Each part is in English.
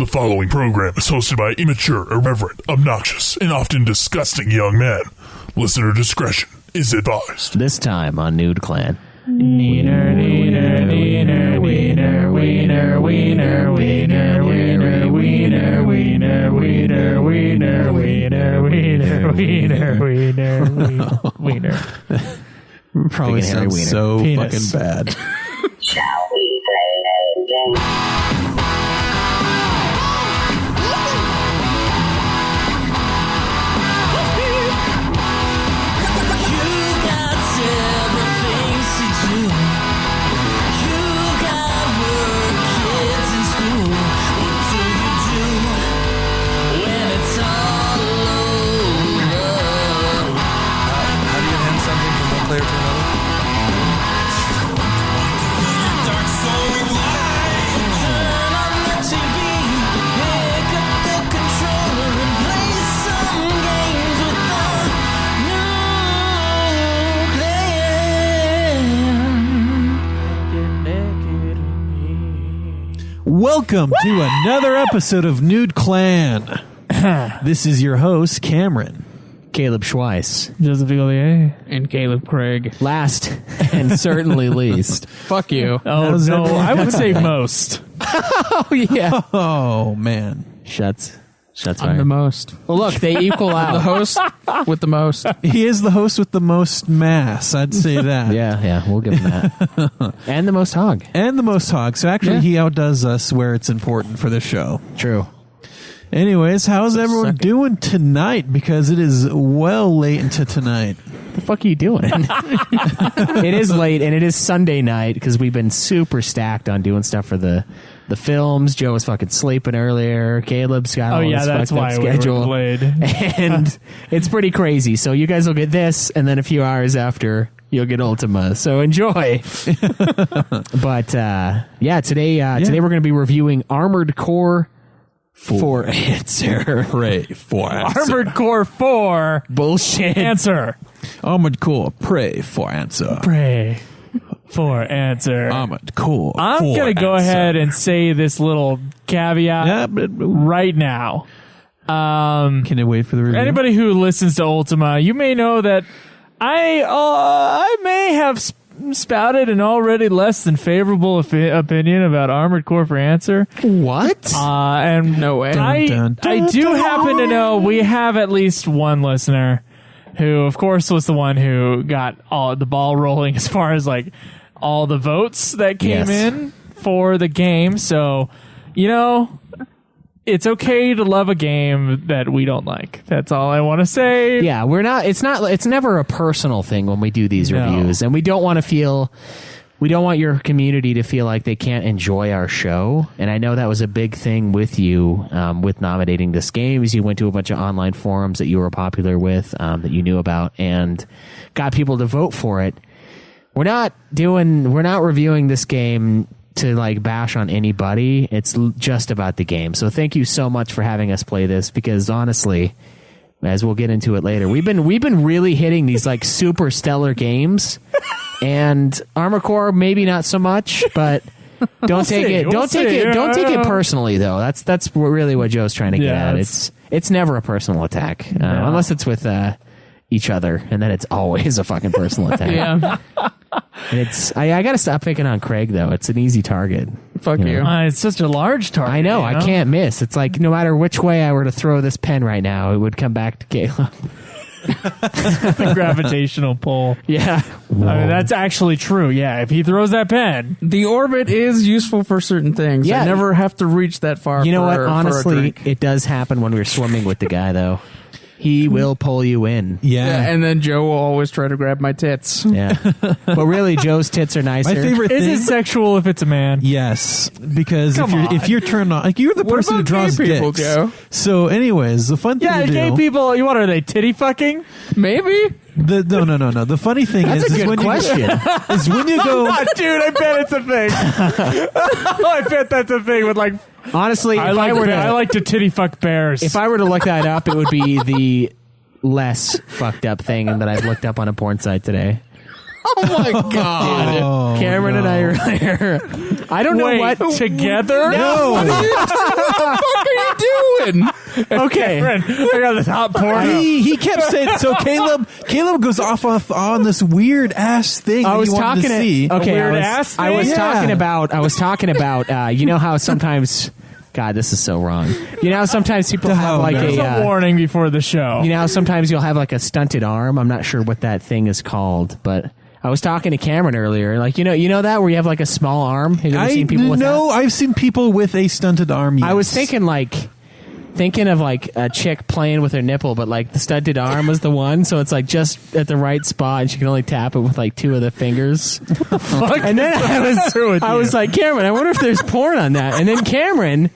The following program is hosted by immature, irreverent, obnoxious, and often disgusting young men. Listener discretion is advised. This time on Nude Clan. Wiener, wiener, wiener, wiener, wiener, wiener, wiener, wiener, wiener, wiener, wiener, wiener, wiener, wiener, wiener, wiener. Probably sounds so fucking bad. Shall we play a game? Player to another. Dark soul light. Turn on the TV, pick up the controller and play some games with the new clan. Welcome to another episode of Nude Clan. This is your host, Cameron. Caleb Schweiss. Joseph Eagleier. And Caleb Craig. Last and certainly least. Fuck you. Oh, How's no, everyone I would say doing? most. Oh, yeah. Oh, man. Shots I'm fired. the most. Well, look, they equal out. The host with the most. He is the host with the most mass, I'd say that. Yeah, we'll give him that. And the most hog. And the most hog. So actually, Yeah. he outdoes us where it's important for the show. True. Anyways, how's everyone doing tonight? Because it is well late into tonight. What the fuck are you doing? It is late, and it is Sunday night because we've been super stacked on doing stuff for the films. Joe was fucking sleeping earlier. Caleb's got all his that's fucked up why schedule. we were delayed. And it's pretty crazy. So you guys will get this, and then a few hours after, you'll get Ultima. So enjoy. But today we're going to be reviewing Armored Core for answer. Pray for answer. Armored Core 4. Bullshit. Answer. Armored Core, pray for answer. Pray for answer. Armored Core. I'm for going to go answer. ahead and say this little caveat Yeah, but right now. can I wait for the review? Anybody who listens to Ultima, you may know that I may have spouted an already less than favorable opinion about Armored Core for Answer. What? And No way. I Dun, dun, I dun, do dun. happen to know we have at least one listener who, of course, was the one who got all the ball rolling as far as like all the votes that came Yes. in for the game. So, it's okay to love a game that we don't like. That's all I want to say. Yeah, it's never a personal thing when we do these No. reviews, and we don't want your community to feel like they can't enjoy our show. And I know that was a big thing with you, with nominating this game, is you went to a bunch of online forums that you were popular with, that you knew about, and got people to vote for it. We're not reviewing this game to like bash on anybody. It's just about the game. So thank you so much for having us play this, because honestly, as we'll get into it later, we've been really hitting these like super stellar games, and Armored Core maybe not so much, but don't take it personally though. That's really what Joe's trying to get Yeah, at. It's never a personal attack, unless it's with each other, and then it's always a fucking personal attack. Yeah. And I gotta stop picking on Craig though. It's an easy target. Fuck you. It's such a large target. I know. I can't miss. It's like no matter which way I were to throw this pen right now, it would come back to Caleb. The gravitational pull. Yeah. I mean, that's actually true. Yeah, if he throws that pen. The orbit is useful for certain things. Yeah. I never have to reach that far. You know what? for a Honestly, drink. it does happen when we're swimming with the guy though. He will pull you in. Yeah, and then Joe will always try to grab my tits. Yeah. But really, Joe's tits are nicer. My favorite Is thing. it sexual if it's a man? Yes, because Come on. if you're turned on, like you're the What person who about draws gay people, dicks. Joe? So, anyways, the fun thing Yeah, to do. gay people. Are they titty fucking? Maybe. No. The funny thing That's is a good when question. is when you go. Dude, I bet it's a thing. I bet that's a thing with like. Honestly, I like to titty fuck bears. if I were to look that up, it would be the less fucked up thing that I've looked up on a porn site today. Oh my god. Oh, Cameron and I earlier. I don't know Wait, what together? No. doing? Okay. I got this hot porno. He kept saying so. Caleb goes off on this weird ass thing. I that was he wanted talking to see. Okay, weird I was, ass I was thing? talking Yeah. about. You know how sometimes, God, this is so wrong. You know how sometimes people have Oh, like no. There's a warning before the show. you know how sometimes you'll have like a stunted arm. I'm not sure what that thing is called, but I was talking to Cameron earlier. Like you know that where you have like a small arm. Have you ever seen people with that? I've seen people with a stunted arm. Yes. I was thinking of like a chick playing with her nipple, but like the stunted arm was the one, so it's like just at the right spot, and she can only tap it with like two of the fingers. And then I was like, Cameron, I wonder if there's porn on that. And then Cameron,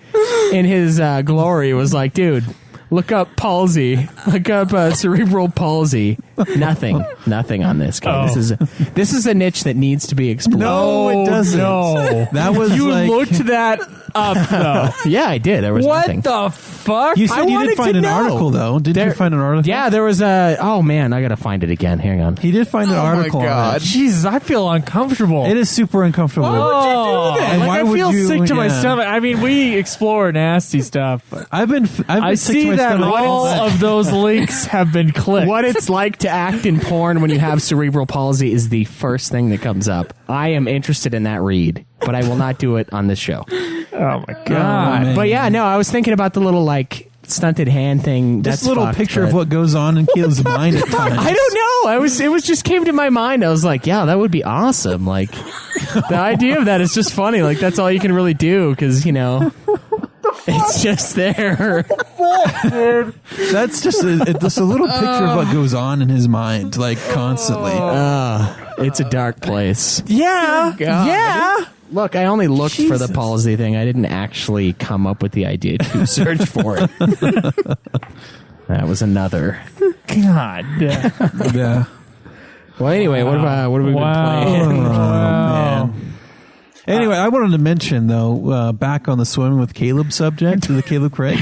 in his glory, was like, dude, look up palsy. Look up cerebral palsy. Nothing on this. Okay? This is a niche that needs to be explored. No, it doesn't. No. That was You like, looked that up, though. Yeah, I did. There was What nothing. the fuck? You I said you wanted did find to an know. article though. Did you find an article? Yeah, there was a. Oh man, I gotta find it again. Hang on. He did find an article. on God. it. Jesus, I feel uncomfortable. It is super uncomfortable. Oh, And like why I would feel you- sick to my yeah. stomach. I mean, we explore nasty stuff. But I've been I sick to see my that stomach. all of those links have been clicked. What it's like to act in porn when you have cerebral palsy is the first thing that comes up. I am interested in that read, but I will not do it on this show. Oh my god! man. But yeah, no, I was thinking about the little like stunted hand thing. Just That's a little fucked, picture but- of what goes on in Caleb's mind at times. I don't know. It was just came to my mind. I was like, yeah, that would be awesome. Like the idea of that is just funny. Like that's all you can really do because it's just there. That's just a little picture of what goes on in his mind, like constantly. It's a dark place. Yeah, yeah. Look, I only looked for the palsy thing. I didn't actually come up with the idea to search for it. That was another. God. Yeah. Well, anyway, what have we been playing? Man. Anyway, I wanted to mention though, back on the swimming with Caleb subject, the Caleb Craig,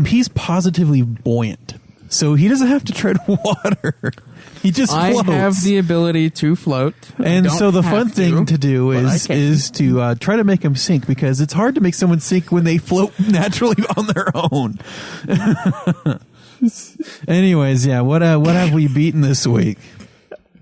he's positively buoyant, so he doesn't have to tread water. He just I floats. have the ability to float. I And don't so the have fun thing to do but I is can. to try to make them sink, because it's hard to make someone sink when they float naturally on their own. Anyways, yeah, what have we beaten this week?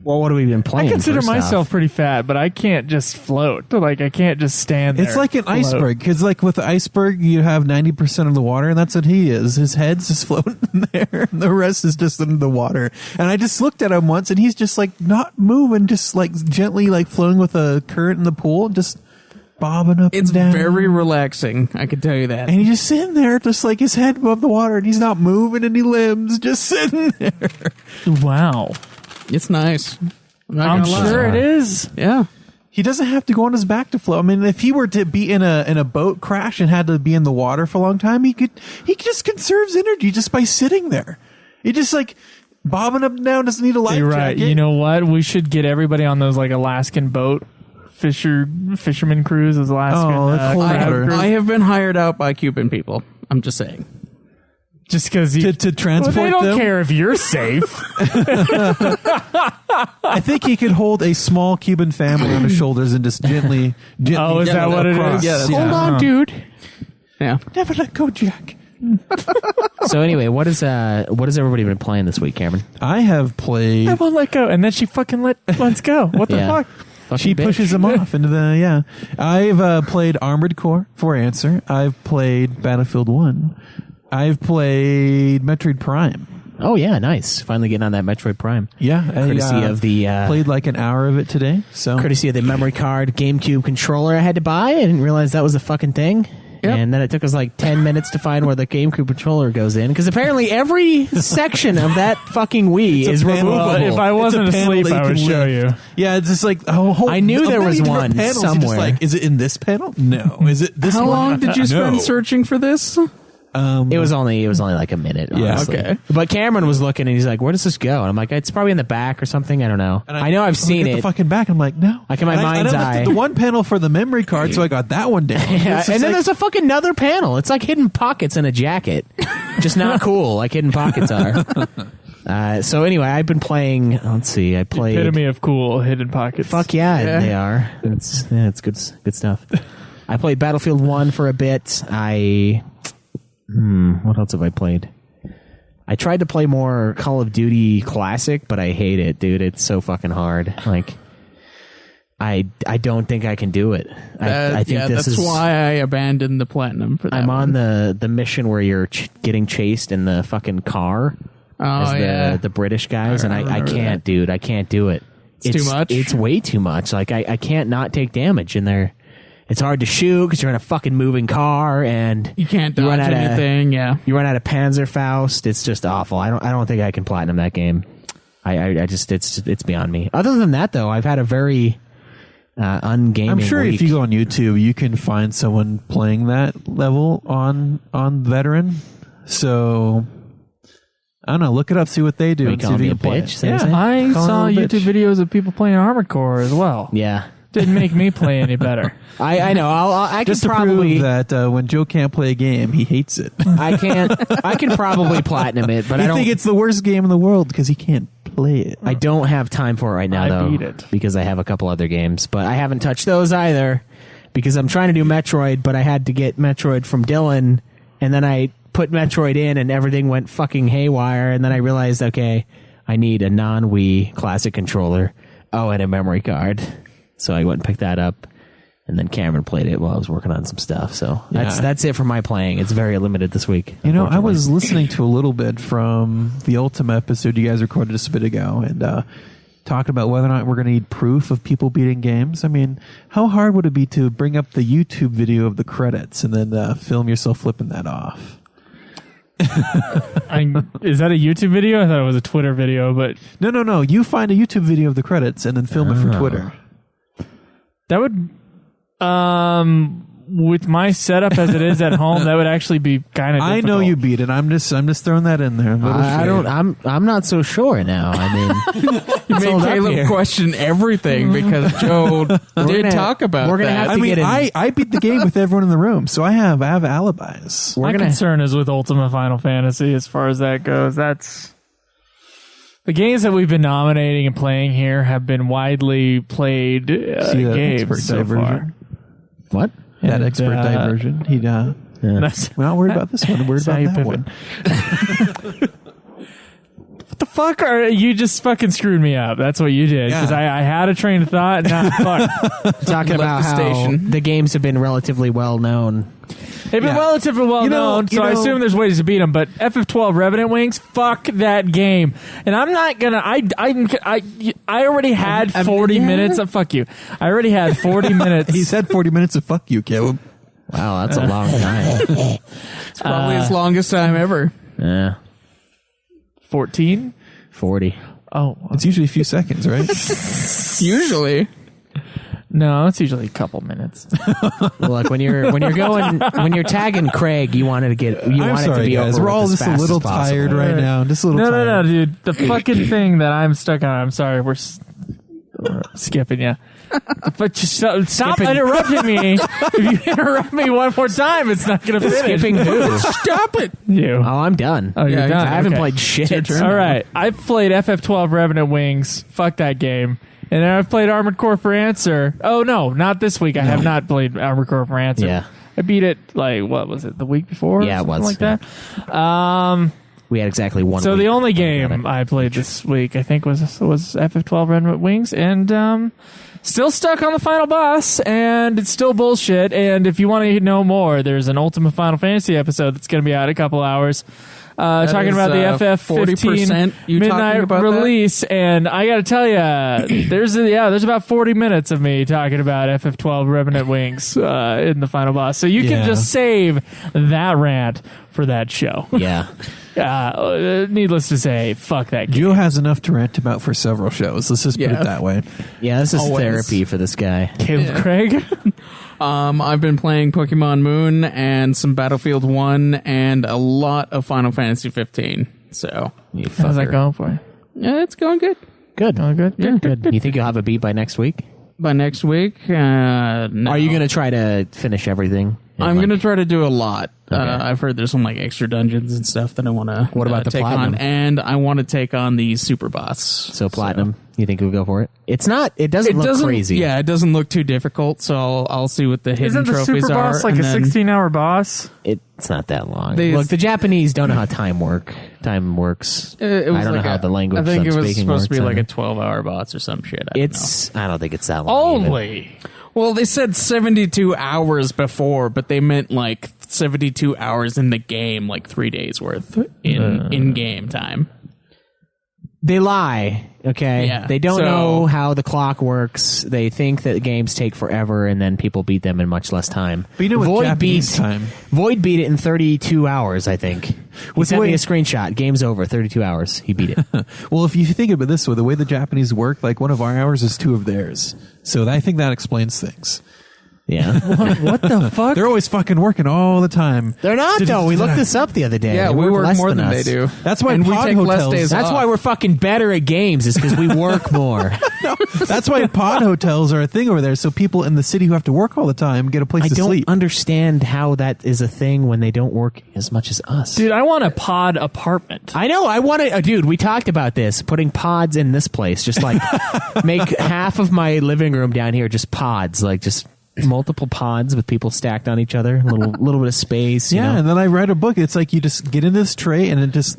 Well, what have we been playing? I consider first myself off? pretty fat, but I can't just float. Like I can't just stand there. It's like an float. iceberg, because like with the iceberg, you have 90% of the water, and that's what he is. His head's just floating in there, and the rest is just in the water. And I just looked at him once, and he's just like not moving, just like gently like floating with a current in the pool, just bobbing up It's and down. very relaxing. I can tell you that. And he's just sitting there, just like his head above the water, and he's not moving any limbs, just sitting there. Wow. It's nice. I'm sure it is. Yeah. He doesn't have to go on his back to float. I mean, if he were to be in a boat crash and had to be in the water for a long time, he just conserves energy just by sitting there. He just like bobbing up and down, doesn't need a life You're right. jacket. You know what? We should get everybody on those like Alaskan boat fisherman cruises. Alaskan. Oh, that's cool. crab I cruise. have been hired out by Cuban people. I'm just saying. Just because to transport they don't them. care if you're safe. I think he could hold a small Cuban family on his shoulders and just gently Oh, is get that them what it across. is? Yeah, that's- Hold on, dude. Yeah. Never let go, Jack. So anyway, what has everybody been playing this week, Cameron? I have played. I won't let go, and then she fucking lets go. What the Yeah. fuck? Fucking She bitch. pushes him off into the, yeah. I've played Armored Core for Answer. I've played Battlefield 1. I've played Metroid Prime. Oh yeah, nice. Finally getting on that Metroid Prime. Yeah. Courtesy of the played like an hour of it today. So courtesy of the memory card GameCube controller I had to buy. I didn't realize that was a fucking thing. Yep. And then it took us like 10 minutes to find where the GameCube controller goes in, because apparently every section of that fucking Wii It's a is panel. removable. Well, if I wasn't It's a panel asleep, that you I would can show lift. you. Yeah, it's just like I knew there was one panels. You're just somewhere. like, is it in this panel? No. Is it this How one? long did you spend No. searching for this? It was only like a minute. Yeah. Honestly. Okay. But Cameron was looking and he's like, "Where does this go?" And I'm like, "It's probably in the back or something. I don't know. And I know I've seen look at it." the fucking back. I'm like, no. Like in my And mind's I eye. lifted the one panel for the memory card, so I got that one down. Yeah, It's and just then like- there's a fucking another panel. It's like hidden pockets in a jacket. Just not cool like hidden pockets are. So anyway, I've been playing. Let's see. I played. Epitome of cool hidden pockets. Fuck yeah, they are. It's good stuff. I played Battlefield 1 for a bit. What else have I played? I tried to play more Call of Duty Classic, but I hate it, dude. It's so fucking hard. Like, I don't think I can do it. I think that's why I abandoned the platinum for that. I'm on the mission where you're getting chased in the fucking car as the British guys, and I can't, dude. I can't do it. It's too much? It's way too much. Like, I can't not take damage in there. It's hard to shoot because you're in a fucking moving car, and You can't dodge anything, you run out of Panzerfaust. It's just awful. I don't think I can platinum that game. I just it's beyond me. Other than that, though, I've had a very ungaming I'm sure week. if you go on YouTube, you can find someone playing that level on veteran. So I don't know. Look it up, see what they do. Are you and see calling if me you a can play bitch? it. Say Yeah. that? I Call saw him a YouTube bitch. videos of people playing Armored Core as well. Yeah. Didn't make me play any better. I know. I Just can to probably prove that when Joe can't play a game, he hates it. I can probably platinum it, but I I don't think it's the worst game in the world because he can't play it. I don't have time for it right now, I though, beat it. because I have a couple other games. But I haven't touched those either because I'm trying to do Metroid, but I had to get Metroid from Dylan, and then I put Metroid in, and everything went fucking haywire. And then I realized, okay, I need a non-Wii classic controller. Oh, and a memory card. So I went and picked that up, and then Cameron played it while I was working on some stuff. So that's it for my playing. It's very limited this week. You know, I unfortunately. was listening to a little bit from the Ultima episode you guys recorded just a bit ago, and talking about whether or not we're going to need proof of people beating games. I mean, how hard would it be to bring up the YouTube video of the credits and then film yourself flipping that off? Is that a YouTube video? I thought it was a Twitter video, but No. You find a YouTube video of the credits and then film it for Twitter. that would, with my setup as it is at home, that would actually be kind of. I know you beat it. I'm just throwing that in there. I don't. I'm not so sure now. I mean, You made hold up Caleb here. question everything because Joe did gonna- talk about we're gonna that. have I to mean, get in. I beat the game with everyone in the room, so I have alibis. My concern is with Ultimate Final Fantasy as far as that goes. That's the games that we've been nominating and playing here have been widely played See that games expert so far. diversion? what? That And, expert diversion. He That's, we're not worried about this one. We're worried That's how about you that pivot. one. What the fuck are you? Just fucking screwed me up. That's what you did because Yeah. I had a train of thought. And fuck. Talking about the how station. the games have been relatively well known. They've been Yeah. relatively well known, so I assume there's ways to beat them. But FF12 Revenant Wings, fuck that game. And I'm not gonna. I already had 40 minutes of fuck you. I already had 40 minutes. He said 40 minutes of fuck you, Caleb. Wow, that's a long time. It's probably his longest time ever. Yeah, 14. 40. Oh It's usually a few seconds, right? Usually. no, it's usually a couple minutes. Look, when you're tagging Craig, you wanted to get I'm want it to sorry, be guys. over We're with all as just a fast little as possible. tired right now. Just a little No, tired. dude. The fucking thing that I'm stuck on. I'm sorry, we're skipping you. But just stop interrupting me. If you interrupt me one more time, it's not going to finish. Skipping who? Stop it. You. Oh, I'm done. Oh, you're Yeah, done. I haven't Okay. played shit. All right. I've played FF12 Revenant Wings. Fuck that game. And then I've played Armored Core for Answer. Oh, no. Not this week. I have not played Armored Core for Answer. Yeah. I beat it, like, what was it? The week before? Yeah, it Something was, like that. We had exactly one. So week. the only game I played this week, I think, was FF12 Revenant Wings, and still stuck on the final boss, and it's still bullshit. And if you want to know more, there's an Ultimate Final Fantasy episode that's going to be out in a couple hours. Talking is, about the 40% FF15 you talking midnight about that? release, and I got to tell you, there's about 40 minutes of me talking about FF12 Revenant Wings in the final boss. So you Yeah. can just save that rant for that show. Yeah. Needless to say, fuck that game. Joe has enough to rant about for several shows. Let's just put Yeah. it that way. Yeah, this is Always. therapy for this guy. Caleb Craig. I've been playing Pokemon Moon and some Battlefield 1 and a lot of Final Fantasy 15. So, You How's that fucker. going for you? yeah, it's going good. Good. Going good? Yeah. Good. You think you'll have a beat by next week? By next week, no. Are you going to try to finish everything? I'm going to try to do a lot. I've heard there's some like extra dungeons and stuff that I want to What about the take platinum? on. And I want to take on the super boss. So platinum, you think we'll go for it? It's not. It doesn't look crazy. Yeah, it doesn't look too difficult, so I'll see what the hidden Isn't the trophies super boss are. like a and then- 16-hour boss? It's not that long. They- Look, the Japanese don't know how time works. It was I don't like know how the language I think it I'm was speaking supposed to be works like a either. 12-hour boss or some shit. I I don't think it's that long. Only. Well, they said 72 hours before, but they meant like 72 hours in the game, like 3 days worth in game time. They lie, okay? Yeah, They don't so- know how the clock works. They think that games take forever and then people beat them in much less time. But you know what Void Japanese beat time? Void beat it in 32 hours, I think. He With sent the me way- a screenshot. Game's over. 32 hours. He beat it. Well, if you think about it this way, the way the Japanese work, like one of our hours is 2 of theirs. So I think that explains things. Yeah. What the fuck? They're always fucking working all the time. They're not, though. We looked this up the other day. Yeah, They we work less more than us. they do. That's why and we pod take less hotels- days That's off. why we're fucking better at games, is because we work more. That's why pod hotels are a thing over there. So people in the city who have to work all the time get a place I to don't sleep. understand how that is a thing when they don't work as much as us. Dude, I want a pod apartment. I know. I want to, dude. We talked about this, putting pods in this place. Just like make half of my living room down here just pods, like just multiple pods with people stacked on each other. A little bit of space. You Yeah, know? and then I read a book. It's like you just get in this tray and it just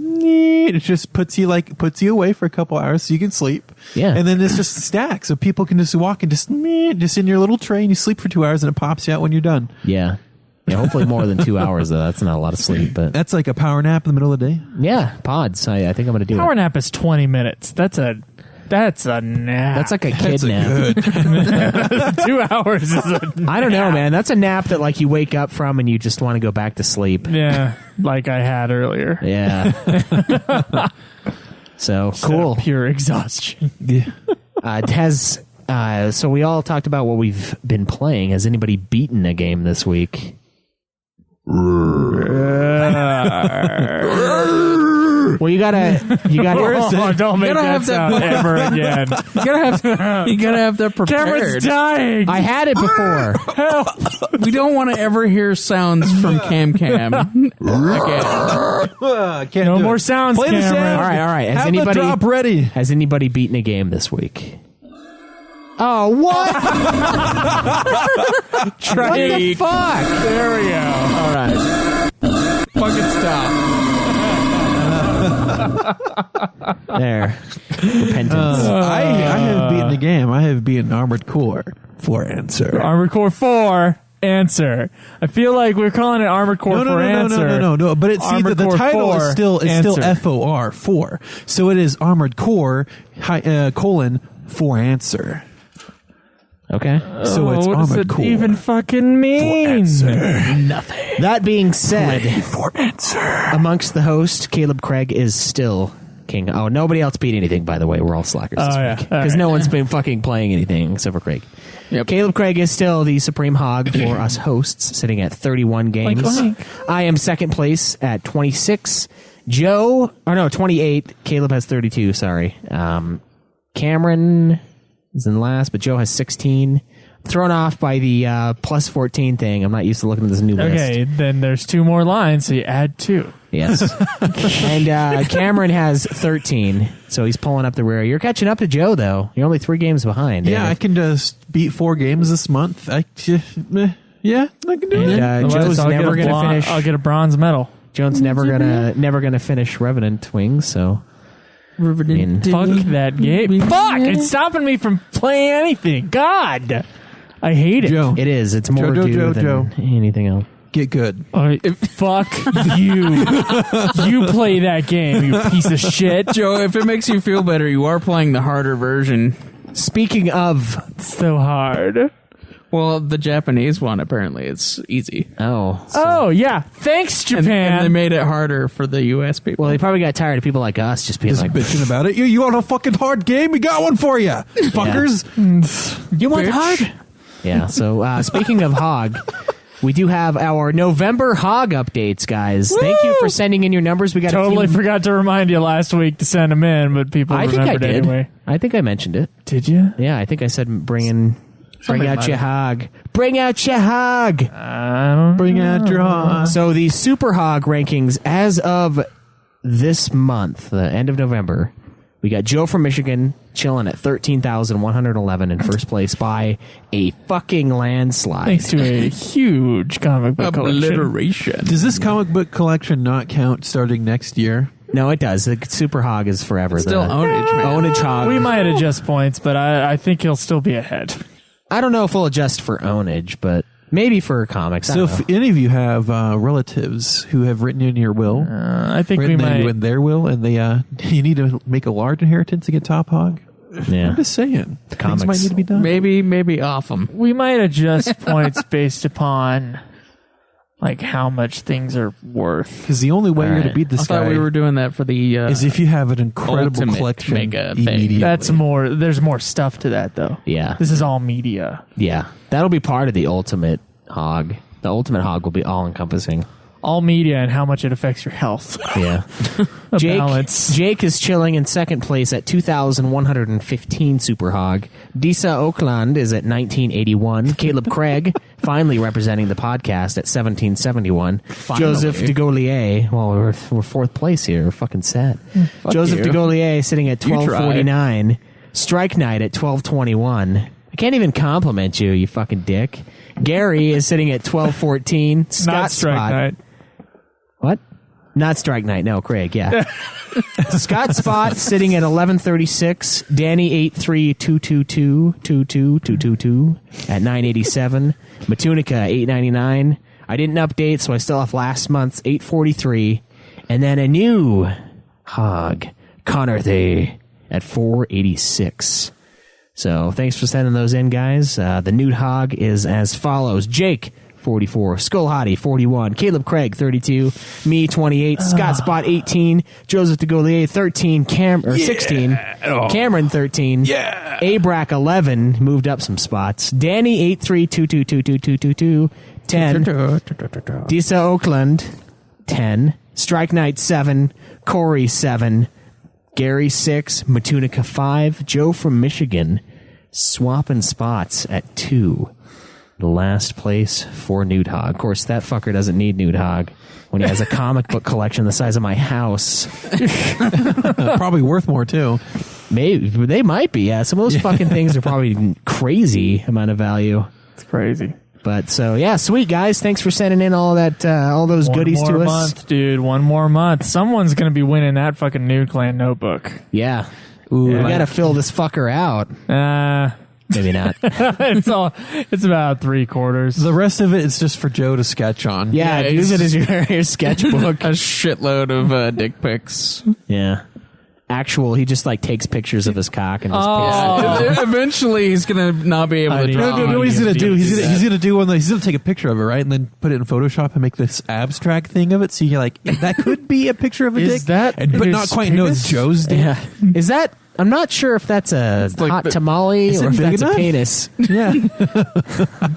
puts you away for a couple hours so you can sleep. Yeah. And then it's just stacked so people can just walk and just in your little tray and you sleep for 2 hours and it pops you out when you're done. Yeah. Yeah. Hopefully more than 2 hours though. That's not a lot of sleep, but That's like a power nap in the middle of the day. yeah, pods. I think I'm gonna do Power it. nap is 20 minutes. That's a nap. That's like a kid nap. 2 hours is a I don't know, man. That's a nap that like you wake up from and you just want to go back to sleep. yeah, like I had earlier. Yeah. So cool. Pure exhaustion. So we all talked about what we've been playing. Has anybody beaten a game this week? Well, you gotta. Oh, don't make that sound ever again. You gotta have that prepared. Cameron's dying. I had it before. We don't want to ever hear sounds from Cam again. Can't No do more it. sounds, Play the Cameron. sound. All right. Has Have anybody the drop ready? Has anybody beaten a game this week? Oh, what? What the fuck? There we go. All right. Fucking stop. There. Repentance. I have beaten the game. I have beaten Armored Core for answer. Armored Core 4 answer. I feel like we're calling it Armored Core 4 answer. No. But it's Armored the Core title 4 is still answer. FOR 4. So it is Armored Core colon for answer. Okay. So it's what does Armored it Core even fucking mean? Nothing. That being said, for answer. amongst the hosts, Caleb Craig is still king. Oh, nobody else beat anything, by the way. We're all slackers this Oh, yeah. week. All Because right. no one's been fucking playing anything except for Craig. Yep. Caleb Craig is still the supreme hog for us hosts, sitting at 31 games. Oink. I am second place at 26. 28. Caleb has 32, sorry. Cameron is in last, but Joe has 16. Thrown off by the plus 14 thing. I'm not used to looking at this new Okay, list. then there's 2 more lines, so you add 2. Yes. And Cameron has 13, so he's pulling up the rear. You're catching up to Joe, though. You're only 3 games behind. Yeah, I can just beat 4 games this month. I can do it. And, Joe's I'll never get a going to finish. I'll get a bronze medal. Joe's never gonna finish Revenant Wings. So Revenant. Fuck that game. Fuck! It's stopping me from playing anything. God! I hate it. Joe, it is. It's more due than anything else. get good. Fuck you. You play that game, you piece of shit. Joe, if it makes you feel better, you are playing the harder version. Speaking of, So hard. Well, the Japanese one, apparently, it's easy. Oh, yeah. Thanks, And Japan. they made it harder for the U.S. people. well, they probably got tired of people like us just being Just like, bitching about it. You want a fucking hard game? We got one for you, fuckers. "You want Bitch. hard?" Yeah. So speaking of hog, we do have our November hog updates, guys. Thank you for sending in your numbers. We got Totally a few, forgot to remind you last week to send them in, but people I think I remembered did. anyway. I think I mentioned it. Did you? Yeah, I think I said bring in. Bring out your hog. Bring out your hog. Bring out your hog. So the Super Hog rankings as of this month, the end of November, we got Joe from Michigan chilling at 13,111 in first place by a fucking landslide. Thanks to a huge comic book collection. Obliteration. Does this comic book collection not count starting next year? No, it does. The Super Hog is forever. Still ownage, man. Ownage Hog. We might adjust points, but I think he'll still be ahead. I don't know if we'll adjust for ownage, but maybe for comics. I So don't know. if any of you have relatives who have written in your will, I think we written might. in their will, and they you need to make a large inheritance to get top hog. Yeah. I'm just saying, Comics. things might need to be done. Maybe off them. We might adjust points based upon like how much things are worth. Because the only way you're going to beat I this thought guy we were doing that for the is if you have an incredible ultimate collection mega thing. immediately. That's more. There's more stuff to that though. Yeah. This is all media. Yeah. That'll be part of the Ultimate Hog. The Ultimate Hog will be all encompassing. All media and how much it affects your health. Yeah. Balance. Jake is chilling in second place at 2,115 Super Hog. Disa Oakland is at 1981. Caleb Craig, finally representing the podcast, at 1771. Joseph DeGaulier, well, we're fourth place here. We're fucking set. Joseph you. DeGaulier sitting at 1249. Strike Knight at 1221. I can't even compliment you, you fucking dick. Gary is sitting at 1214. Scott Not strike Spot. night. What? Not Strike Night. No, Craig. Yeah. Scott Spot sitting at 1136. Danny 832222222 at 987. Matunica 899. I didn't update, so I still have last month's 843. And then a new hog, Connor Thay, at 486. So thanks for sending those in, guys. The nude hog is as follows: Jake 44, Skull Hottie 41, Caleb Craig 32, me 28, Scott Spot 18, Joseph DeGaulier 13, 16, Cameron 13, Abrac 11, moved up some spots, Danny 83222222, 10, Disa Oakland 10, Strike Knight 7, Corey 7, Gary 6, Matunica 5, Joe from Michigan swapping spots at 2. The last place for Nude Hog. Of course, that fucker doesn't need Nude Hog when he has a comic book collection the size of my house. probably worth more too. Maybe they might be. Yeah, some of those fucking things are probably crazy amount of value. It's crazy. But so yeah, sweet guys. Thanks for sending in all that, all those goodies One to more us. month, dude. One more month. Someone's gonna be winning that fucking Nude Clan notebook. Yeah. Ooh, We gotta fill this fucker out. Maybe not. It's about 3/4. the rest of it is just for Joe to sketch on. Yeah, Yeah, use it it's- as your sketchbook. a shitload of dick pics. Yeah. Actual, he just like takes pictures of his cock and just Eventually, he's gonna not be able to I draw. know. You know what he's gonna do? He's that. gonna do one. He's gonna take a picture of it, right, and then put it in Photoshop and make this abstract thing of it. So you're like, that could be a picture of a Is dick, that but his not quite know it's penis? Joe's dick. Yeah. Is that? I'm not sure if that's a like hot the- tamale Is or it if big that's enough? a penis. Yeah.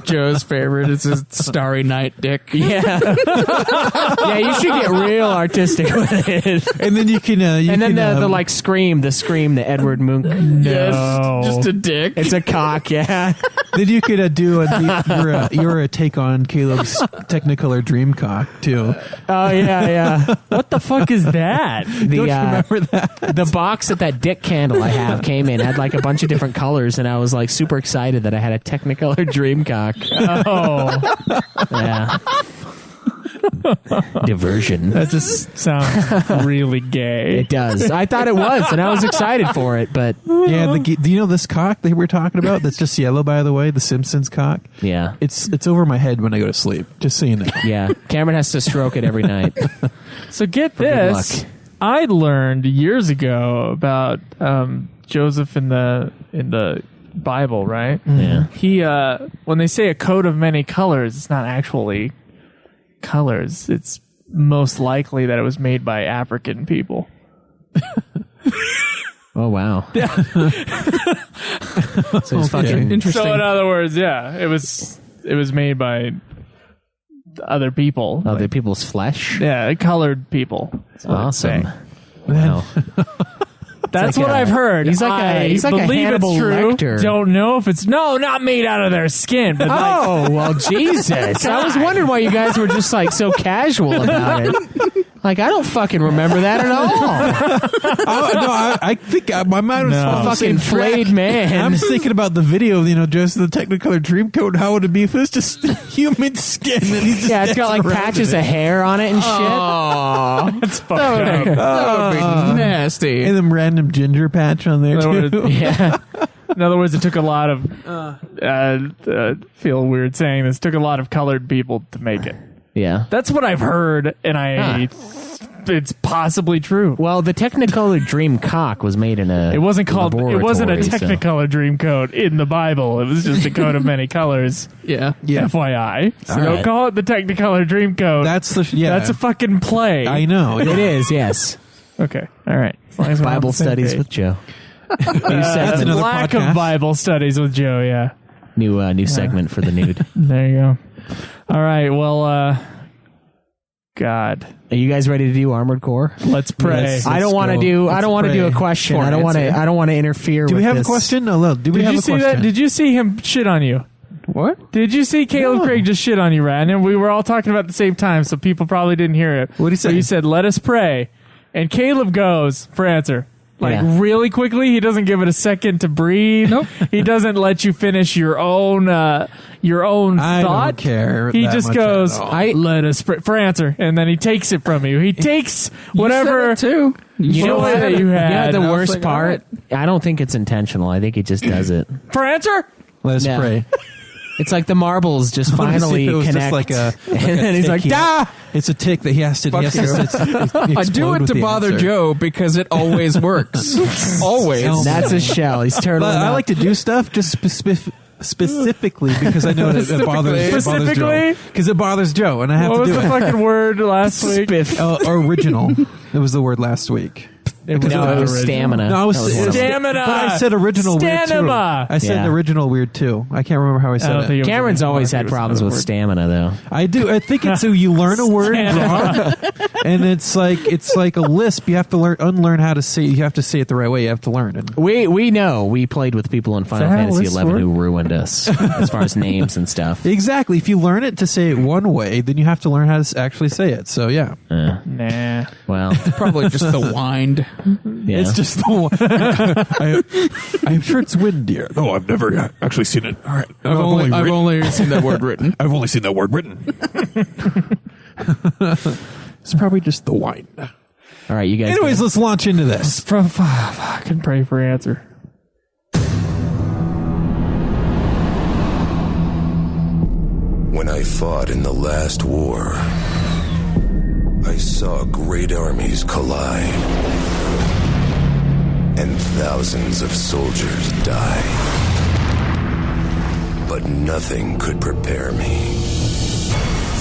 Joe's favorite is his Starry Night dick. Yeah. Yeah, you should get real artistic with it. And then you can. And then the like scream, the Edward Munch. No. Just a dick. It's a cock, yeah. Then you could do your take on Caleb's Technicolor Dreamcock too. Oh yeah. What the fuck is that? The Don't you remember that? the box that dick candle I have came in had like a bunch of different colors, and I was like super excited that I had a Technicolor Dreamcock. Oh, Yeah. Diversion. that just sounds really gay. It does. I thought it was, and I was excited for it, but Yeah. Do you know this cock that we're talking about? That's just yellow, by the way. The Simpsons cock. yeah. It's over my head when I go to sleep. Just so you know. Yeah. Cameron has to stroke it every night. So get good this. luck. I learned years ago about Joseph in the Bible, right? Yeah. He when they say a coat of many colors, it's not actually colors. It's most likely that it was made by African people. Oh wow. So it's fucking Interesting. So in other words, yeah, it was made by other people. other people's flesh. Yeah, colored people. That's what it's Awesome. saying. Wow. That's like what a- I've heard. He's like I he's like a believe Hannibal it's true. Lecter. Don't know if it's not made out of their skin, but like, Oh, well, Jesus. I was wondering why you guys were just like so casual about it. Like, I don't fucking remember that at all. I think my mind was on the Fucking same track. flayed man. I'm thinking about the video, just the Technicolor Dreamcoat. How would it be if it was just human skin? And he's just Yeah, it's got like dancing around patches in of it? hair on it and shit. Oh, it's fucked up. that would be nasty. And then random ginger patch on there, too. Yeah. In other words, it took a lot of feel weird saying this. Took a lot of colored people to make it. Yeah. That's what I've heard, and it's possibly true. Well, the Technicolor Dream cock was made in a It wasn't called. It wasn't a laboratory, so- Technicolor dream coat in the Bible. It was just a coat of many colors. Yeah. FYI. So All don't right. call it the Technicolor dream coat. That's the That's a fucking play. I know. It is, yes. Okay. All right. As long as we're on Bible the same studies page. with Joe. That's another lack podcast. of Bible studies with Joe. Yeah. New segment for the nude. There you go. All right. Well. God. Are you guys ready to do Armored Core? Let's pray. Yes. I don't Let's want to go. do. I Let's don't want to do a pray. question. For I don't want to. answer. I don't want to interfere. Do with we have this. a question? No, no. Do we Did have you a see question? that? Did you see him shit on you? What? Did you see Caleb No. Craig just shit on you, Rat? And we were all talking about it at the same time, so people probably didn't hear it. What'd he say? But you said, "Let us pray," and Caleb goes for answer. Like Yeah. really quickly, he doesn't give it a second to breathe. Nope. He doesn't let you finish your own I thought. don't care. He that just much goes, at all. "Let us pray for answer," and then he takes it from you. He takes whatever. You said it too. You know Joy what? that you had. the I was worst like, part? I don't think it's intentional. I think he just does it. For answer. Let us No. pray. It's like the marbles just wanted to see finally if it was just connect, like a- and then he's tick like, he "Da!" It's a tick that he has to. He has to I do it to bother Joe because it always works. Always. That's his shell. He's turtling But I up. like to do stuff just specifically because I know that it bothers Joe. Specifically? Because it bothers Joe, and I have What to was do the it. fucking word last week? Spiff. Original. It was the word last week. It was No, not it was original. stamina. No, I was That was one of them. Stamina. But I said original weird too. Stamina. I said Yeah. original weird too. I can't remember how I I said don't it. think it was Cameron's original. always I had think it was problems another with word. stamina, though. I do. I think it's so you learn a word wrong, and it's like a lisp. You have to unlearn how to say. You have to say it the right way. You have to learn. And We know we played with people in Final that how Fantasy this 11 who works? ruined us as far as names and stuff. exactly. If you learn it to say it one way, then you have to learn how to actually say it. So yeah, Nah. Well, Probably just the wind. yeah. it's just the one. I'm sure it's wind deer. No, I've never actually seen it. All right. I've only seen that word written. I've only seen that word written. It's probably just the wine. All right, you guys. Anyways, let's launch into this. Fucking pray for answer. When I fought in the last war, I saw great armies collide and thousands of soldiers die. But nothing could prepare me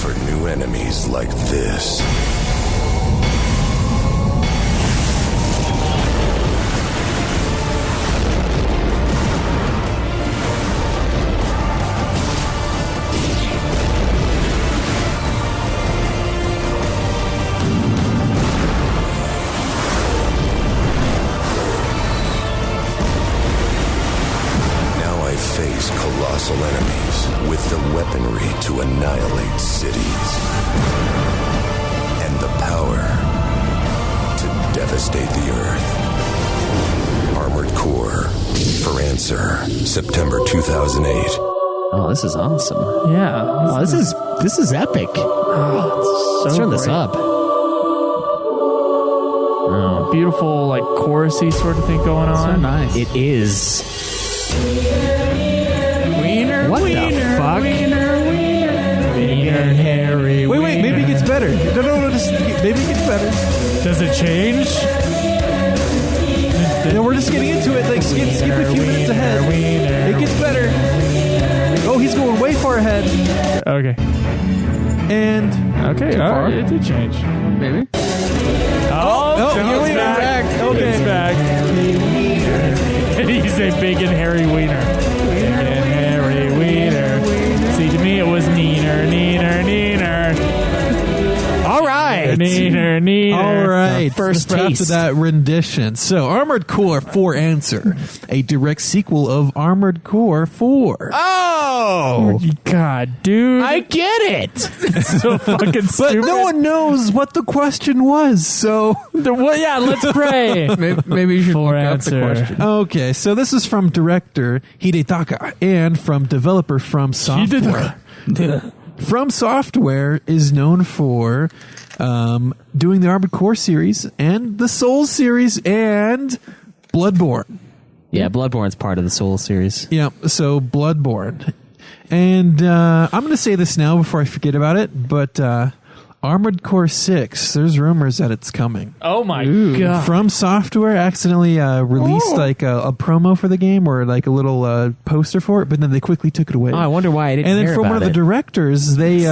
for new enemies like this. Now I face colossal enemies with the weaponry to annihilate cities and the power to devastate the earth. Armored Core, for answer, September 2008. Oh, this is awesome. Yeah. Oh, this is epic. Let's turn this up. Oh, Beautiful, like chorusy sort of thing going on. So nice. it is. Wiener, What the fuck? Wiener, Harry. Wait, maybe it gets better. No, maybe it gets better. Does it change? No, we're just getting into it. Like skip a few minutes ahead. It gets better. Oh, he's going way far ahead. Okay. And Okay. All right. It did change. Maybe. Oh, oh, no, you're it's back. Okay. It's back. He's a big and hairy wiener. Big and hairy wiener. See, to me it was neener. All right. All right. first After taste. that rendition. So, Armored Core 4 Answer, a direct sequel of Armored Core 4. Oh, God, dude. I get it. so fucking But stupid. no one knows what the question was, so... Well, yeah, let's pray. Maybe you should For look up answer. the question. Okay, so this is from director Hidetaka and from developer From Software. From Software is known for doing the Armored Core series and the Souls series and Bloodborne. Yeah, Bloodborne's part of the Soul series. Yeah, so Bloodborne. And I'm going to say this now before I forget about it, but Armored Core 6, there's rumors that it's coming. Oh my God. From Software accidentally released like a promo for the game or like a little poster for it, but then they quickly took it away. Oh, I wonder why I didn't And then hear from one about of the it. directors, they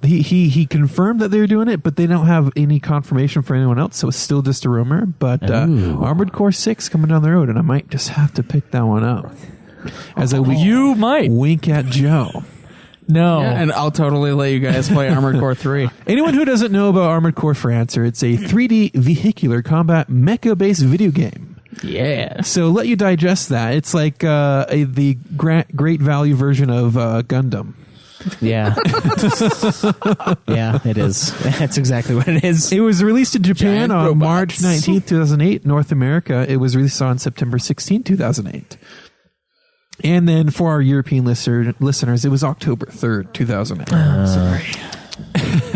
he confirmed that they were doing it, but they don't have any confirmation for anyone else, so it's still just a rumor. But Armored Core 6 coming down the road, and I might just have to pick that one up. As a You might. wink at Joe. No. Yeah, and I'll totally let you guys play Armored Core 3. Anyone who doesn't know about Armored Core for Answer, it's a 3D vehicular combat mecha-based video game. Yeah. So let you digest that. It's like the great value version of Gundam. Yeah. Yeah, it is. That's exactly what it is. It was released in Japan Giant on robots. March 19th, 2008. North America, it was released on September 16th, 2008. And then for our European listeners, it was October 3rd, 2008.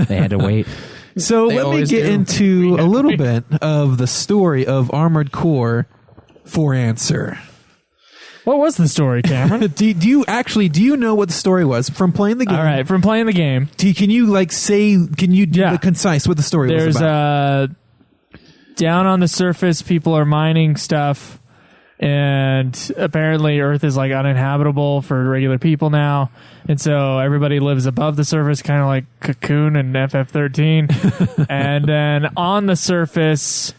They had to wait. So They let me always get do. into a little bit of the story of Armored Core for Answer. What was the story, Cameron? Do you know what the story was from playing the game? All right, from playing the game, Can you do Yeah. the concise what the story was there's about? down on the surface, people are mining stuff, and apparently Earth is like uninhabitable for regular people now, and so everybody lives above the surface, kind of like Cocoon and FF13. And then on the surface,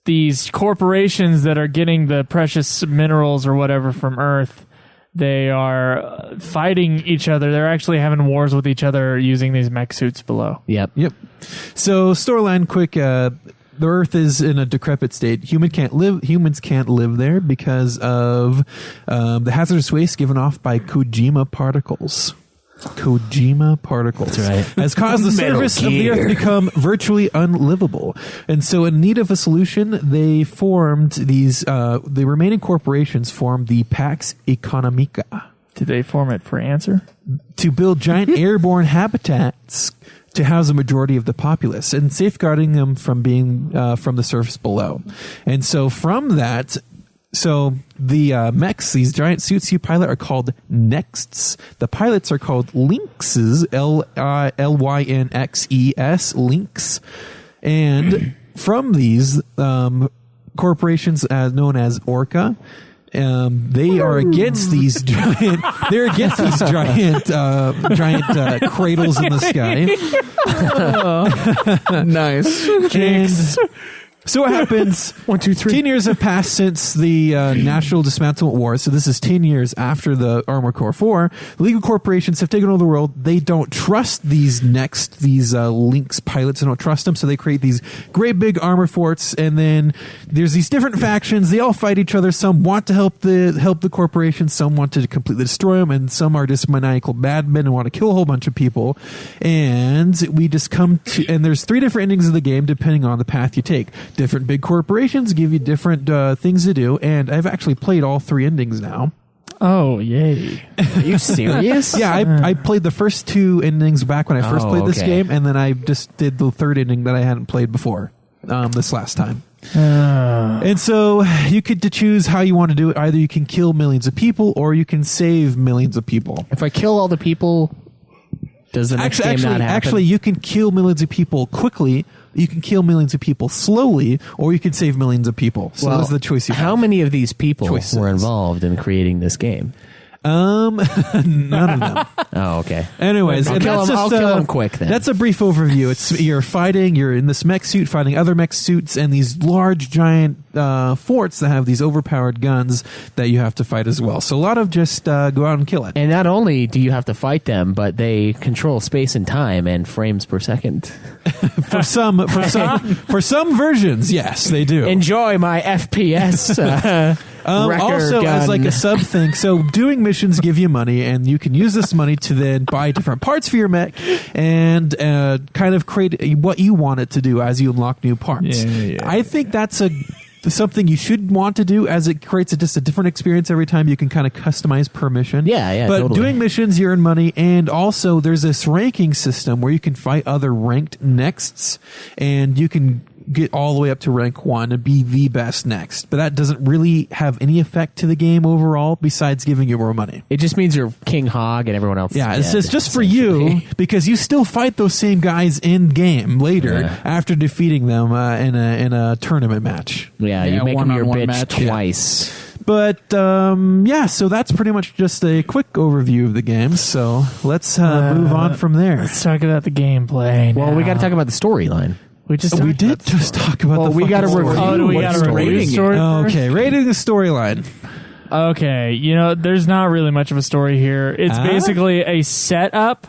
these corporations that are getting the precious minerals or whatever from Earth, they are fighting each other. They're actually having wars with each other using these mech suits below. Yep. Yep. So storyline quick. The Earth is in a decrepit state. Humans can't live there because of the hazardous waste given off by Kojima particles. That's right. Has caused the Metal surface of the Gear. Earth to become virtually unlivable. And so in need of a solution, they formed the remaining corporations formed the Pax Economica Did they form it for answer? to build giant airborne habitats to house a majority of the populace and safeguarding them from being from the surface below. And so from that, the mechs, these giant suits you pilot, are called Nexts. The pilots are called Lynxes, Lynxes, Lynx. And from these corporations known as Orca, they are against these giant. They're against these giant cradles in the sky. Nice. And so what happens? 1, 2, 3. 10 years have passed since the National Dismantlement War. So this is 10 years after the Armored Core 4. Legal corporations have taken over the world. They don't trust these Lynx pilots. They don't trust them. So they create these great big armor forts. And then there's these different factions. They all fight each other. Some want to help the corporations. Some want to completely destroy them. And some are just maniacal madmen and want to kill a whole bunch of people. And we just come to, and there's 3 different endings of the game depending on the path you take. Different big corporations give you different things to do, and I've actually played all 3 endings now. Oh, yay. Are you serious? Yeah, I played the first 2 endings back when I first played this okay. game, and then I just did the 3rd ending that I hadn't played before this last time. And so you get to choose how you want to do it. Either you can kill millions of people, or you can save millions of people. If I kill all the people, does the next game not happen? Actually, you can kill millions of people quickly. You can kill millions of people slowly, or you can save millions of people. So Well, that's the choice you have. How many of these people Choices. were involved in creating this game? None of them. Oh, okay. Anyways, I'll and kill that's him- just, I'll kill him quick then. That's a brief overview. It's you're fighting. You're in this mech suit fighting other mech suits and these large giant forts that have these overpowered guns that you have to fight as well. So a lot of just go out and kill it. And not only do you have to fight them, but they control space and time and frames per second. for some versions, yes, they do. Enjoy my FPS. Wrecker Also, gun. as like a sub thing, so doing missions give you money, and you can use this money to then buy different parts for your mech and kind of create what you want it to do as you unlock new parts. I think that's something you should want to do, as it creates just a different experience every time. You can kind of customize per mission. Yeah, But totally. doing missions, you earn money, and also there's this ranking system where you can fight other ranked nexts, and you can get all the way up to rank 1 and be the best next. But that doesn't really have any effect to the game overall besides giving you more money. It just means you're King Hog and everyone else. Yeah, is it's dead, just for you, essentially. because you still fight those same guys in game later after defeating them in a tournament match. Yeah, you make them your one-on-one bitch match. twice. But so that's pretty much just a quick overview of the game. So let's move on from there. Let's talk about the gameplay. Well, now. we got to talk about the storyline. We just We talked did about just talk about Well, the we fucking gotta story. review Oh, do we what got to story. review the story? first? Okay, rating the storyline. Okay, there's not really much of a story here. It's basically a setup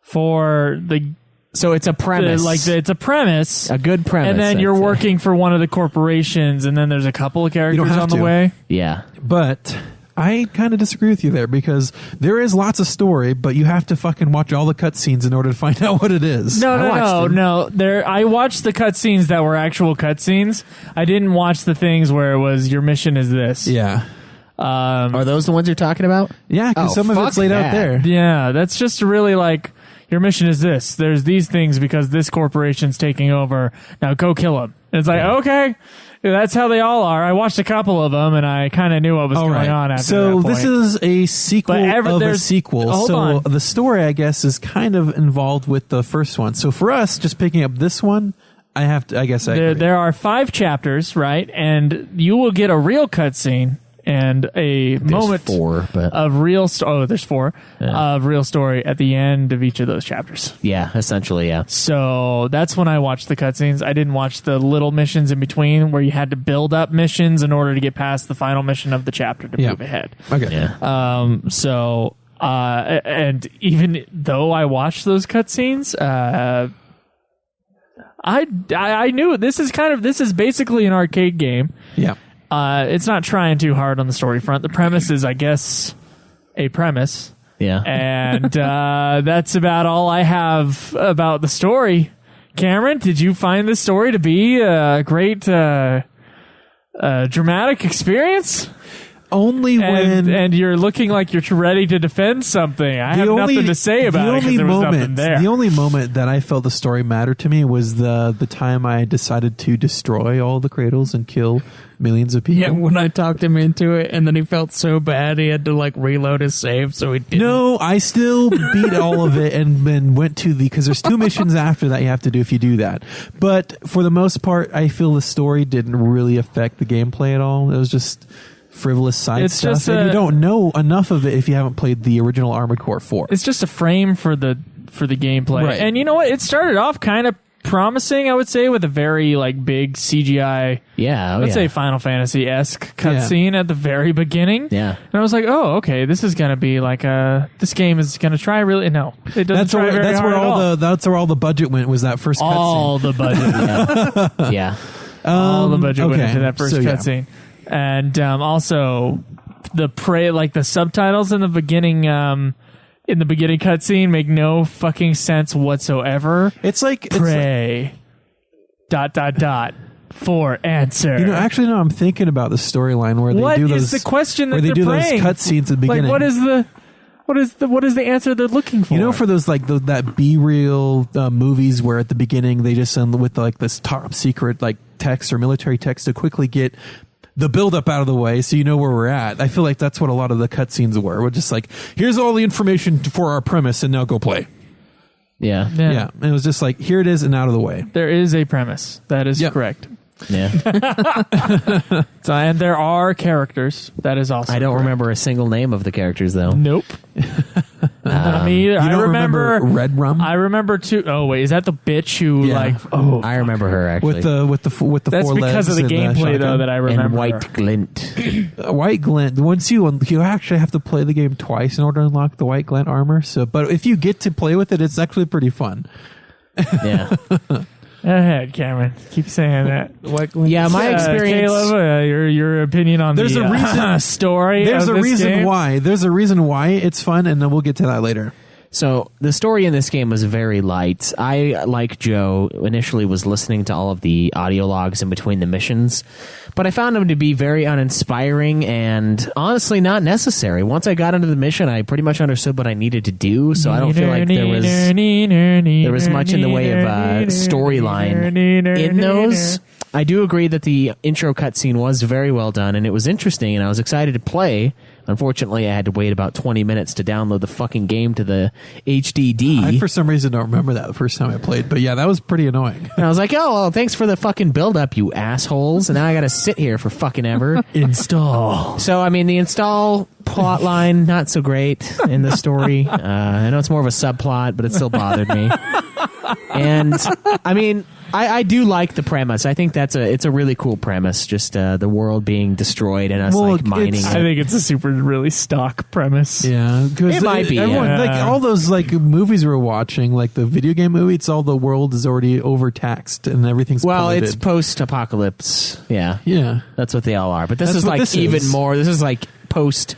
for the So it's a premise. it's a premise, a good premise. and then I'd you're say. working for one of the corporations, and then there's a couple of characters have on the to. way. Yeah. But I kind of disagree with you there, because there is lots of story, but you have to fucking watch all the cutscenes in order to find out what it is. No. I watched the cutscenes that were actual cutscenes. I didn't watch the things where it was your mission is this. Yeah. Are those the ones you're talking about? Yeah, because Oh, some of it's fuck laid that. out there. Yeah, that's just really like your mission is this. There's these things because this corporation's taking over. Now go kill them. And it's like, okay, that's how they all are. I watched a couple of them, and I kind of knew what was All going right. on after So that point. this is a sequel But of a there's- sequel. hold So on. the story, I guess, is kind of involved with the first one. So for us, just picking up this one, I agree. There are 5 chapters, right? And you will get a real cutscene and a moment 4, but of real there's 4 of real story at the end of each of those chapters. yeah, essentially, yeah. So that's when I watched the cutscenes. I didn't watch the little missions in between where you had to build up missions in order to get past the final mission of the chapter to move ahead. Okay. Yeah. And even though I watched those cutscenes, I knew this is basically an arcade game. Yeah. It's not trying too hard on the story front. The premise is, I guess, a premise. Yeah. And that's about all I have about the story. Cameron, did you find this story to be a great dramatic experience? Only when... And you're looking like you're ready to defend something. I have nothing to say about it because there was nothing there. The only moment that I felt the story mattered to me was the time I decided to destroy all the cradles and kill millions of people. Yeah, when I talked him into it, and then he felt so bad he had to like reload his save, so he didn't. No, I still beat all of it and then went to because there's 2 missions after that you have to do if you do that. But for the most part, I feel the story didn't really affect the gameplay at all. It was just frivolous side It's stuff, just and you a- don't know enough of it if you haven't played the original Armored Core 4. It's just a frame for the gameplay. Right. And you know what? It started off kind of promising, I would say, with a very like big CGI, Yeah. let's say Final Fantasy-esque cutscene at the very beginning. Yeah. And I was like, oh, okay, this is going to be like this game is going to try really, no, it doesn't That's try where very hard that's where all the budget went, was that first cutscene. all the budget. Yeah. All the budget went okay. into that first So, yeah. cutscene. And also the subtitles in the beginning cutscene make no fucking sense whatsoever. It's like Pray. ... for answer. You know, actually, no. I'm thinking about the storyline where What they do is those. the question that where they they're do praying? those cutscenes at the beginning. Like, what is the answer they're looking for? You know, for those like that B-reel movies where at the beginning they just send with like this top secret like text or military text to quickly get the build-up out of the way so you know where we're at. I feel like that's what a lot of the cutscenes were. We're just like, here's all the information for our premise and now go play. Yeah. Yeah. And it was just like, here it is and out of the way. There is a premise. That is Yep. correct. Yeah. So, and there are characters. That is also I don't correct. remember a single name of the characters, though. Nope. Not me either. You I don't remember Red Rum? I remember two. Oh wait, is that the bitch who Yeah. like? Oh, I remember her, actually. with the that's four because legs of the and gameplay though shotgun. that I and remember. White Glint. White Glint. Once you actually have to play the game twice in order to unlock the White Glint armor. So, but if you get to play with it, it's actually pretty fun. Yeah. Go ahead, Cameron. Keep saying that. Yeah, my experience... Caleb, your opinion on There's the a reason- story. There's of a this reason game? why. There's a reason why it's fun, and then we'll get to that later. So the story in this game was very light. I, like Joe, initially was listening to all of the audio logs in between the missions, but I found them to be very uninspiring and honestly not necessary. Once I got into the mission, I pretty much understood what I needed to do, so I don't feel like there was much in the way of storyline in those. I do agree that the intro cutscene was very well done, and it was interesting, and I was excited to play. Unfortunately, I had to wait about 20 minutes to download the fucking game to the HDD. I, for some reason, don't remember that the first time I played, but yeah, that was pretty annoying. And I was like, oh, well, thanks for the fucking build-up, you assholes. And now I gotta sit here for fucking ever. Install. So, I mean, the install plot line, not so great in the story. I know it's more of a subplot, but it still bothered me. And, I mean... I do like the premise. I think it's a really cool premise. Just the world being destroyed and us mining. I think it's a really stock premise. Yeah, because It might be, yeah. like all those like movies we're watching, like the video game movie. It's all the world is already overtaxed and everything's polluted. It's post-apocalypse. Yeah, yeah. that's what they all are. But this That's is what like this even is. more. This is like post.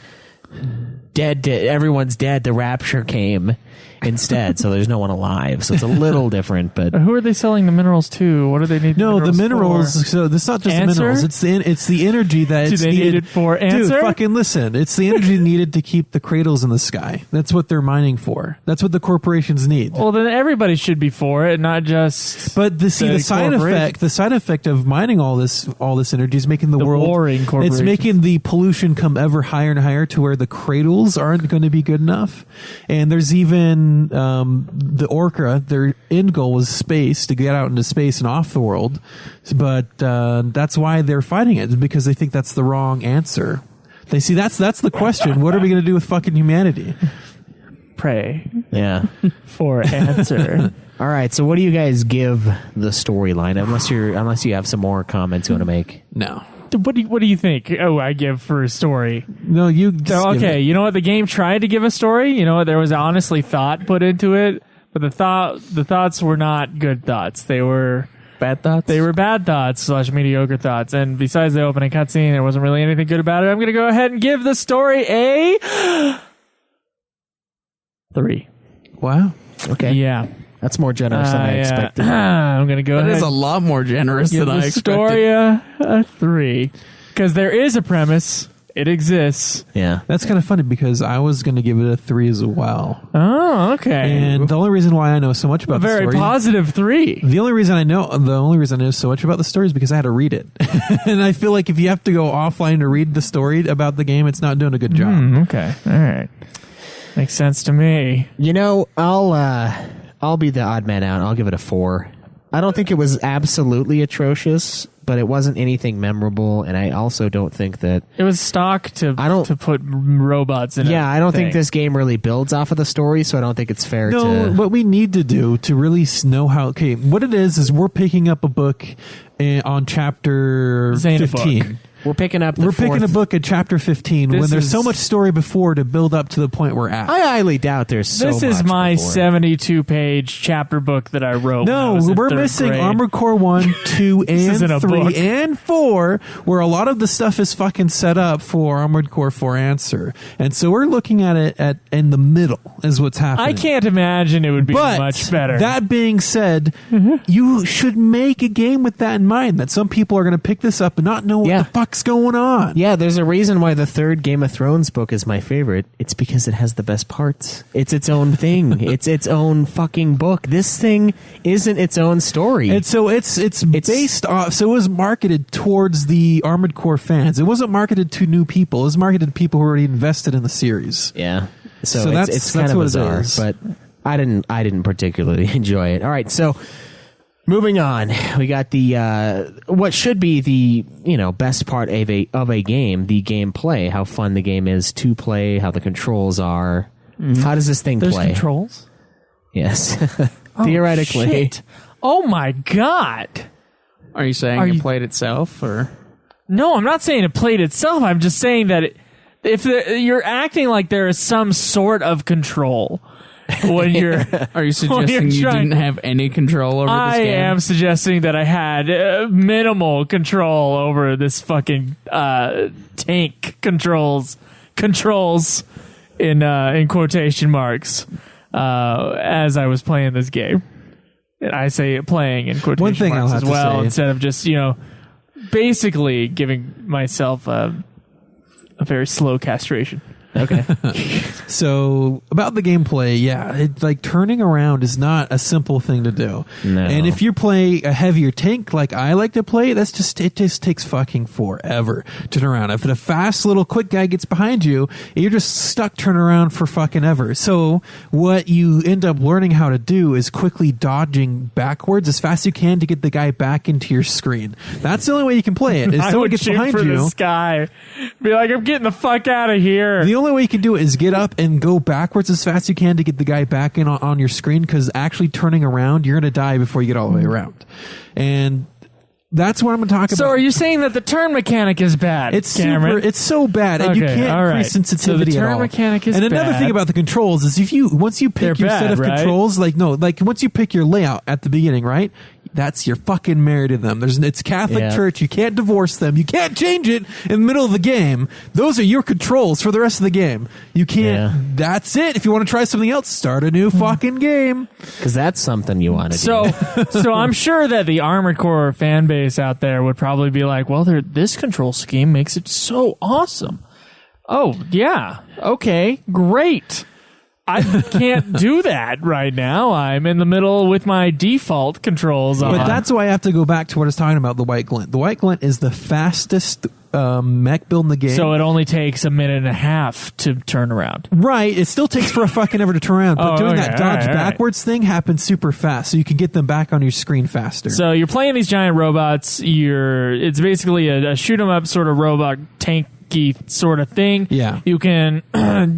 Everyone's dead. The rapture came instead, so there's no one alive. So it's a little different, but Who are they selling the minerals to? What do they need? No, the minerals. for? So it's not just Answer? the minerals. It's the energy that Do it's they need needed it for Dude, answer? fucking listen. It's the energy needed to keep the cradles in the sky. That's what they're mining for. That's what the corporations need. Well, then everybody should be for it, not just. But the side corporation. effect, of mining all this energy is making the world. warring It's corporations. making the pollution come ever higher and higher to where the cradles aren't going to be good enough. And there's even the Orca. Their end goal was space, to get out into space and off the world. But that's why they're fighting it, because they think that's the wrong answer. They see that's the question. What are we going to do with fucking humanity? Pray yeah. for answer. All right. So, what do you guys give the storyline? Unless you have some more comments you want to make. No. What do you think? Oh, I give for a story. No, you. Just So, give okay, it. you know what? The game tried to give a story. You know what? There was honestly thought put into it, but the thoughts were not good thoughts. They were Bad thoughts? They were bad thoughts / mediocre thoughts. And besides the opening cutscene, there wasn't really anything good about it. I'm going to go ahead and give the story a 3. Wow. Okay. Yeah. That's more generous than I expected. I'm going to go That ahead is a lot more generous give than I the expected. story a 3. Because there is a premise. It exists. Yeah. That's kind of funny because I was going to give it a 3 as well. Oh, okay. And the only reason why I know so much a about very the story, positive 3. the only reason I know so much about the story is because I had to read it. And I feel like if you have to go offline to read the story about the game, it's not doing a good job. Okay. All right. Makes sense to me. You know, I'll be the odd man out. I'll give it a 4. I don't think it was absolutely atrocious, but it wasn't anything memorable, and I also don't think that... It was stock to put robots in. Yeah, I don't think thing. this game really builds off of the story, so I don't think it's fair No, to... what we need to do to really know how... Okay, what it is we're picking up a book on chapter Zane a 15. book. We're picking up the We're picking a book at chapter 15 when This there's is- so much story before to build up to the point we're at. I highly doubt there's so much This is my before. 72-page chapter book that I wrote. when I No, was in we're third missing grade. Armored Core 1, 2, isn't a and 3, book. and 4, where a lot of the stuff is fucking set up for Armored Core 4 Answer. And so we're looking at it in the middle is what's happening. I can't imagine it would be But much better. that being said, you should make a game with that in mind, that some people are going to pick this up and not know what Yeah. the fuck's going on. Yeah, there's a reason why the third Game of Thrones book is my favorite. It's because it has the best parts. It's its own thing. It's its own fucking book. This thing isn't its own story. And so it's based off. So it was marketed towards the Armored Core fans. It wasn't marketed to new people. It was marketed to people who already invested in the series. Yeah. So, So it's kind that's of what it bizarre, is. but I didn't particularly enjoy it. All right, so Moving on, we got the what should be the best part of a game, the gameplay, how fun the game is to play, how the controls are. How does this thing There's play? controls? Yes, theoretically. Oh, shit. Oh my god! Are you saying it played itself, or No, I'm not saying it played itself. I'm just saying that if you're acting like there is some sort of control when you're. are you suggesting you didn't have any control over this game? I am suggesting that I had minimal control over this fucking tank controls in quotation marks as I was playing this game. And I say playing in quotation One thing marks I'll have as to well, say- instead of just basically giving myself a very slow castration. Okay. So about the gameplay, yeah, it's like turning around is not a simple thing to do. No. And if you play a heavier tank like I like to play, it just takes fucking forever to turn around. If a fast little quick guy gets behind you, you're just stuck turning around for fucking ever. So what you end up learning how to do is quickly dodging backwards as fast as you can to get the guy back into your screen. That's the only way you can play it. If I someone would gets shoot behind for you, the sky. Be like, I'm getting the fuck out of here. the only way you can do it is get up and go backwards as fast as you can to get the guy back in on your screen, because actually turning around, you're going to die before you get all the way around. And that's what I'm going to talk about. So are you saying that the turn mechanic is bad? It's Cameron? it's so bad, and you Okay, can't all right. increase sensitivity So the at turn all. mechanic is and another bad. thing about the controls is once you pick They're your set bad, of right? controls, once you pick your layout at the beginning, right? That's you're fucking married to them. It's Catholic Yeah. Church. You can't divorce them. You can't change it in the middle of the game. Those are your controls for the rest of the game. You can't. Yeah. That's it. If you want to try something else, start a new fucking game. Because that's something you want to So, do. so I'm sure that the Armored Core fan base out there would probably be like, well, this control scheme makes it so awesome. Oh, yeah. Okay, great. I can't do that right now. I'm in the middle with my default controls on. But that's why I have to go back to what I was talking about, the White Glint. The White Glint is the fastest mech build in the game. So it only takes a minute and a half to turn around. Right, it still takes for a fucking ever to turn around, but Oh, doing okay, that dodge all right, all right. backwards thing happens super fast, so you can get them back on your screen faster. So you're playing these giant robots. It's basically a shoot 'em up sort of robot tanky sort of thing. Yeah. You can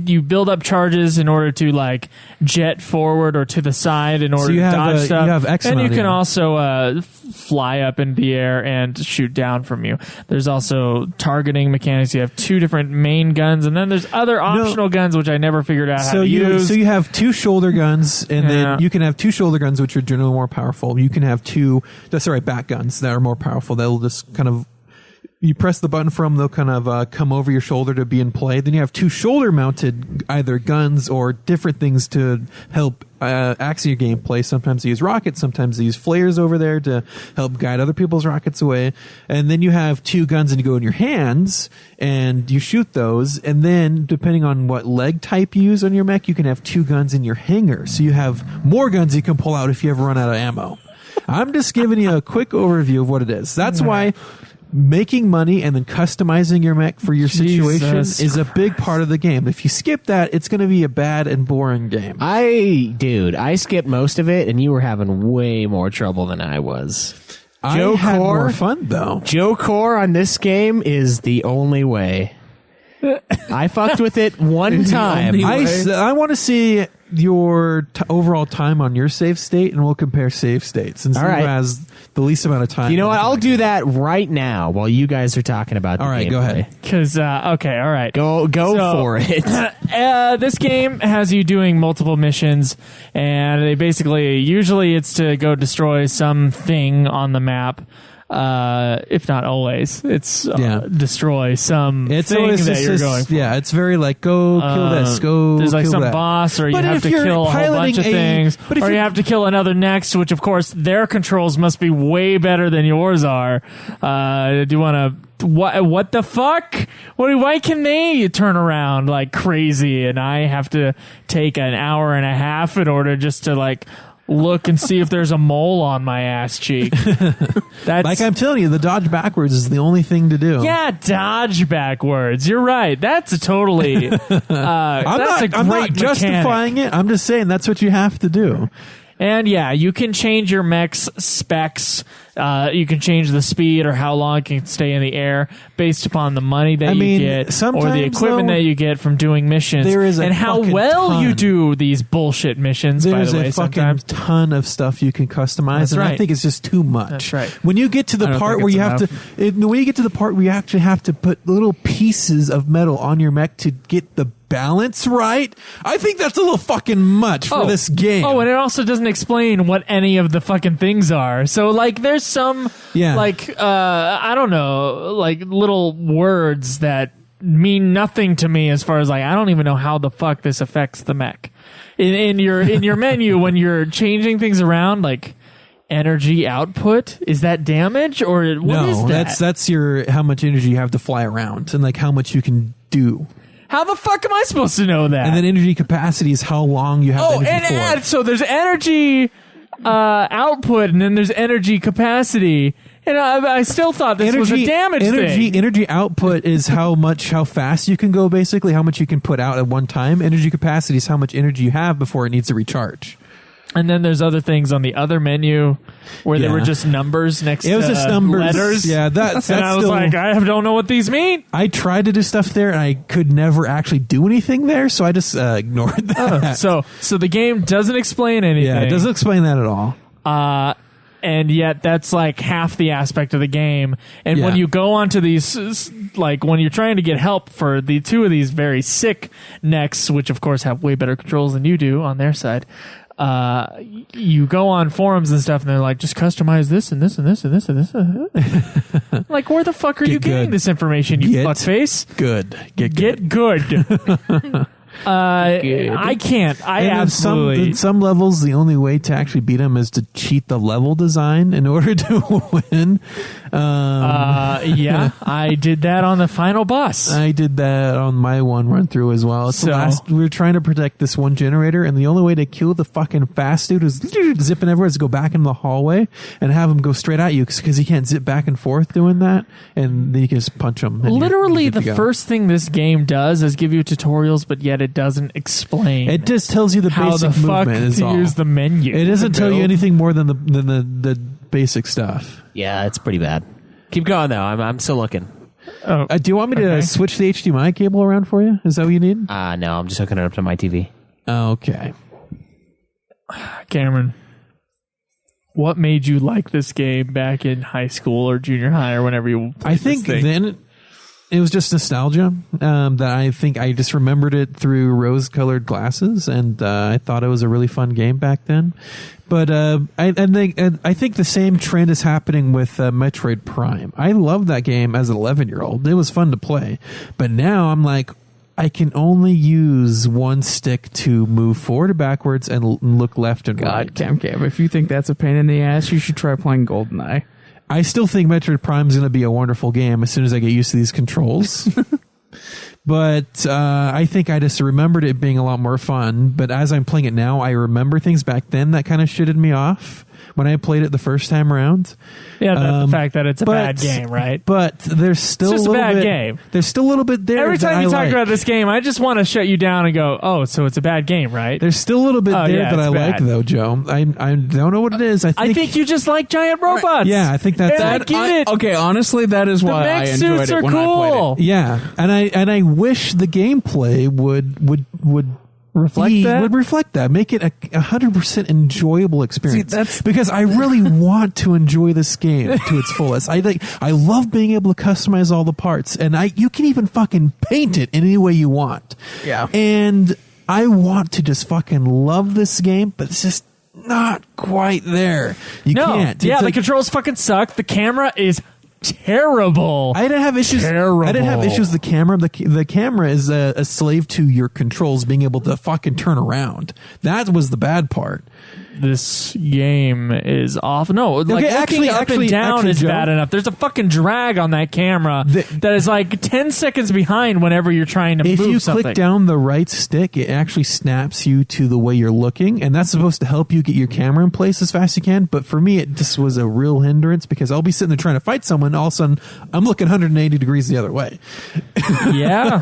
you build up charges in order to like jet forward or to the side in order you to have, dodge stuff. you have X and you amount, can yeah. also fly up in the air and shoot down from you. There's also targeting mechanics. You have two different main guns, and then there's other optional guns which I never figured out how to use. So you have two shoulder guns, and Yeah. then you can have two shoulder guns, which are generally more powerful. You can have back guns that are more powerful. They'll just kind of, you press the button for them, they'll kind of come over your shoulder to be in play. Then you have two shoulder mounted either guns or different things to help accent your gameplay. Sometimes they use rockets, sometimes they use flares over there to help guide other people's rockets away. And then you have two guns and you go in your hands and you shoot those. And then depending on what leg type you use on your mech, you can have two guns in your hanger. So you have more guns you can pull out if you ever run out of ammo. I'm just giving you a quick overview of what it is. That's why making money and then customizing your mech for your situation Jesus is a big part of the game. If you skip that, it's going to be a bad and boring game. I skipped most of it, and you were having way more trouble than I was. Joe I had Core? more fun though. Joe Core on this game is the only way. I fucked with it one time. I want to see your overall time on your save state, and we'll compare save states and see All right. who has the least amount of time. You know what? I'll do that right now while you guys are talking about the All right, gameplay. go ahead. Because okay, all right. Go So- for it. This game has you doing multiple missions, and they basically usually it's to go destroy something on the map. If not always, it's destroy some thing always that just you're going for. Yeah, it's very like go kill this, go. There's like kill some that. boss, or you But have if to you're kill a whole bunch of piloting things, but if or you you're- have to kill another next, which of course their controls must be way better than yours are. Do you want to? What the fuck? Why can they turn around like crazy, and I have to take an hour and a half in order just to like look and see if there's a mole on my ass cheek? That's Like I'm telling you, the dodge backwards is the only thing to do. yeah, dodge backwards. You're right. That's a totally. I'm that's not. a great I'm not justifying mechanic. it. I'm just saying that's what you have to do. And yeah, you can change your mech's specs. You can change the speed or how long it can stay in the air based upon the money that you get or the sometimes, equipment though, that you get from doing missions. there is a and how fucking well you ton. do these bullshit missions, by There's the way, a fucking sometimes. ton of stuff you can customize, That's and I right. think it's just too much. That's right. When you get to the I don't part think where it's you have enough. when you get to the part where you actually have to put little pieces of metal on your mech to get the balance right, I think that's a little fucking much for this game. Oh, and it also doesn't explain what any of the fucking things are. So, like, there's some, I don't know, like, little words that mean nothing to me as far as, like, I don't even know how the fuck this affects the mech. In your menu, when you're changing things around, like, energy output, is that damage or what is that? that's your how much energy you have to fly around and like how much you can do. How the fuck am I supposed to know that? And then energy capacity is how long you have energy for. So there's energy output, and then there's energy capacity. And I still thought this was a damage thing. Energy output is how fast you can go, basically, how much you can put out at one time. Energy capacity is how much energy you have before it needs to recharge. And then there's other things on the other menu where there were just numbers next to just numbers. letters. Yeah, that's and I was still, like, I don't know what these mean. I tried to do stuff there, and I could never actually do anything there, so I just ignored that. So the game doesn't explain anything. Yeah, it doesn't explain that at all. And yet that's like half the aspect of the game. And when Yeah. you go onto these, like when you're trying to get help for the two of these very sick necks, which of course have way better controls than you do on their side, you go on forums and stuff, and they're like, just customize this and this and this and this and this. Like, where the fuck are you getting good. this information, you Get fuckface? Good. Get good. I can't. I And absolutely. in some levels, the only way to actually beat them is to cheat the level design in order to win. Yeah, I did that on the final boss. I did that on my one run through as well. It's the So- we were trying to protect this one generator, and the only way to kill the fucking fast dude is zipping everywhere, is go back in the hallway and have him go straight at you because he can't zip back and forth doing that, and then you can just punch him. and Literally, you're good the to go. first thing this game does is give you tutorials, but yet it doesn't explain It just tells you the how basic the fuck movement is to all. use the menu. It doesn't to tell you build. anything more than the basic stuff. Yeah, it's pretty bad. Keep going though. I'm still looking. Oh, Do you want me to Okay. switch the HDMI cable around for you? Is that what you need? No, I'm just hooking it up to my TV. Okay. Cameron, what made you like this game back in high school or junior high or whenever you played I think this thing? then it was just nostalgia that I think I just remembered it through rose-colored glasses, and I thought it was a really fun game back then. But I think the same trend is happening with Metroid Prime. I loved that game as an 11-year-old. It was fun to play. But now I'm like, I can only use one stick to move forward or backwards and look left and right. God, Cam, if you think that's a pain in the ass, you should try playing GoldenEye. I still think Metroid Prime is going to be a wonderful game as soon as I get used to these controls. But I think I just remembered it being a lot more fun. But as I'm playing it now, I remember things back then that kind of shitted me off when I played it the first time around. Yeah, the fact that it's a but- bad game, right? But there's still It's just a a little bad bit, game. There's still a little bit there. Every that time you I talk like. about this game, I just want to shut you down and go, "Oh, so it's a bad game, right?" There's still a little bit Oh, there yeah, that I it's like, bad. though, Joe. I don't know what it is. I think you just like giant robots. Yeah, I think that's And I it. get it. Okay, honestly, that is The why I mech enjoyed suits it are when I played cool. it. Yeah, and I wish the gameplay would Reflect that? would reflect that, make it a 100% enjoyable experience. that's- because I really want to enjoy this game to its fullest. I love being able to customize all the parts, and you can even fucking paint it in any way you want. Yeah. And I want to just fucking love this game, but it's just not quite there. You No, can't. yeah, It's the like- controls fucking suck. The camera is terrible. I didn't have issues. Terrible. I didn't have issues with the camera. The camera is a slave to your controls being able to fucking turn around. That was the bad part. This game is off. No, like looking actually- up and down actually, is Joe- bad enough. There's a fucking drag on that camera that is like 10 seconds behind whenever you're trying to If move you something. click down the right stick, it actually snaps you to the way you're looking, and that's supposed to help you get your camera in place as fast as you can. But for me, it just was a real hindrance because I'll be sitting there trying to fight someone, all of a sudden I'm looking 180 degrees the other way, Yeah.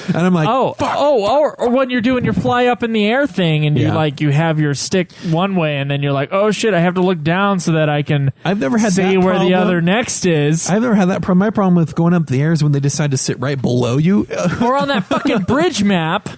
and I'm like, or when you're doing your fly up in the air thing and Yeah. you have your stick one way, and then you're like, oh shit, I have to look down so that I can I've never had see that where the problem. other next is. I've never had that problem. My problem with going up the air is when they decide to sit right below you. Or on that fucking bridge map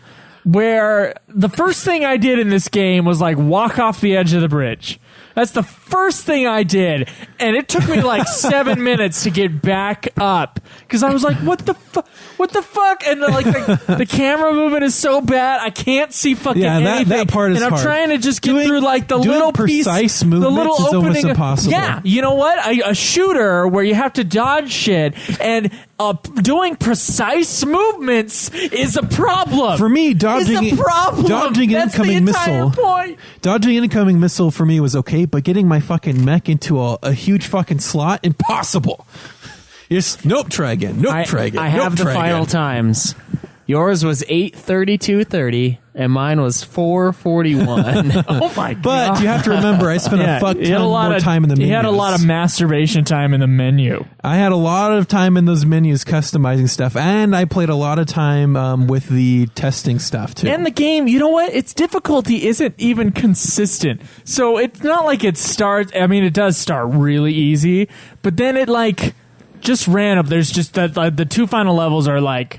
where the first thing I did in this game was like walk off the edge of the bridge. That's the first thing I did, and it took me like 7 minutes to get back up because I was like, "What the fuck? And the camera movement is so bad, I can't see fucking anything. that part is and I'm hard. trying to just get Doing- through like the doing little piece, precise the movements little is opening. almost impossible. Yeah, you know what? A shooter where you have to dodge shit and doing precise movements is a problem. For me, dodging is a problem. dodging an That's incoming the entire missile. point. Dodging an incoming missile for me was okay, but getting my fucking mech into a huge fucking slot, impossible. Just nope, try again. Nope, try again. I have the final times. Yours was 8:32:30, and mine was 4:41. Oh my god! But you have to remember, I spent a fuck he had ton more time in the menus. He had a lot of masturbation time in the menu. I had a lot of time in those menus customizing stuff, and I played a lot of time with the testing stuff too. And the game, you know what? Its difficulty isn't even consistent. So it's not like it starts. I mean, it does start really easy, but then it like just random. There's just the two final levels are like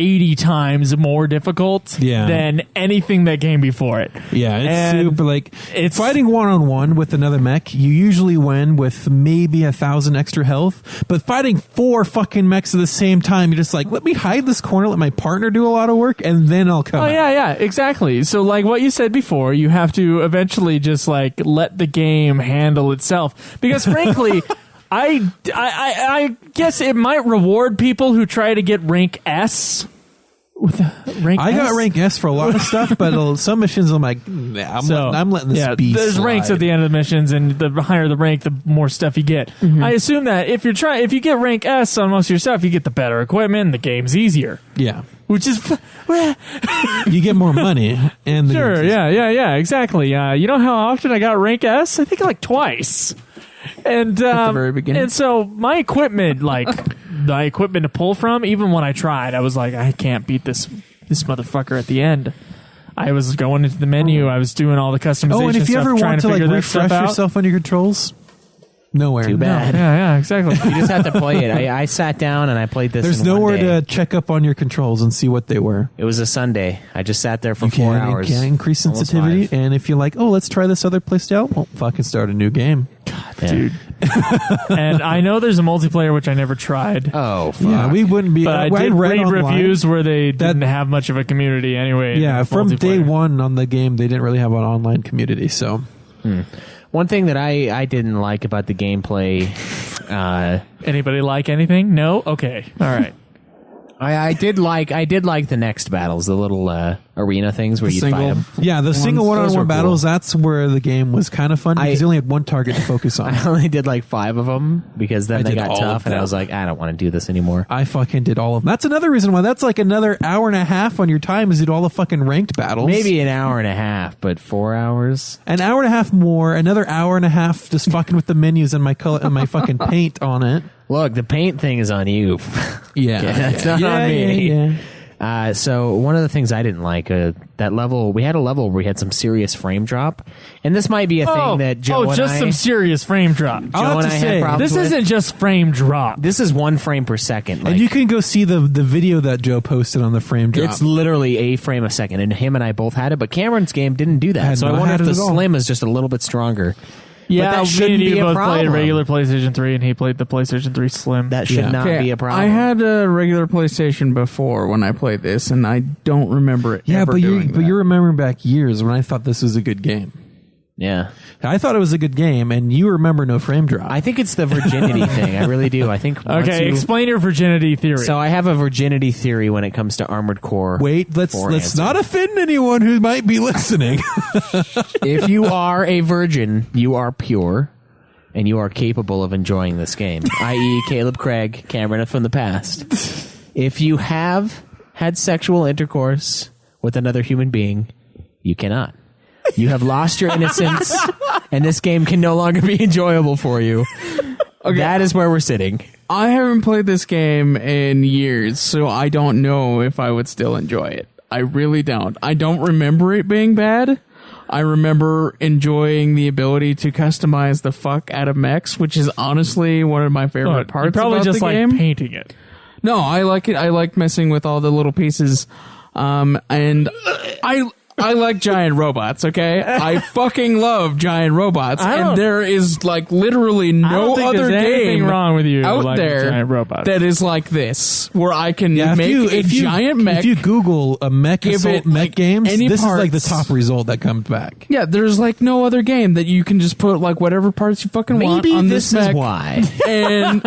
80 times more difficult than anything that came before it. Yeah, it's And super like it's fighting one-on-one with another mech. You usually win with maybe 1,000 extra health, but fighting 4 fucking mechs at the same time, you're just like, let me hide this corner, let my partner do a lot of work, and then I'll come. Oh yeah, exactly. So like what you said before, you have to eventually just like let the game handle itself. Because frankly, I guess it might reward people who try to get rank S. With rank I S? got rank S for a lot of stuff, but some missions I'm like, nah, I'm letting this be. There's slide. ranks at the end of the missions, and the higher the rank, the more stuff you get. I assume that if you get rank S on most of your stuff, you get the better equipment, and the game's easier. Yeah. Which is You get more money, and the sure, game's easier. yeah, exactly. You know how often I got rank S? I think like twice. And At the very beginning. And so my equipment, like the equipment to pull from, even when I tried, I was like, I can't beat this motherfucker at the end. I was going into the menu, I was doing all the customization. Oh, and if you stuff, ever trying want to like figure that stuff refresh out. yourself on your controls, nowhere. Too bad. Yeah, exactly. You just have to play it. I sat down and I played this. There's in one nowhere day. to check up on your controls and see what they were. It was a Sunday. I just sat there for You 4 can, hours. you can increase Almost sensitivity, 5. and if you're like, oh, let's try this other playstyle, well, fucking start a new game. Yeah. Dude. And I know there's a multiplayer which I never tried. Oh, fuck. Yeah, we wouldn't be. But I read did read online- reviews where they didn't have much of a community anyway. Yeah, in from day multiplayer. one on the game, they didn't really have an online community. So One thing that I didn't like about the gameplay, Anybody like anything? No? Okay. All right. I did like the next battles, the little arena things where you fight them. yeah, the single those were one-on-one cool. battles. That's where the game was kind of fun because you only had one target to focus on. I only did like 5 of them because then I they did got all tough, of and I them. was like, I don't want to do this anymore. I fucking did all of them. That's another reason why that's like another hour and a half on your time is to do all the fucking ranked battles. Maybe an hour and a half, but 4 hours. an hour and a half more, another hour and a half just fucking with the menus and my color and my fucking paint on it. Look, the paint thing is on you. Yeah, That's not on me. yeah. So one of the things I didn't like, that level, we had a level where we had some serious frame drop, and this might be a thing that Joe and just I, some serious frame drop. I'll Joe have and to I say, had problems This with. isn't just frame drop. This is 1 frame per second. Like, And you can go see the video that Joe posted on the frame drop. it's literally a frame a second, and him and I both had it, but Cameron's game didn't do I that. had So I not wonder had if it the at all. Slim is just a little bit stronger. Yeah, that me shouldn't and you be a both played problem. regular PlayStation 3, and he played the PlayStation 3 Slim. That should Yeah. not Okay, be a problem. I had a regular PlayStation before when I played this, and I don't remember it. yeah, ever but doing that. you're remembering back years when I thought this was a good game. yeah. I thought it was a good game, and you remember no frame drop. I think it's the virginity thing. I really do. I think. once Okay, you- explain your virginity theory. So I have a virginity theory when it comes to Armored Core. Wait, let's for let's answer. not offend anyone who might be listening. If you are a virgin, you are pure, and you are capable of enjoying this game. I.e., Caleb Craig, Cameron from the past. If you have had sexual intercourse with another human being, you cannot. You have lost your innocence, and this game can no longer be enjoyable for you. That is where we're sitting. I haven't played this game in years, so I don't know if I would still enjoy it. I really don't. I don't remember it being bad. I remember enjoying the ability to customize the fuck out of mechs, which is honestly one of my favorite parts. You probably about just the like game. painting it. No, I like it. I like messing with all the little pieces, and I like giant robots. Okay, I fucking love giant robots, and there is like literally no other game wrong with you out like there giant robots. that is like this, where I can Yeah, make a giant mech. If you Google a mech give assault it, mech like, games, any this is like the parts. top result that comes back. Yeah, there's like no other game that you can just put like whatever parts you fucking want Maybe on this this is mech, why. and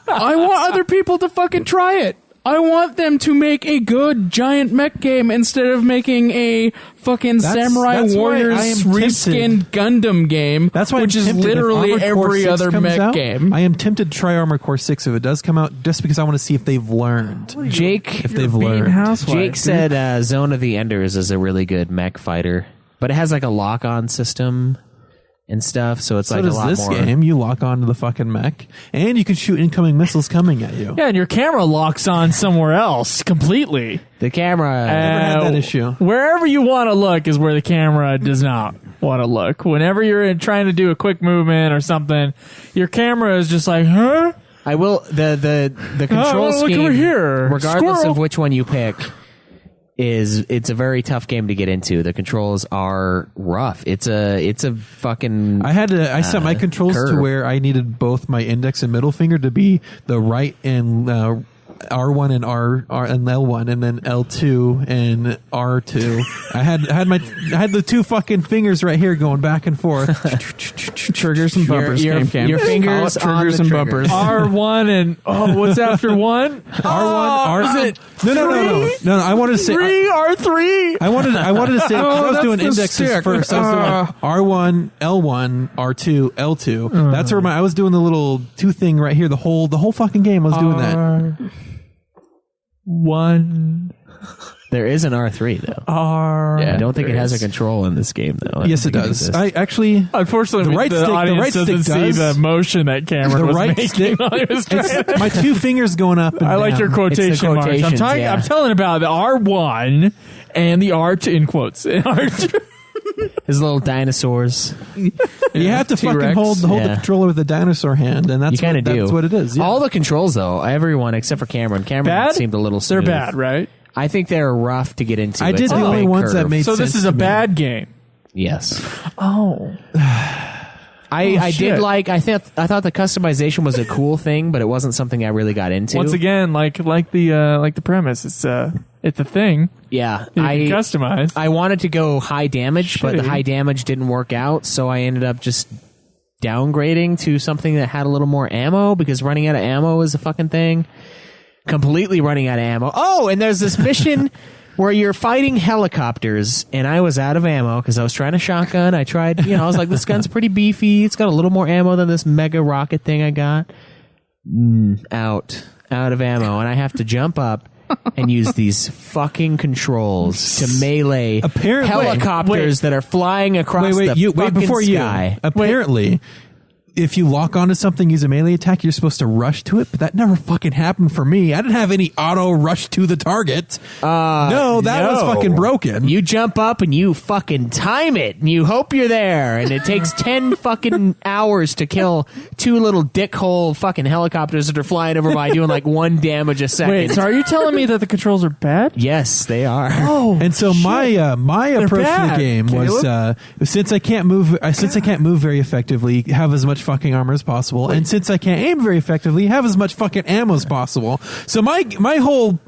I want other people to fucking try it. I want them to make a good giant mech game instead of making a fucking Samurai that's why I am Warriors tempted. reskinned Gundam game, That's why which I'm is tempted. If literally Armored Core every 6 other comes mech out, game. I am tempted to try Armored Core 6 if it does come out, just because I want to see if they've learned. Jake, If they've learned. Jake said Zone of the Enders is a really good mech fighter, but it has like a lock-on system and stuff, so it's So like a does lot this more. game. You lock onto the fucking mech, and you can shoot incoming missiles coming at you. Yeah, and your camera locks on somewhere else completely. The camera. Never had that issue. Wherever you want to look is where the camera does not want to look. Whenever you're trying to do a quick movement or something, your camera is just like, huh? I will the control look scheme over here. regardless Squirrel. of which one you pick. It's a very tough game to get into. The controls are rough. It's a fucking. I set my controls to curve. where I needed both my index and middle finger to be the right and R1 and R and L1, and then L2 and R2. I had the two fucking fingers right here going back and forth. Triggers and bumpers. your fingers Call it on triggers the and trigger. bumpers. R1 and what's after one? R1, R. Is it No. I wanted to say R3? I wanted to say 'cause I was that's doing the indexes stick. first. I was doing R1, L1, R2, L2. That's where I was doing the little two thing right here. The whole fucking game I was doing that. One There is an R3 though. R. I don't think it has a control in this game though. I Yes, it don't think does. exists. I actually. Unfortunately, The right the stick- the audience right stick doesn't see does. the motion that Cameron The was right making stick- while he was trying It's my two fingers going up and I like down. your quotation marks. quotations, yeah. I'm telling about the R1 and the R2 in quotes. R2. His little dinosaurs. You have to fucking T-Rex. hold the Yeah. controller with the dinosaur hand, and You that's kind of do. That's what it is. Yeah. All the controls though, everyone except for Cameron. Cameron Bad? seemed a little They're smooth. bad, right? I think they're rough to get into. I It's did a the only big ones that curve. made So this sense is to a me. bad game. Yes. Oh. I shit. did like. I thought the customization was a cool thing, but it wasn't something I really got into. Once again, like the premise, it's a thing yeah, you can customize. I wanted to go high damage, but the Shitty. high damage didn't work out, so I ended up just downgrading to something that had a little more ammo because running out of ammo is a fucking thing. Completely running out of ammo. Oh, and there's this mission where you're fighting helicopters, and I was out of ammo because I was trying a shotgun. I tried, I was like, this gun's pretty beefy. It's got a little more ammo than this mega rocket thing I got. Out of ammo, and I have to jump up and use these fucking controls to melee Apparently- helicopters that are flying across the fucking before sky. Apparently, if you lock onto something, use a melee attack, you're supposed to rush to it, but that never fucking happened for me. I didn't have any auto rush to the target. No, that was No. fucking broken. You jump up and you fucking time it, and you hope you're there, and it takes 10 fucking hours to kill two little dickhole fucking helicopters that are flying over by doing like 1 damage a second. Wait, so are you telling me that the controls are bad? Yes, they are. Oh, And so my approach to the bad, game was since I can't move very effectively, have as much fucking armor as possible, and since I can't aim very effectively, have as much fucking ammo as possible. So my whole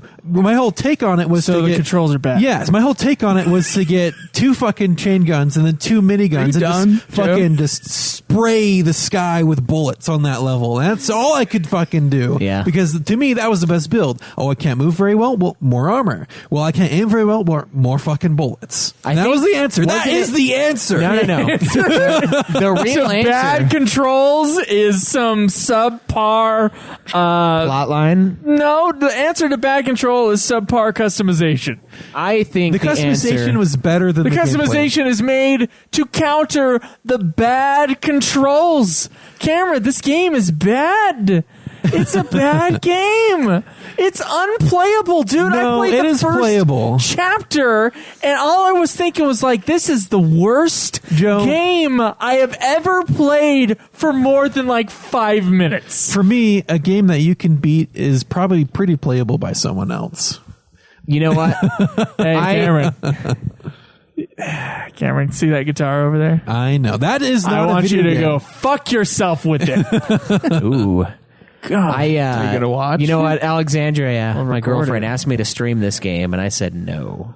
take on it was So to the get, controls are bad. Yes, my whole take on it was to get 2 fucking chain guns and then 2 miniguns and done, just fucking just spray the sky with bullets on that level. That's all I could fucking do. Yeah. Because to me that was the best build. Oh, I can't move very well. Well, more armor. Well, I can't aim very well. More fucking bullets. I That think- was the answer. That wasn't is it- the answer. No. The real answer. Bad controls is some subpar. Plot line. No, the answer to bad control is subpar customization. I think The customization answer, was better than The the gameplay. customization is made to counter the bad controls. Camera, this game is bad. It's a bad game. It's unplayable, dude. No, I played it the is first playable. chapter, and all I was thinking was like, this is the worst Joe. game I have ever played for more than like 5 minutes. For me, a game that you can beat is probably pretty playable by someone else. You know what? Hey, Cameron, see that guitar over there? I know. That is not I a want you video to game. go fuck yourself with it. Ooh. God. Are you gonna watch? You know what? Alexandria, my record girlfriend, it. asked me to stream this game, and I said no.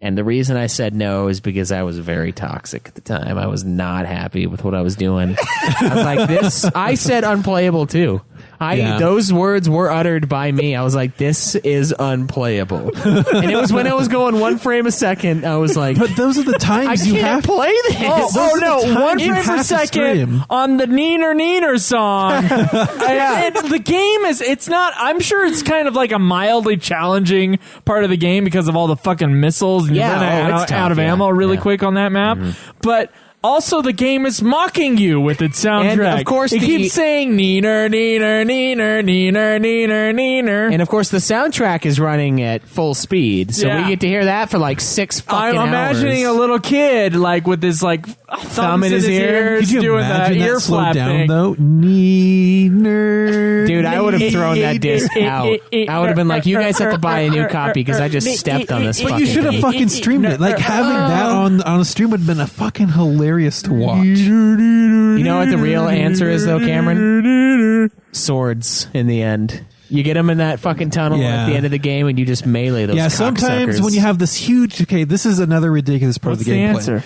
And the reason I said no is because I was very toxic at the time. I was not happy with what I was doing. I was like, this. I said unplayable too. Yeah. Those words were uttered by me. I was like, this is unplayable. And it was when I was going 1 frame a second. I was like, But those are the I times you can't have play this. Those are the no, times 1 you frame per have to second stream. on the Neener song. And the game is, it's not, I'm sure it's kind of like a mildly challenging part of the game because of all the fucking missiles and you Yeah, run it's out tough, of yeah. ammo really Yeah. quick on that map. But also, the game is mocking you with its soundtrack. And, of course, it the- keeps saying Neener, Neener, Neener, Neener, Neener, Neener. and of course, the soundtrack is running at full speed, so Yeah. we get to hear that for like 6 fucking I'm imagining hours. a little kid like with his like thumb in his ears Could you doing imagine the ear that slowed flap down thing. though? Neener. Dude, I would have thrown that disc out. I would have been like, you guys have to buy a new copy because I just stepped on this But fucking you should have thing. fucking streamed it. Like having that on a stream would have been a fucking hilarious to watch. You know what the real answer is, though, Cameron? Swords in the end. You get them in that fucking tunnel Yeah. at the end of the game, and you just melee those Yeah, sometimes cocksuckers. when you have this huge. Okay, this is another ridiculous part What's of the the gameplay. answer?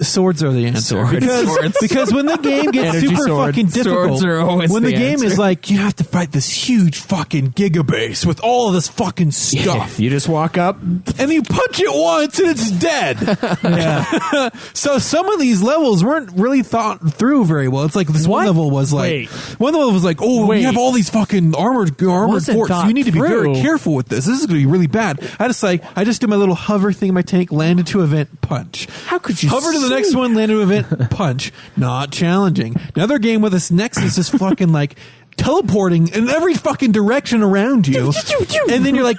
Swords are the answer. Swords. Because when the game gets Energy super swords. fucking difficult, Swords are always when the the game answer. is like, you have to fight this huge fucking gigabase with all of this fucking stuff. you just walk up. And you punch it once and it's dead. So some of these levels weren't really thought through very well. It's like this one What? level was like, Wait. one level was like, oh, we Wait. have all these fucking armored Wasn't forts. thought You need to be very through. careful with this. This is going to be really bad. I just did my little hover thing in my tank, landed to event, punch. How could you Hover to the next one, land to event, punch. Not challenging. Another game with this Nexus is fucking like teleporting in every fucking direction around you. And then you're like,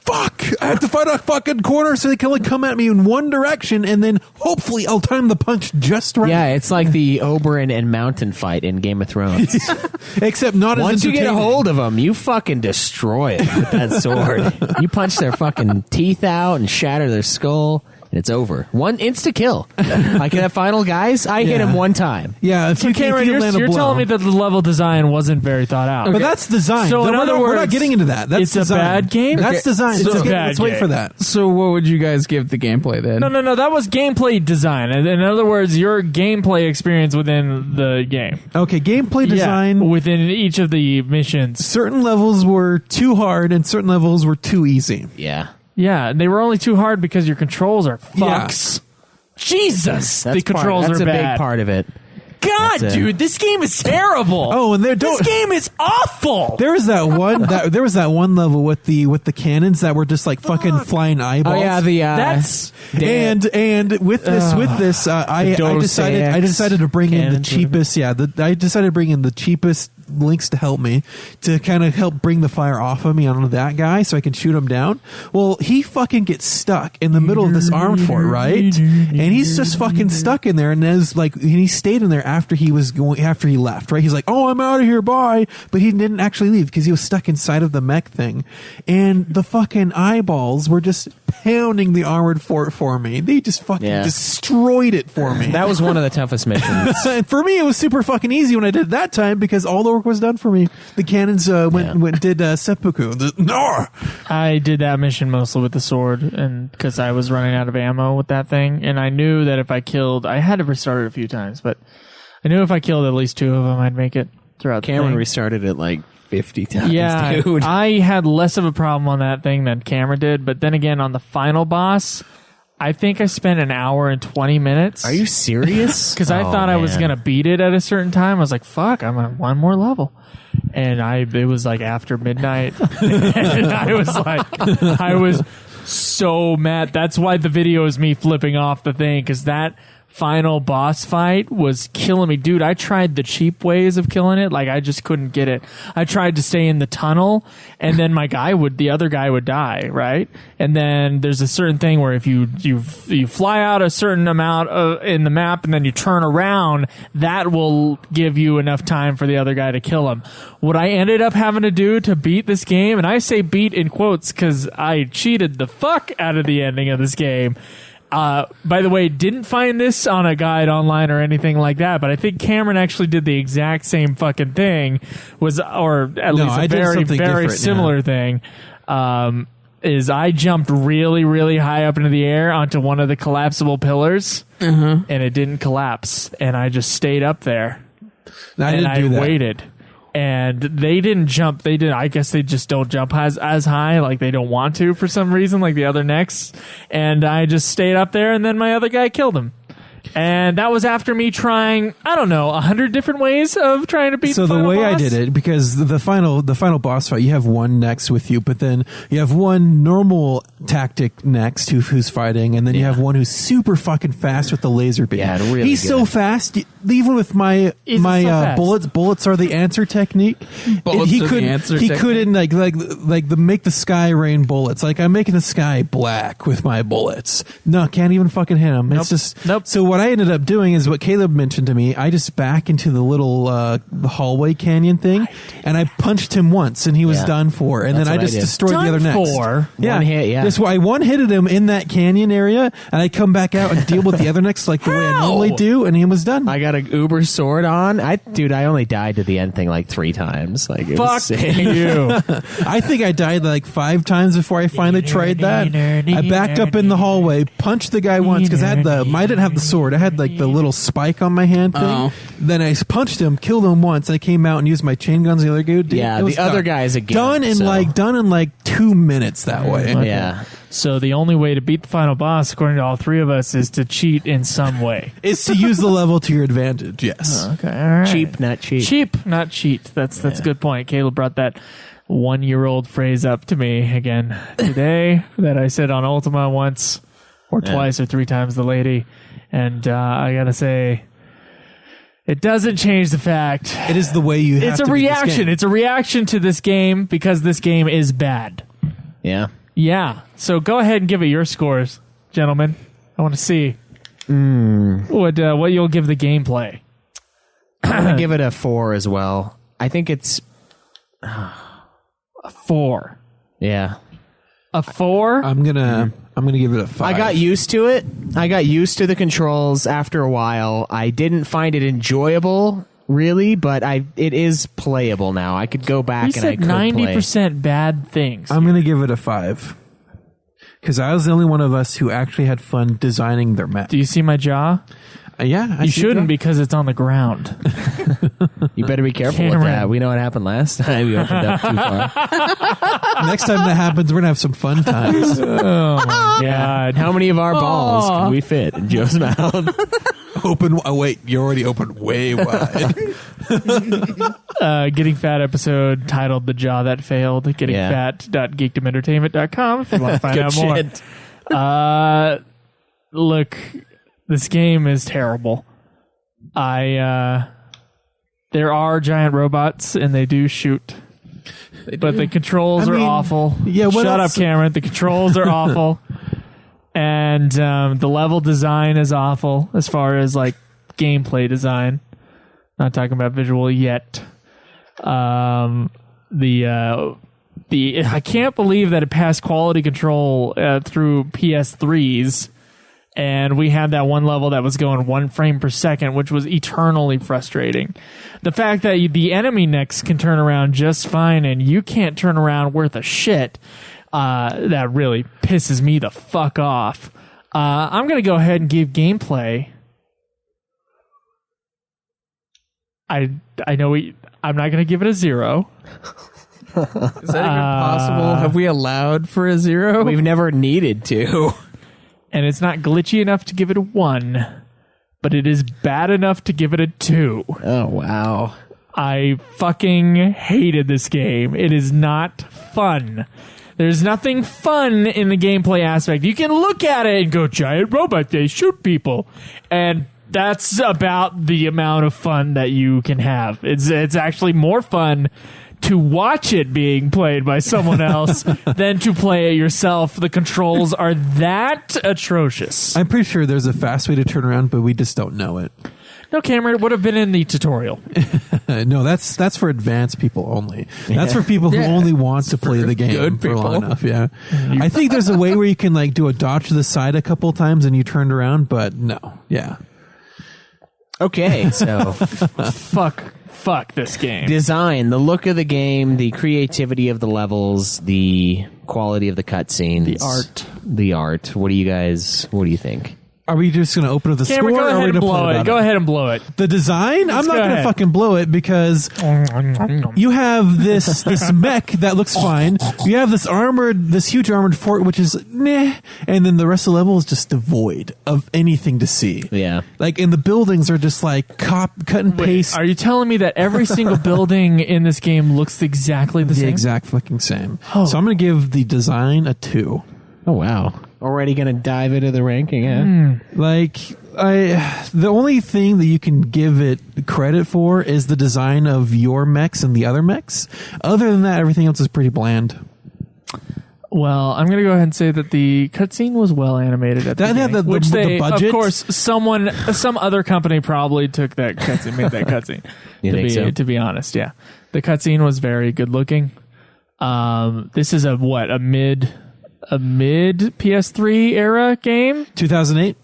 fuck, I have to find a fucking corner so they can only come at me in one direction, and then hopefully I'll time the punch just right. Yeah, it's like the Oberyn and Mountain fight in Game of Thrones. Except not as Once you get a entertaining. hold of them, you fucking destroy it with that sword. You punch their fucking teeth out and shatter their skull, and it's over. One insta kill. Like that final guys, I hit Yeah. him one time. Yeah, if you Cameron, can't land a you're blow. telling me that the level design wasn't very thought out. But that's design. So in other we're not words, getting into that. That's it's a design. bad game? That's Okay. design. It's Let's, a bad let's wait game. for that. So what would you guys give the gameplay then? No, that was gameplay design. In other words, your gameplay experience within the game. Okay, gameplay design. Yeah, within each of the missions. Certain levels were too hard and certain levels were too easy. Yeah. Yeah, they were only too hard because your controls are fucks. Jesus, the controls that's are a bad. big part of it. God, That's it. dude, this game is terrible. Oh, and this game is awful. There was that one level with the cannons that were just like fucking flying eyeballs. Oh yeah, the That's and with this I decided to bring in the cannons, cheapest. Yeah, I decided to bring in the cheapest links to help me to kind of help bring the fire off of me onto that guy so I can shoot him down. Well, he fucking gets stuck in the middle of this armed fort, right? And he's just fucking stuck in there, and he stayed in there after he left, right? He's like, "Oh, I'm out of here, bye," but he didn't actually leave because he was stuck inside of the mech thing, and the fucking eyeballs were just pounding the armored fort for me. They just fucking destroyed it for me. That was one of the toughest missions. And for me, it was super fucking easy when I did it that time because all the work was done for me. The cannons did seppuku. I did that mission mostly with the sword, and because I was running out of ammo with that thing, and I knew that if I killed, I had to restart it a few times, but I knew if I killed at least 2 of them, I'd make it throughout. Cameron the thing. restarted it like 50 times, Yeah, dude. I had less of a problem on that thing than Cameron did, but then again, on the final boss, I think I spent an hour and 20 minutes. Are you serious? Because I thought I was gonna beat it at a certain time. I was like, "Fuck, I'm on one more level," and it was like after midnight, and I was so mad. That's why the video is me flipping off the thing, because that final boss fight was killing me. Dude, I tried the cheap ways of killing it. Like, I just couldn't get it. I tried to stay in the tunnel, and then the other guy would die, right? And then there's a certain thing where if you fly out a certain amount in the map and then you turn around, that will give you enough time for the other guy to kill him. What I ended up having to do to beat this game, and I say beat in quotes because I cheated the fuck out of the ending of this game. By the way, didn't find this on a guide online or anything like that, but I think Cameron actually did the exact same fucking thing, or at least a very, very similar thing. Is I jumped really, really high up into the air onto one of the collapsible pillars, and it didn't collapse, and I just stayed up there. I waited. And they didn't jump. I guess they just don't jump as high. Like, they don't want to for some reason, like the other necks. And I just stayed up there, and then my other guy killed him. And that was after me trying, I don't know, 100 different ways of trying to beat the final boss. So the way I did it, because the final boss fight, you have one next with you, but then you have one normal tactic next who's fighting, and then you have one who's super fucking fast with the laser beam. Yeah, really He's good. so fast. Even with my bullets are the answer technique. He couldn't make the sky rain bullets. Like, I'm making the sky black with my bullets. No, can't even fucking hit him. It's just So what I ended up doing is what Caleb mentioned to me. I just back into the little the hallway canyon thing, and I punched him once, and he was done for. And That's then I what just I did. destroyed the other next. One hit, yeah. That's why I one-hitted him in that canyon area, and I come back out and deal with the other next like the way I normally do, and he was done. I got an uber sword on. I only died to the end thing like 3 times. Like, it was Fuck insane. you. I think I died like 5 times before I finally tried that. I backed up in the hallway, punched the guy once because I didn't have the sword. I had like the little spike on my hand thing. Oh. Then I punched him, killed him once. I came out and used my chain guns. The other dude, Yeah, it was the other done. guy's a gimp, done in like 2 minutes that way. Yeah. So the only way to beat the final boss, according to all 3 of us, is to cheat in some way. It's to use the level to your advantage. Yes. Okay, all right. Cheap, not cheap. Cheap, not cheat. That's a good point. Caleb brought that 1-year-old phrase up to me again today that I said on Ultima once or twice or 3 times the lady. And I got to say, it doesn't change the fact. It is the way you have It's to a beat this reaction. game. It's a reaction to this game because this game is bad. Yeah. Yeah. So go ahead and give it your scores, gentlemen. I want to see what you'll give the gameplay. I'm going to give it a 4 as well. I think it's... A 4. Yeah. A 4? I'm gonna give it a 5. I got used to it. I got used to the controls after a while. I didn't find it enjoyable, really, but it is playable now. I could go back You and I said could 90% bad things. I'm gonna give it a 5 because I was the only one of us who actually had fun designing their map. Do you see my jaw? Yeah, You shouldn't because it's on the ground. play. You better be careful with Cameron. that. We know what happened last time. We opened up too far. Next time that happens, we're gonna have some fun times. Oh my God. How many of our balls can we fit in Joe's mouth? Open. Oh wait, you already opened way wide. Getting Fat episode titled The Jaw That Failed. Gettingfat.geekdomentertainment.com if you want to find Good out more. shit. Look, this game is terrible. There are giant robots and they do shoot. But the controls are awful. yeah, what Shut else? up, Cameron. The controls are awful. And the level design is awful as far as like gameplay design. Not talking about visual yet. I can't believe that it passed quality control through PS3s, and we had that one level that was going 1 frame per second, which was eternally frustrating. The fact that the enemy necks can turn around just fine, and you can't turn around worth a shit, that really pisses me the fuck off. I'm going to go ahead and give gameplay. I know I'm not going to give it a 0. Is that even possible? Have we allowed for a 0? We've never needed to. And it's not glitchy enough to give it a 1, but it is bad enough to give it a 2. Oh, wow. I fucking hated this game. It is not fun. There's nothing fun in the gameplay aspect. You can look at it and go, giant robot, they shoot people. And that's about the amount of fun that you can have. It's actually more fun to watch it being played by someone else than to play it yourself. The controls are that atrocious. I'm pretty sure there's a fast way to turn around, but we just don't know it. No, Cameron, it would have been in the tutorial. No, that's for advanced people only. That's for people who only want to play the game for long enough. Yeah, I think there's a way where you can like do a dodge to the side a couple times and you turned around, but no. Yeah. Okay, so Fuck this game. design, the look of the game, the creativity of the levels, the quality of the cutscenes, the art. What do you think? Are we just going to open up the Cameron, score? go Or are ahead we and gonna blow play it. about Go ahead and blow it. The design? I'm not go going to ahead. fucking blow it because you have this mech that looks fine. You have this huge armored fort, which is meh, and then the rest of the level is just devoid of anything to see. Yeah. Like, and the buildings are just like cut and paste. Are you telling me that every single building in this game looks exactly the the same? exact fucking same. Oh. So I'm going to give the design a 2. Oh, wow. Already going to dive into the ranking, yeah? Like, the only thing that you can give it credit for is the design of your mechs and the other mechs. Other than that, everything else is pretty bland. Well, I'm going to go ahead and say that the cutscene was well animated at the That had beginning, the which they, budget. of course, some other company probably took that cutscene, made that cutscene. You think so? To be honest, yeah, the cutscene was very good looking. This is a mid PS3 era game, 2008?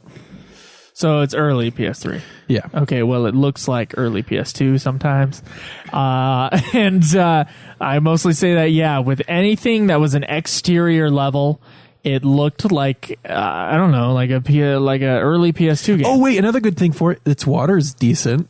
so it's early PS3. Yeah. Okay, well, it looks like early PS2 sometimes. And I mostly say that, yeah, with anything that was an exterior level, it looked like, I don't know, like a early PS2 game. Oh, wait, another good thing for it, its water is decent,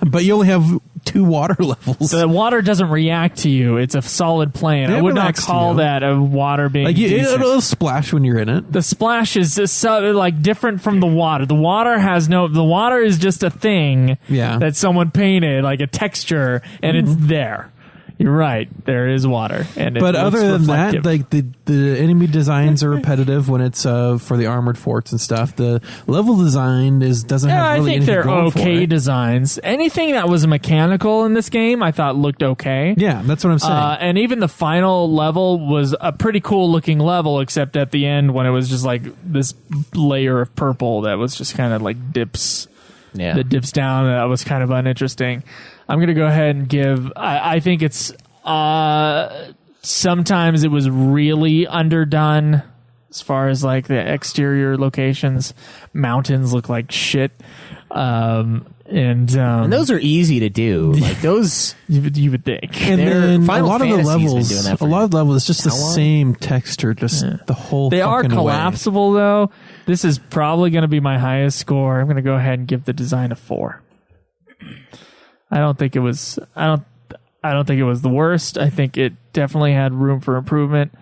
but you only have 2 water levels. The water doesn't react to you. It's a solid plane. I It would not reacts to call you. that a water being Like, decent. it'll splash when you're in it. The splash is just like different from the water. The water is just a thing Yeah. that someone painted, like a texture, and it's there. You're right. There is water, and But other than reflective. that, like the enemy designs are repetitive when it's for the armored forts and stuff. The level design doesn't yeah, have I really think anything they're going for okay it. designs. Anything that was mechanical in this game, I thought looked okay. Yeah, that's what I'm saying. And even the final level was a pretty cool looking level, except at the end when it was just like this layer of purple that was just kind of like dips. Yeah. That dips down. That was kind of uninteresting. I'm going to go ahead and give. I think it's. Sometimes it was really underdone as far as like the exterior locations. Mountains look like shit. And those are easy to do. Like those, you would think. and they're- then a Final lot of the Fantasy's been levels, doing that for a lot of levels, it's just the how long? same texture, just the whole. They are fucking way. collapsible though. This is probably going to be my highest score. I'm going to go ahead and give the design a 4. I don't think it was the worst. I think it definitely had room for improvement.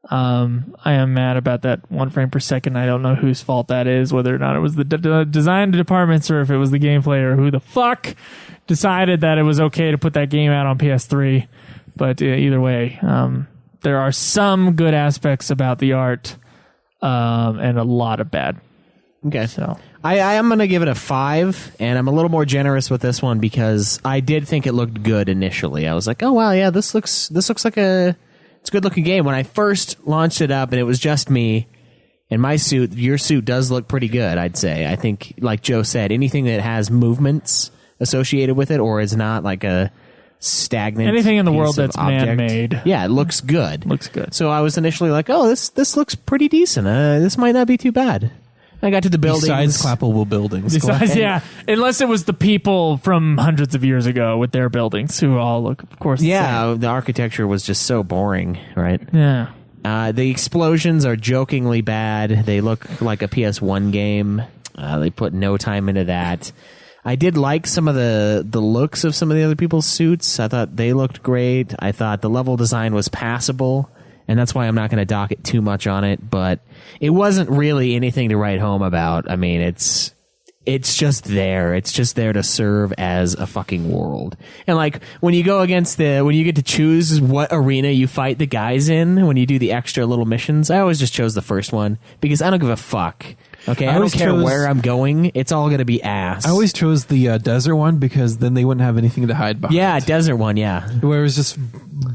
I am mad about that 1 frame per second. I don't know whose fault that is, whether or not it was the design departments or if it was the gameplay or who the fuck decided that it was okay to put that game out on PS3. But either way, there are some good aspects about the art and a lot of bad. okay. So I am going to give it a 5, and I'm a little more generous with this one because I did think it looked good initially. I was like, oh, wow, yeah, this looks like it's a good-looking game. When I first launched it up and it was just me and my suit, your suit does look pretty good, I'd say. I think, like Joe said, anything that has movements associated with it or is not like a stagnant anything in the piece world of that's object, man-made. yeah, it looks good. Looks good. So I was initially like, oh, this looks pretty decent. This might not be too bad. I got to the buildings. Besides clappable buildings. Besides, yeah, unless it was the people from hundreds of years ago with their buildings who all look, of course, the Yeah, the architecture was just so boring, right? same. Yeah. The explosions are jokingly bad. They look like a PS1 game. They put no time into that. I did like some of the looks of some of the other people's suits. I thought they looked great. I thought the level design was passable, and that's why I'm not going to dock it too much on it. But it wasn't really anything to write home about. I mean, it's just there. It's just there to serve as a fucking world. And like when you go against when you get to choose what arena you fight the guys in, when you do the extra little missions, I always just chose the first one because I don't give a fuck. Okay, I don't care where I'm going. It's all going to be ass. I always chose the desert one because then they wouldn't have anything to hide behind. Yeah, desert one, yeah. Where it was just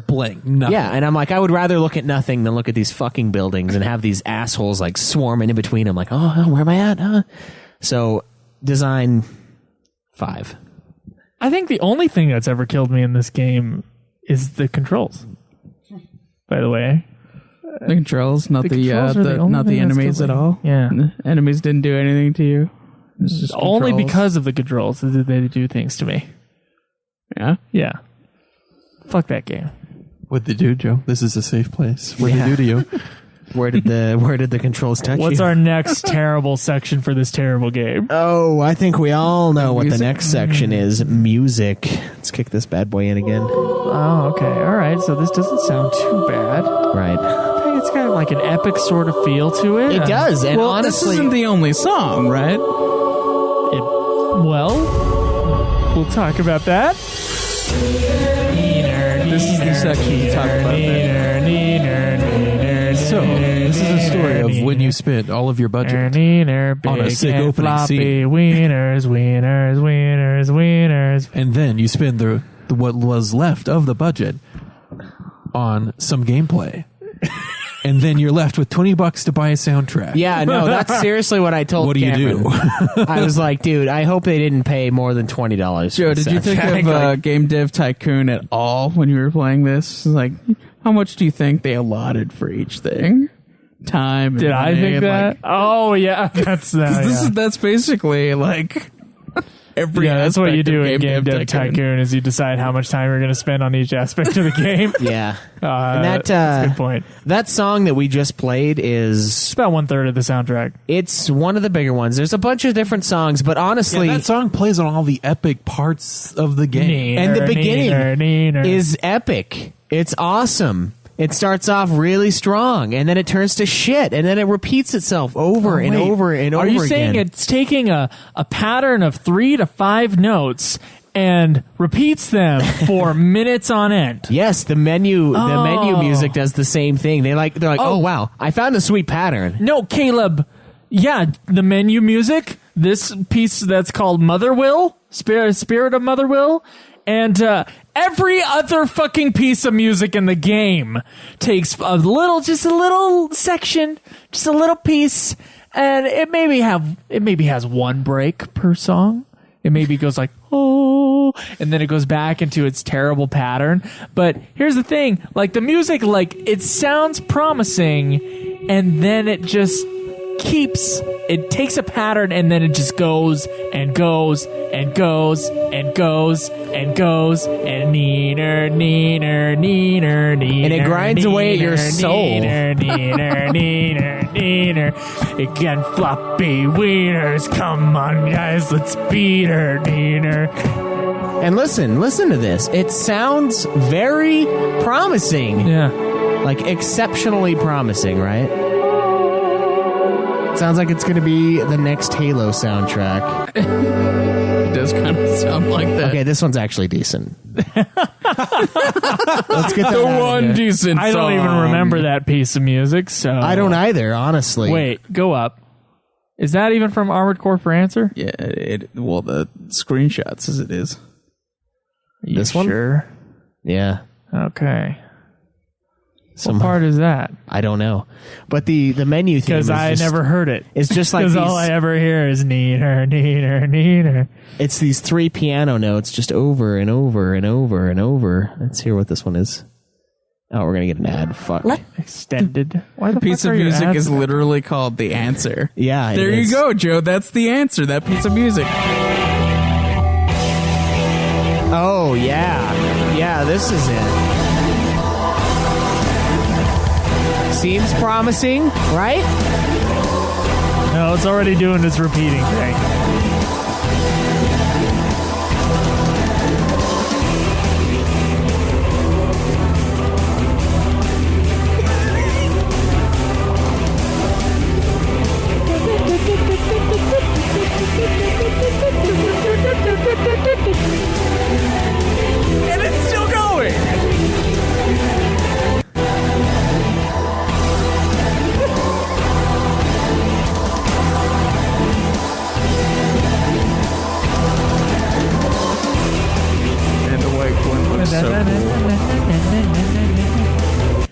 blank, nothing. Yeah, and I'm like, I would rather look at nothing than look at these fucking buildings and have these assholes like swarming in between. I'm like, oh, where am I at? So, design 5. I think the only thing that's ever killed me in this game is the controls. By the way, The controls, not the controls are the only not the thing that's enemies killed at me. all. Yeah. The enemies didn't do anything to you. It's just only controls. because of the controls did they do things to me. Yeah. Yeah. Fuck that game. What'd they do, Joe? This is a safe place. What'd they do to you? Where did the controls touch What's you? our next terrible section for this terrible game? Oh, I think we all know what the Music. next section is. Music. Let's kick this bad boy in again. Oh, okay. All right. So this doesn't sound too bad. Right. I think it's got like an epic sort of feel to it. It does, and Well, honestly, this isn't the only song, right? Well, we'll talk about that. This is the section to talk about that. So, this is a story of when you spent all of your budget on a sick opening scene. Wieners, wieners, wieners, wieners. And then you spend the what was left of the budget on some gameplay. And then you're left with $20 to buy a soundtrack. yeah, no, that's seriously what I told What do you Cameron. do? I was like, dude, I hope they didn't pay more than $20. Joe, did you think of Game Dev Tycoon at all when you were playing this? Like, how much do you think they allotted for each thing? Time. Did I think that? Oh, yeah. That's that. That's basically like every. Yeah, that's what you aspect do of in Game Dev Tycoon is you decide how much time you're going to spend on each aspect of the game. Yeah. And That's a good point. That song that we just played It's is about 1/3 of the soundtrack. it's one of the bigger ones. There's a bunch of different songs, but honestly, that song plays on all the epic parts of the game. and the beginning is epic. It's awesome. It starts off really strong, and then it turns to shit, and then it repeats itself over and over and over Are you again. saying it's taking a pattern of 3 to 5 notes and repeats them for minutes on end? Yes, the menu music does the same thing. They're like, oh wow, I found a sweet pattern. No, Caleb. Yeah, the menu music. This piece that's called Mother Will, Spirit of Mother Will, and every other fucking piece of music in the game takes just a little section, just a little piece, and it maybe has one break per song. It maybe goes like, oh, and then it goes back into its terrible pattern. But here's the thing, like the music, like it sounds promising, and then it just it takes a pattern, and then it just goes and goes and goes and goes and goes and neener, neener, neener, neener. And it grinds away at your soul. Neener, neener, neener, neener. Again, floppy wieners. Come on, guys, let's beat her, neener. And listen to this. It sounds very promising. Yeah. Like exceptionally promising, right? Sounds like it's going to be the next Halo soundtrack. It does kind of sound like that. Okay, this one's actually decent. Let's get that The out of one here. decent I don't even song. remember that piece of music, so I don't either, honestly. Wait, go up. Is that even from Armored Core for Answer? Yeah, well, the screenshot says it is. You This one? Sure. Yeah. Okay. Some What part is that? I don't know. But the menu theme Because I never heard it. It's just like Because these, all I ever hear is neener, neener, neener. it's these 3 piano notes just over and over and over and over. Let's hear what this one is. Oh, we're going to get an ad. Fuck. Extended. Why the Piece fuck of are your music ads- is literally called The Answer. Yeah. it There you is. go, Joe. That's the answer. That piece of music. Oh, yeah. Yeah, this is it. Seems promising, right? No, it's already doing this repeating thing.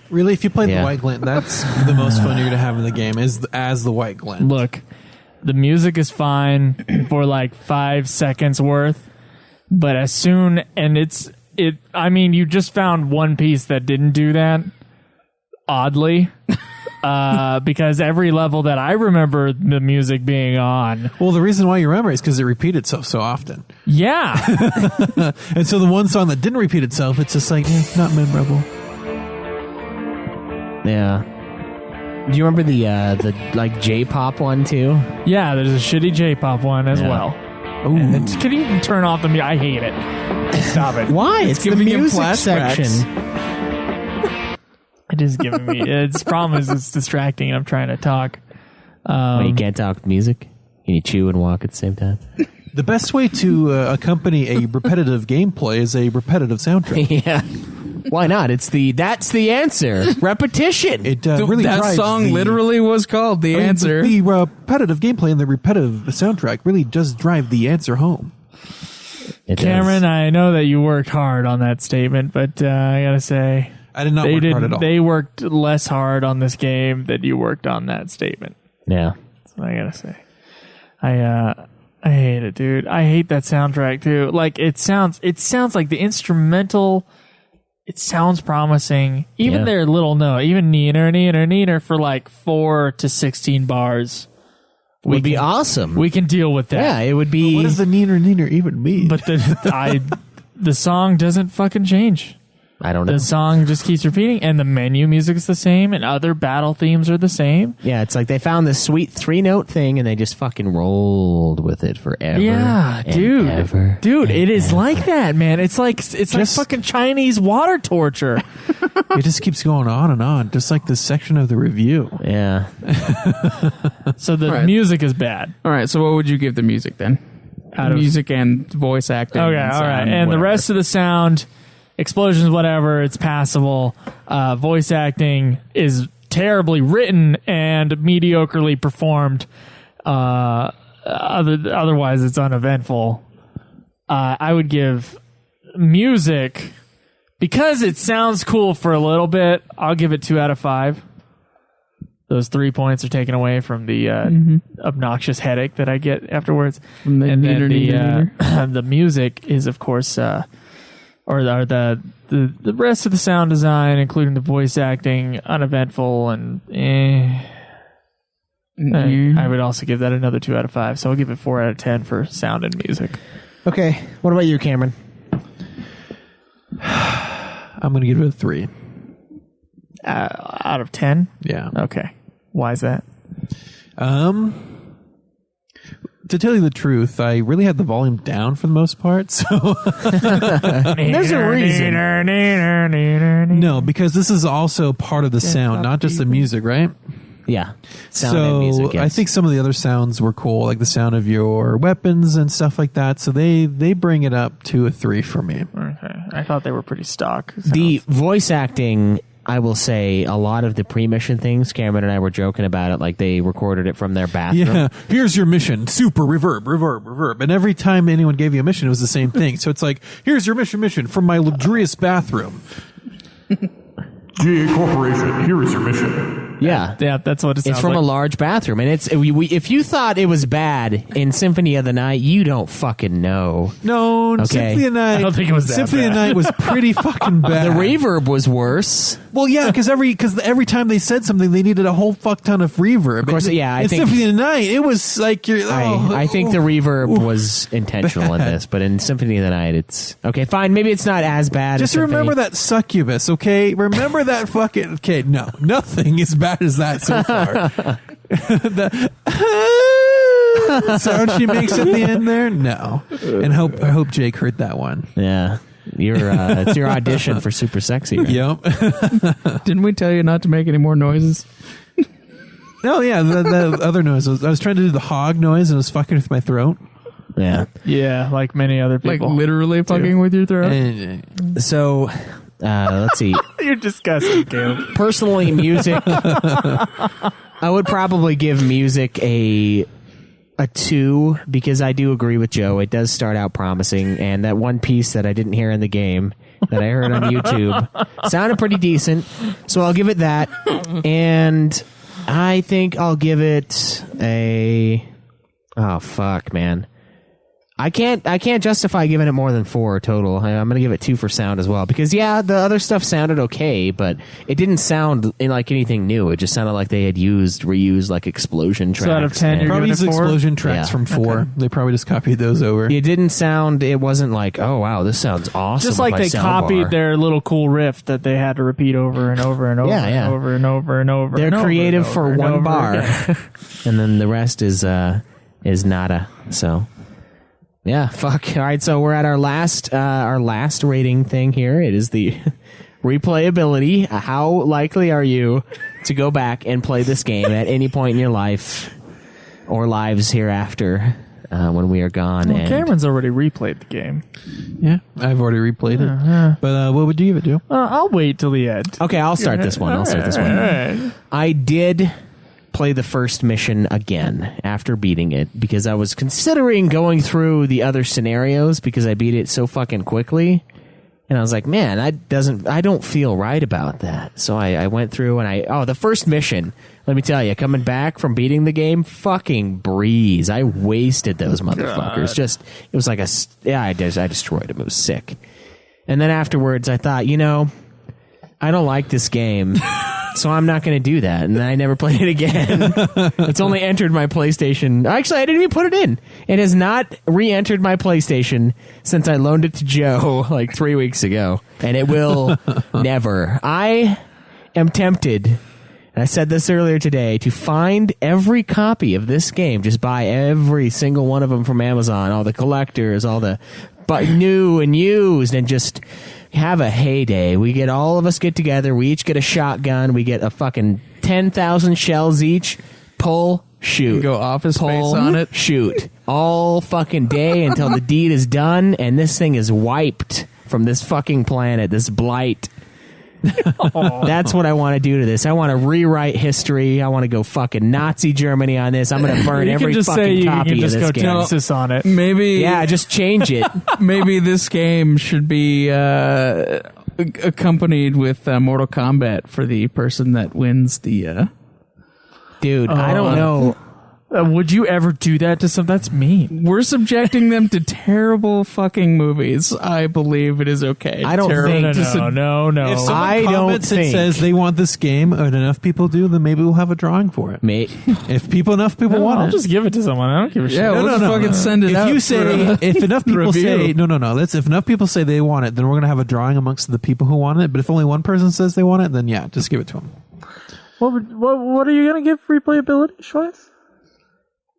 Really, if you play Yeah. the White Glint, that's the most fun you're going to have in the game is as the White Glint. Look, the music is fine for like 5 seconds worth, but as soon I mean, you just found one piece that didn't do that. Oddly, because every level that I remember the music being on, Well, the reason why you remember is because it repeated itself so often. yeah, And so the one song that didn't repeat itself, it's just like, not memorable. Yeah. Do you remember the like J-pop one too? yeah. There's a shitty J-pop one as Yeah. well. And can you turn off the music? I hate it. Stop it. Why? It's the giving him music flashbacks. section. It is giving me. Its problem is it's distracting, and I'm trying to talk. Wait, you can't talk music? Can you chew and walk at the same time? The best way to accompany a repetitive gameplay is a repetitive soundtrack. Yeah. Why not? That's the answer. Repetition. It really that drives song the, literally was called The I mean, Answer. The repetitive gameplay and the repetitive soundtrack really does drive the answer home. It does. Cameron, I know that you worked hard on that statement, but I gotta say, I did not they work hard at didn't. all. They worked less hard on this game than you worked on that statement. Yeah. That's what I gotta say. I hate it, dude. I hate that soundtrack too. Like it sounds like the instrumental. It sounds promising. Even Yeah. their little note, even neener for like 4 to 16 bars. Would be awesome. We can deal with that. yeah, it would be. What does the neener even mean? But the song doesn't fucking change. I don't know. The song just keeps repeating, and the menu music is the same, and other battle themes are the same. Yeah, it's like they found this sweet 3-note thing and they just fucking rolled with it forever. Yeah, and dude, ever dude, and it is ever. like that, man. It's like fucking Chinese water torture. It just keeps going on and on, just like this section of the review. Yeah. So the Right. music is bad. All right, so what would you give the music then? Out of- Music and voice acting. Okay, and all right, sound, and the whatever. rest of the sound, explosions, whatever, it's passable. Voice acting is terribly written and mediocrely performed. Otherwise, it's uneventful. I would give music, because it sounds cool for a little bit, I'll give it 2 out of 5. Those 3 points are taken away from the obnoxious headache that I get afterwards. From the And then neener. the music is, of course, or the rest of the sound design, including the voice acting, uneventful and I would also give that another 2 out of 5. So I'll give it 4 out of 10 for sound and music. Okay. What about you, Cameron? I'm going to give it a 3. Out of 10? Yeah. Okay. Why is that? To tell you the truth, I really had the volume down for the most part. So There's a reason. no, because this is also part of the sound, not just the music, right? Yeah. Sound So and music, yes. I think some of the other sounds were cool, like the sound of your weapons and stuff like that. So they bring it up to a 3 for me. Okay. I thought they were pretty stock. The voice acting, I will say, a lot of the pre-mission things, Cameron and I were joking about it, like they recorded it from their bathroom. Yeah, here's your mission. Super reverb. And every time anyone gave you a mission, it was the same thing. So it's like, here's your mission from my luxurious bathroom. GA Corporation, here is your mission. Yeah. Yeah, that's what it sounds It's from like. a large bathroom, and it's if you thought it was bad in Symphony of the Night, you don't fucking know. No, Okay. Symphony of the Night. I don't think it was that Symphony of the bad. Night was pretty fucking bad. The reverb was worse. Well, yeah, because every time they said something, they needed a whole fuck ton of reverb. Of course, yeah, I in think- Symphony of the Night, it was like I think the reverb was intentional in this, but in Symphony of the Night, it's okay. Fine, maybe it's not as bad. Just as Symphony. remember that succubus, okay? Remember that fucking. Okay, no, nothing as bad as that so far. the sound she makes at the end there, no. And I hope Jake heard that one. Yeah, it's your audition for Super Sexy. Right? Yep. Didn't we tell you not to make any more noises? No, yeah, the other noise. I was trying to do the hog noise and it was fucking with my throat. Yeah. Yeah, like many other Like people. literally fucking with your throat? And, So, let's see. You're disgusting, Caleb. Personally, music. I would probably give music a 2 because I do agree with Joe. It does start out promising, and that one piece that I didn't hear in the game that I heard on YouTube. Sounded pretty decent, so I'll give it that. And I think I'll give it a... Oh, fuck, man. I can't justify giving it more than 4 total. I'm going to give it 2 for sound as well. Because, yeah, the other stuff sounded okay, but it didn't sound like anything new. It just sounded like they had reused like explosion tracks. So out of 10, you're Probably giving these it 4? explosion tracks Yeah. from 4. They probably just copied those over. It wasn't like, oh, wow, this sounds awesome. Just like with my they sound copied bar. their little cool riff that they had to repeat over and over and over Yeah, yeah. and over and over and over. They're and over creative and for over and one over bar. again. And then the rest is nada. So, yeah, fuck. All right, so we're at our last rating thing here. It is the replayability. How likely are you to go back and play this game at any point in your life or lives hereafter when we are gone? Well, and Cameron's already replayed the game. Yeah, I've already replayed it. But what would you give it, Joe? I'll wait till the end. Okay, I'll start this one. Alright. I did play the first mission again after beating it because I was considering going through the other scenarios because I beat it so fucking quickly. And I was like, man, I don't feel right about that. So I went through and the first mission, let me tell you, coming back from beating the game, fucking breeze. I wasted those motherfuckers. It was like I destroyed them. It was sick. And then afterwards I thought, I don't like this game. So I'm not going to do that. And then I never played it again. It's only entered my PlayStation. Actually, I didn't even put it in. It has not re-entered my PlayStation since I loaned it to Joe like 3 weeks ago. And it will never. I am tempted, and I said this earlier today, to find every copy of this game. Just buy every single one of them from Amazon. All the collectors, all the new and used, and just... have a heyday. All of us get together. We each get a shotgun. We get a fucking 10,000 shells each. Pull, shoot. Go Office Space Pull, on it. shoot. All fucking day until the deed is done and this thing is wiped from this fucking planet. This blight. That's what I want to do to this. I want to rewrite history. I want to go fucking Nazi Germany on this. I'm going to burn You every can just say fucking you copy can of just this go game. Texas on it. Maybe, Yeah, just change it. maybe this game should be accompanied with Mortal Kombat for the person that wins the. Dude, I don't know. Would you ever do that to some? That's mean. We're subjecting them to terrible fucking movies. I believe it is okay. I don't Terrible. think- No. If someone I don't comments and think- says they want this game and enough people do, then maybe we'll have a drawing for it. Mate. If enough people want I'll it. just give it to someone. I don't give a shit. Yeah, we'll just fucking send it if out. you say if enough people review. say no, if enough people say they want it, then we're gonna have a drawing amongst the people who want it. But if only one person says they want it, then yeah, just give it to them. What are you gonna give replayability, Schweiss?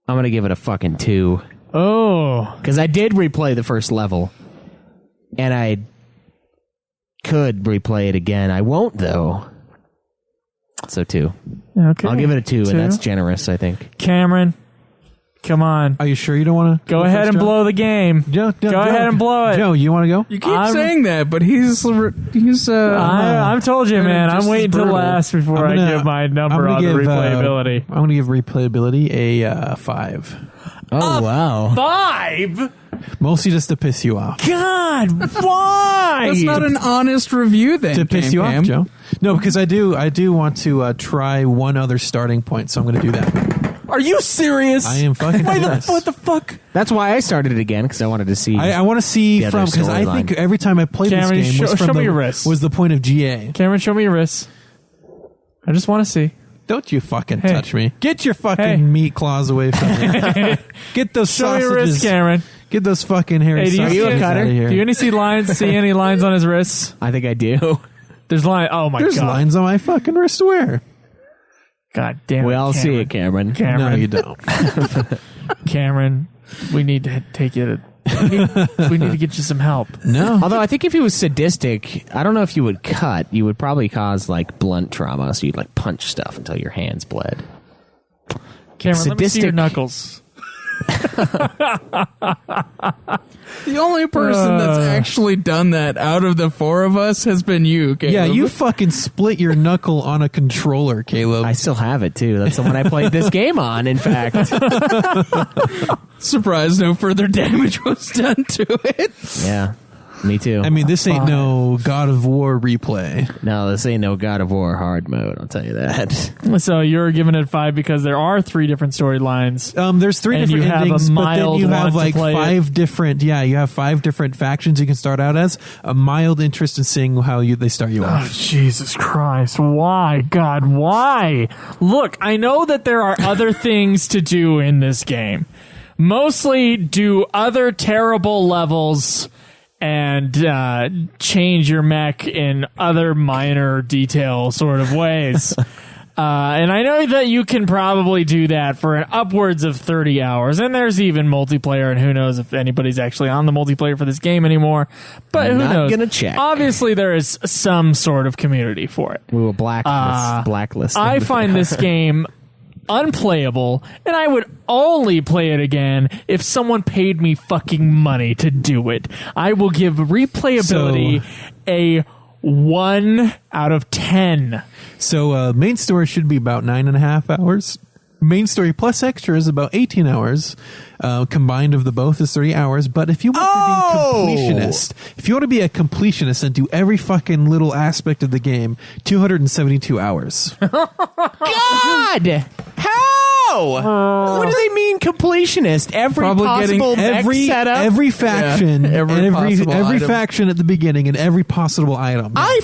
I'm going to give it a fucking 2. Oh, Because I did replay the first level. And I could replay it again. I won't, though. So 2. okay. I'll give it a 2, 2. and that's generous, I think. Cameron. Come on, Are you sure you don't want to go ahead and blow the game. Joe, Go ahead and blow it. Joe, you want to go? You keep I'm- saying that, but he's I've told you, man. just I'm waiting as till brutal. last before I give my number on the replayability. I'm gonna give replayability a 5. Oh, wow. 5? Mostly just to piss you off. God, why? That's not an honest review then. To piss you Cam. off, Joe. No, because I do want to try one other starting point, so I'm going to do that. Are you serious? I am fucking serious. What the fuck? That's why I started it again, because I wanted to see. I want to see The other from, because I storyline. think every time I played Cameron, this game was show from me the, your wrist. was the point of GA. Cameron, show me your wrists. I just want to see. Don't you fucking Hey. touch me. Get your fucking Hey. meat claws away from me. Get those Show me sausages. your wrists, Cameron. Get those fucking hairy Hey, do you sausages see a cutter? out of here. Do you see any lines on his wrists? I think I do. There's line. Oh my There's god. lines on my fucking wrist where? God damn it. We all see it, Cameron. Cameron. No, you don't. Cameron, we need to take you to. We need to get you some help. No. Although I think if he was sadistic, I don't know if you would cut. You would probably cause like blunt trauma, so you'd like punch stuff until your hands bled. Cameron, let me see your Sadistic. knuckles. The only person that's actually done that out of the four of us has been you, Caleb. Yeah, you fucking split your knuckle on a controller, Caleb. I still have it too. That's the one I played this game on. In fact, surprised no further damage was done to it. yeah. Me too. I mean, this ain't no God of War replay. No, this ain't no God of War hard mode. I'll tell you that. So you're giving it 5 because there are 3 different storylines. There's 3 And different you have a endings, but then mild you one have to like play 5 different. Yeah, you have 5 different factions you can start out as. A mild interest in seeing how they start you Oh, off. Jesus Christ. Why? God, why? Look, I know that there are other things to do in this game. Mostly do other terrible levels and change your mech in other minor detail sort of ways. And I know that you can probably do that for an upwards of 30 hours. And there's even multiplayer, and who knows if anybody's actually on the multiplayer for this game anymore. But who Not knows? gonna check. Obviously, there is some sort of community for it. We will blacklist. I find this game unplayable, and I would only play it again if someone paid me fucking money to do it. I will give replayability a 1 out of 10. So main story should be about 9.5 hours. Main story plus extra is about 18 hours. Combined of the both is 30 hours. But if you want to be a completionist and do every fucking little aspect of the game, 272 hours. God! How? What do they mean completionist? Every Probably possible getting mech setup? Every faction, Yeah, every possible every item. faction at the beginning and every possible item. I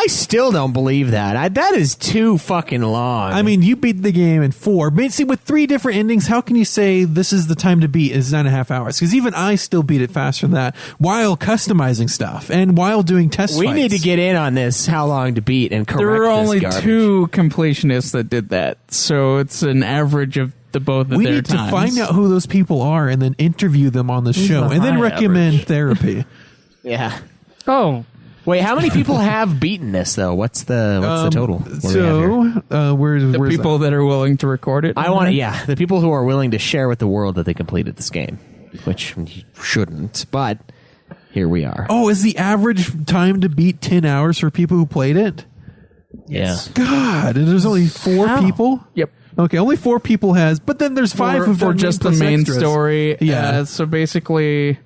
still don't believe that. That is too fucking long. I mean, you beat the game in 4. But see, with 3 different endings, how can you say this is the time to beat is 9.5 hours? Because even I still beat it faster than that while customizing stuff and while doing test we fights. need to get in on this. How long to beat and correct There were only this garbage. 2 completionists that did that, so it's an average of the both of We their need times. to find out who those people are and then interview them on the show the and then high recommend therapy. Yeah. Oh, Wait, how many people have beaten this though? What's the total? What do we have here? Where's the people that are willing to record it. I want the people who are willing to share with the world that they completed this game, which you shouldn't, but here we are. Oh, is the average time to beat 10 hours for people who played it? Yes. God, and there's only 4 people? Yep. Okay, only 4 people has, but then there's 5 of for them just the plus main extras. story. Yeah. So basically,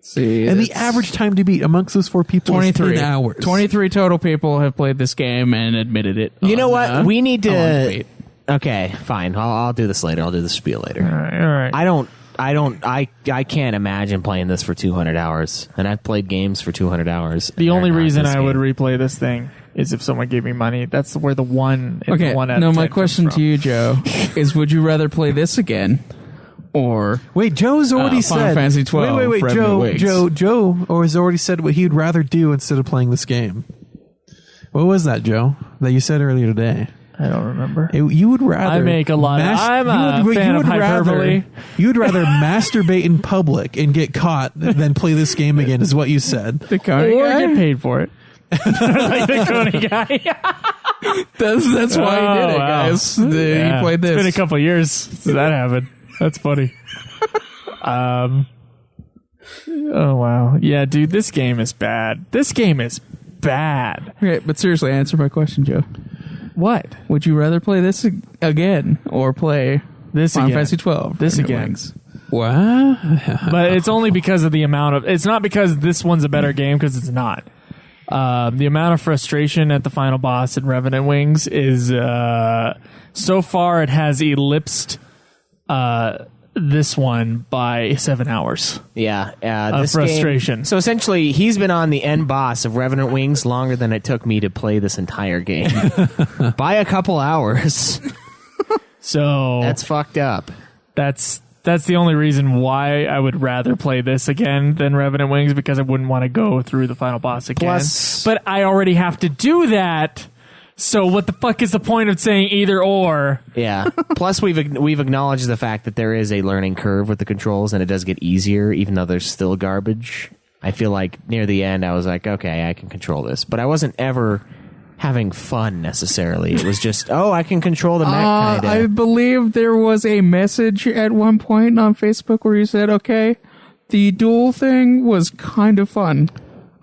see, And the it's average time to beat amongst those 4 people 23 is 10 hours. 23 total people have played this game and admitted it. You know what? on, We need on to. Beat. Okay, fine. I'll do this later. I'll do the spiel later. all right. I can't imagine playing this for 200 hours, and I've played games for 200 hours. The only reason I would read. replay this thing is if someone gave me money. That's where the 1 and Okay. the 1 out No, of 10 my question comes to you, Joe, is: would you rather play this again, or Wait, Joe's already Final said. Fantasy 12 Wait, Revenant Wings. Joe has already said what he'd rather do instead of playing this game. What was that, Joe? That you said earlier today? I don't remember. You would rather. I make a lot of- I'm a fan of hyperbole. You would rather masturbate in public and get caught than play this game again, is what you said. the Coney Or guy? get paid for it. Like the Coney guy. That's why he did it, wow. guys. He played this. It's been a couple of years since that happened. That's funny. Oh wow. Yeah, dude, this game is bad. This game is bad. Okay, but seriously, answer my question, Joe. What? Would you rather play this again or play This Final again. Fantasy 12? This Revenant again. Wings? What? But it's only because of the amount of. It's not because this one's a better game, because it's not. The amount of frustration at the final boss in Revenant Wings is so far it has ellipsed this one by 7 hours. Yeah, Of this frustration. Game, so essentially, he's been on the end boss of Revenant Wings longer than it took me to play this entire game by a couple hours. So That's fucked up. that's the only reason why I would rather play this again than Revenant Wings, because I wouldn't want to go through the final boss again. Plus- but I already have to do that. So what the fuck is the point of saying either or? Yeah. Plus, we've acknowledged the fact that there is a learning curve with the controls, and it does get easier, even though there's still garbage. I feel like near the end, I was like, okay, I can control this, but I wasn't ever having fun necessarily. It was just, I can control the mech kind I of. believe there was a message at one point on Facebook where you said, okay, the duel thing was kind of fun.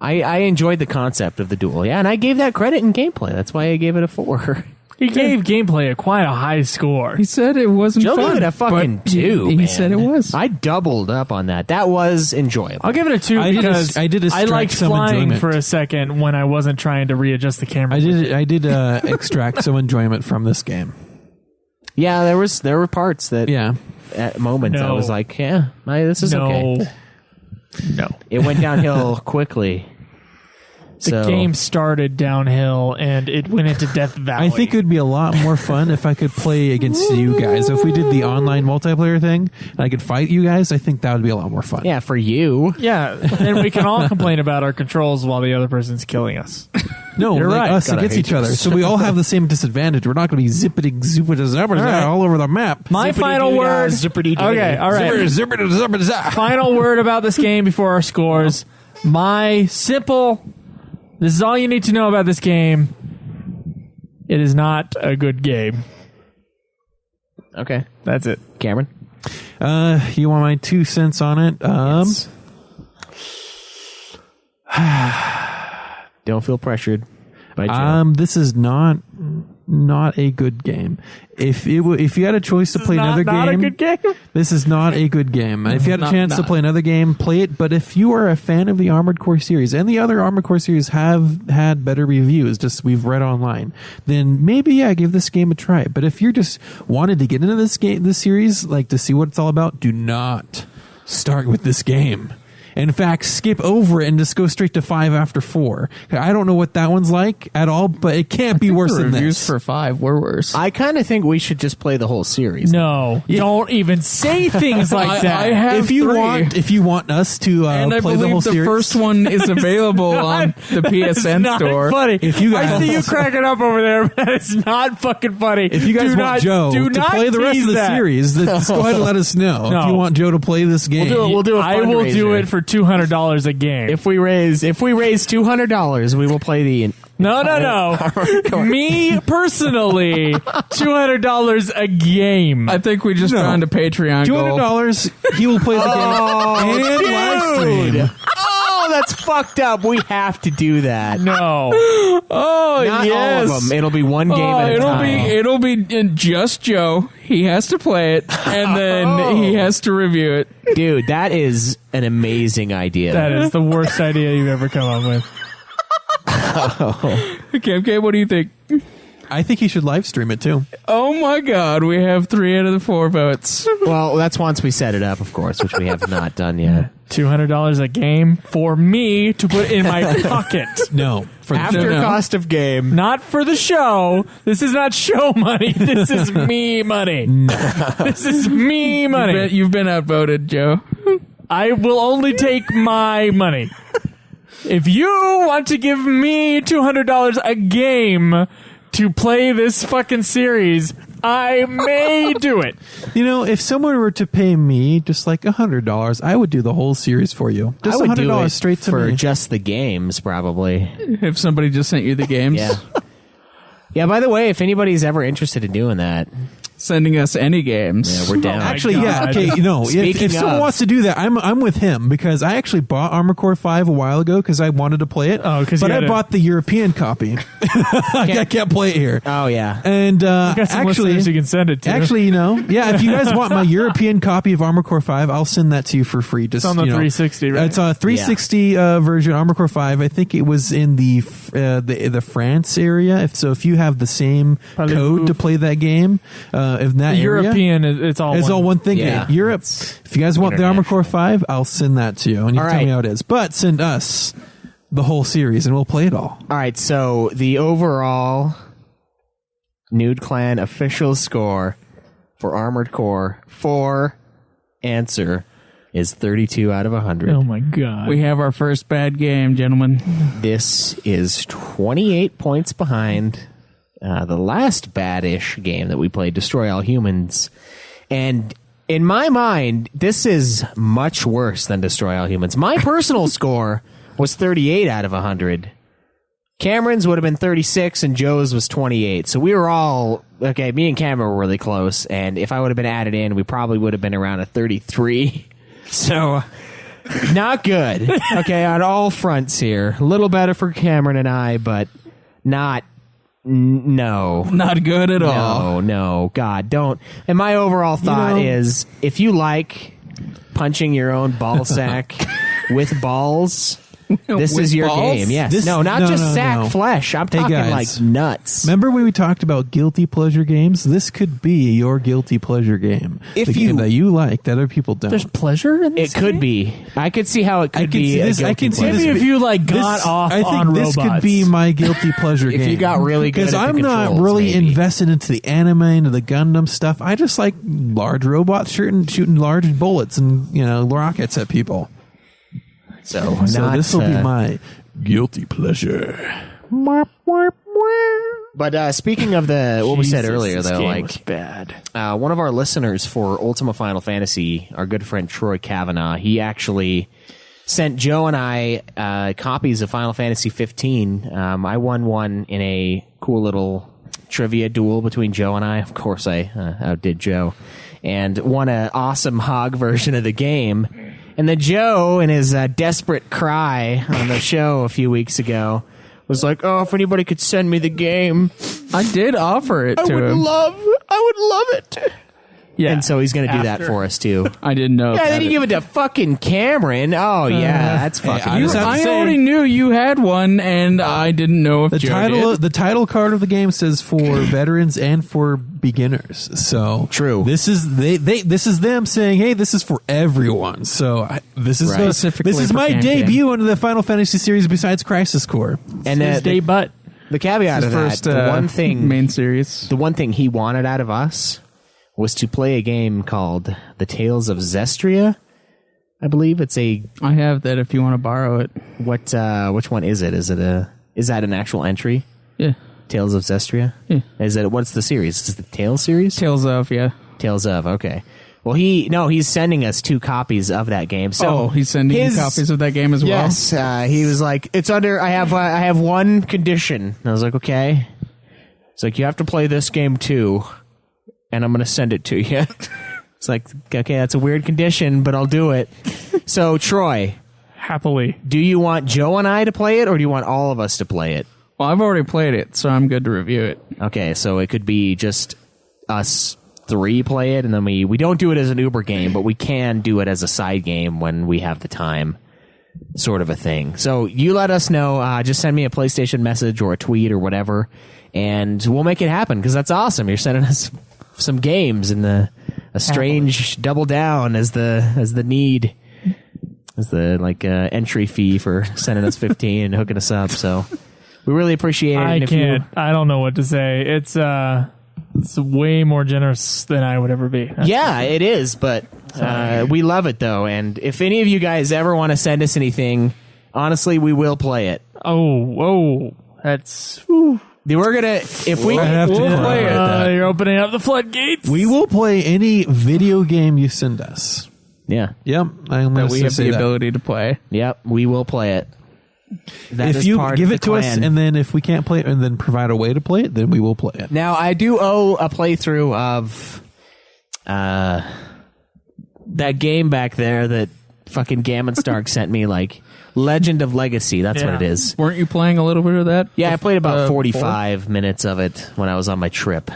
I enjoyed the concept of the duel, yeah, and I gave that credit in gameplay. That's why I gave it a 4. He gave gameplay quite a high score. He said it wasn't Joe fun. gave it a fucking but 2. He man. said it was. I doubled up on that. That was enjoyable. I'll give it a 2 I did because I liked some flying enjoyment. for a second when I wasn't trying to readjust the camera. I did extract some enjoyment from this game. Yeah, there were parts that at moments I No. was like, yeah, this is okay. No. It went downhill quickly. The game started downhill and it went into Death Valley. I think it would be a lot more fun if I could play against you guys. If we did the online multiplayer thing and I could fight you guys, I think that would be a lot more fun. Yeah, for you. Yeah, and we can all complain about our controls while the other person's killing us. No, You're like right. us God, I against hate each other. you. So we all have the same disadvantage. We're not going to be zippity right. all over the map. My final word. Okay, all right. Zippity-zippity-zippity-zap. Final word about this game before our scores. My simple. This is all you need to know about this game. It is not a good game. Okay. That's it. Cameron? You want my 2 cents on it? Yes. Don't feel pressured by Joe. This is not a good game. If you had a choice to play another not game, a good game. this is not a good game. If you had a chance to play another game, play it. But if you are a fan of the Armored Core series, and the other Armored Core series have had better reviews, just we've read online, then maybe give this game a try. But if you're just wanted to get into this series, like to see what it's all about, do not start with this game. In fact, skip over it and just go straight to 5 after 4. I don't know what that one's like at all, but it can't be worse than Reviews this. for 5 were worse. I kind of think we should just play the whole series. No, don't even say things like that. I have If you 3. want us to and I play the whole believe the series, first one is available on the PSN not store. funny. If you guys- I see you cracking up over there, but it's not fucking funny. if you guys do want not, Joe do to not play the rest tease of the that. series, then just go ahead and let us know. No. If you want Joe to play this game. We'll do a I will do fundraiser. it for $200 a game. If we raise $200, we will play the. No. Me personally, $200 a game. I think we just No. found a Patreon goal. $200, he will play the game and live stream. Oh, that's fucked up. We have to do that. No. Oh, Not yes. all of them. It'll be one game at a it'll time. it'll be just Joe. He has to play it, and then he has to review it. Dude, that is an amazing idea. That is the worst idea you've ever come up with. Okay, what do you think? I think he should live stream it too. Oh my God, we have 3 out of the 4 votes. Well, that's once we set it up, of course, which we have not done yet. $200 a game for me to put in my pocket. No, for After No. cost of game. Not for the show. This is not show money. This is me money. This is me money. You've been outvoted, Joe. I will only take my money. If you want to give me $200 a game to play this fucking series, I may do it. if someone were to pay me just like $100, I would do the whole series for you. Just I would do $100 it straight to for me. just the games, probably. If somebody just sent you the games, Yeah. Yeah, by the way, if anybody's ever interested in doing that, sending us any games. yeah, we're down. Actually, God. yeah. Okay, if Speaking someone of- wants to do that, I'm with him because I actually bought Armored Core 5 a while ago because I wanted to play it. Oh, 'cause but you I had bought the European copy. I can't play it here. Oh, yeah. And Got some actually, listeners you can send it to. if you guys want my European copy of Armored Core 5, I'll send that to you for free. Just it's on the 360, right? It's a 360 version Armored Core 5. I think it was in the France area. If you have the same Probably code to play that game, in that area, European, it's all it's one. all one thing. Yeah. Europe. If you guys want the Armored Core 5, I'll send that to you, and you All can tell me right. how it is. But send us the whole series, and we'll play it all. All right, so the overall Nude Clan official score for Armored Core 4 answer is 32 out of 100. Oh my god. We have our first bad game, gentlemen. This is 28 points behind the last bad-ish game that we played, Destroy All Humans. And in my mind, this is much worse than Destroy All Humans. My personal score was 38 out of 100. Cameron's would have been 36 and Joe's was 28. So we were all, okay, me and Cameron were really close. And if I would have been added in, we probably would have been around a 33. So, not good. Okay, on all fronts here. A little better for Cameron and I, but not No. Not good at all. No, God, don't. And my overall thought is, if you like punching your own ball sack with balls, this With is your balls? game. Yes. Not just sack flesh. I'm talking guys. like nuts. Remember when we talked about guilty pleasure games? This could be your guilty pleasure game. If the game you- that you like that other people don't. There's pleasure in this It could game? be. I could see how it could be. I can see Maybe this. if you like got off I think on this robots. could be my guilty pleasure game. If you got really good because at the I'm not controls, really maybe. invested into the anime, into the Gundam stuff. I just like large robots shooting large bullets and rockets at people. So this will be my guilty pleasure. But speaking of what we said Jesus, earlier, this though, game like was bad. one of our listeners for Ultima Final Fantasy, our good friend Troy Kavanaugh, he actually sent Joe and I copies of Final Fantasy 15. I won one in a cool little trivia duel between Joe and I. Of course, I outdid Joe and won an awesome hog version of the game. And then Joe, in his desperate cry on the show a few weeks ago, was like, "Oh, if anybody could send me the game, I did offer it I to would him. love it." Yeah. And so he's going to do that After. for us too. I didn't know. Yeah, then that. you give it to fucking Cameron. Oh yeah, that's fucking. I just great. have to I say- already knew you had one, and I didn't know if The Joe did. the title card of the game says for veterans and for beginners. So True. This is this is them saying, "Hey, this is for everyone." So this is Right. Specifically this is for my Cam debut into the Final Fantasy series besides Crisis Core. and His day butt. the caveat His of that, first the one thing, main series. the one thing he wanted out of us was to play a game called The Tales of Zestria. I believe it's a I have that if you want to borrow it. which one is it? Is that an actual entry? Yeah. Tales of Zestria? Yeah. What's the series? Is it the Tales series? Tales of, yeah. Tales of, okay. Well, he's sending us 2 copies of that game. So He's sending you his- copies of that game as well. Yes, he was like, "It's under. I have one condition." And I was like, "Okay." It's like, "You have to play this game too, and I'm going to send it to you." It's like, "Okay, that's a weird condition, but I'll do it." So, Troy, Happily. do you want Joe and I to play it, or do you want all of us to play it? Well, I've already played it, so I'm good to review it. Okay, so it could be just us 3 play it, and then we don't do it as an Uber game, but we can do it as a side game when we have the time, sort of a thing. So you let us know. Just send me a PlayStation message or a tweet or whatever, and we'll make it happen, because that's awesome. You're sending us some games and a strange double down as the need. As the entry fee for sending us 15 and hooking us up. So we really appreciate it. I And if you- can't. I don't know what to say. It's way more generous than I would ever be. Yeah, it is, but we love it though. And if any of you guys ever want to send us anything, honestly, we will play it. That's. Whew. We're gonna I have to play it. You're opening up the floodgates. We will play any video game you send us. Yeah, Yep, I'm That going we to have say the that. ability to play. yep, we will play it. That If is you part give of it the to us, clan. and then if we can't play it, and then provide a way to play it, then we will play it. Now I do owe a playthrough of that game back there that fucking Gammon Stark sent me, like Legend of Legacy. That's what it Yeah. is. Weren't you playing a little bit of that? Yeah, I played about 45 before? minutes of it when I was on my trip.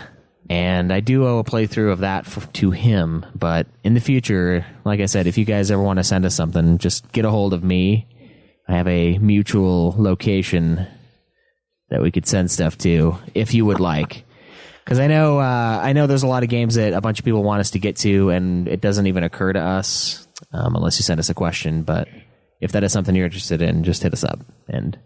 And I do owe a playthrough of that to him. But in the future, like I said, if you guys ever want to send us something, just get a hold of me. I have a mutual location that we could send stuff to if you would like. Because I know there's a lot of games that a bunch of people want us to get to, and it doesn't even occur to us unless you send us a question. But if that is something you're interested in, just hit us up. And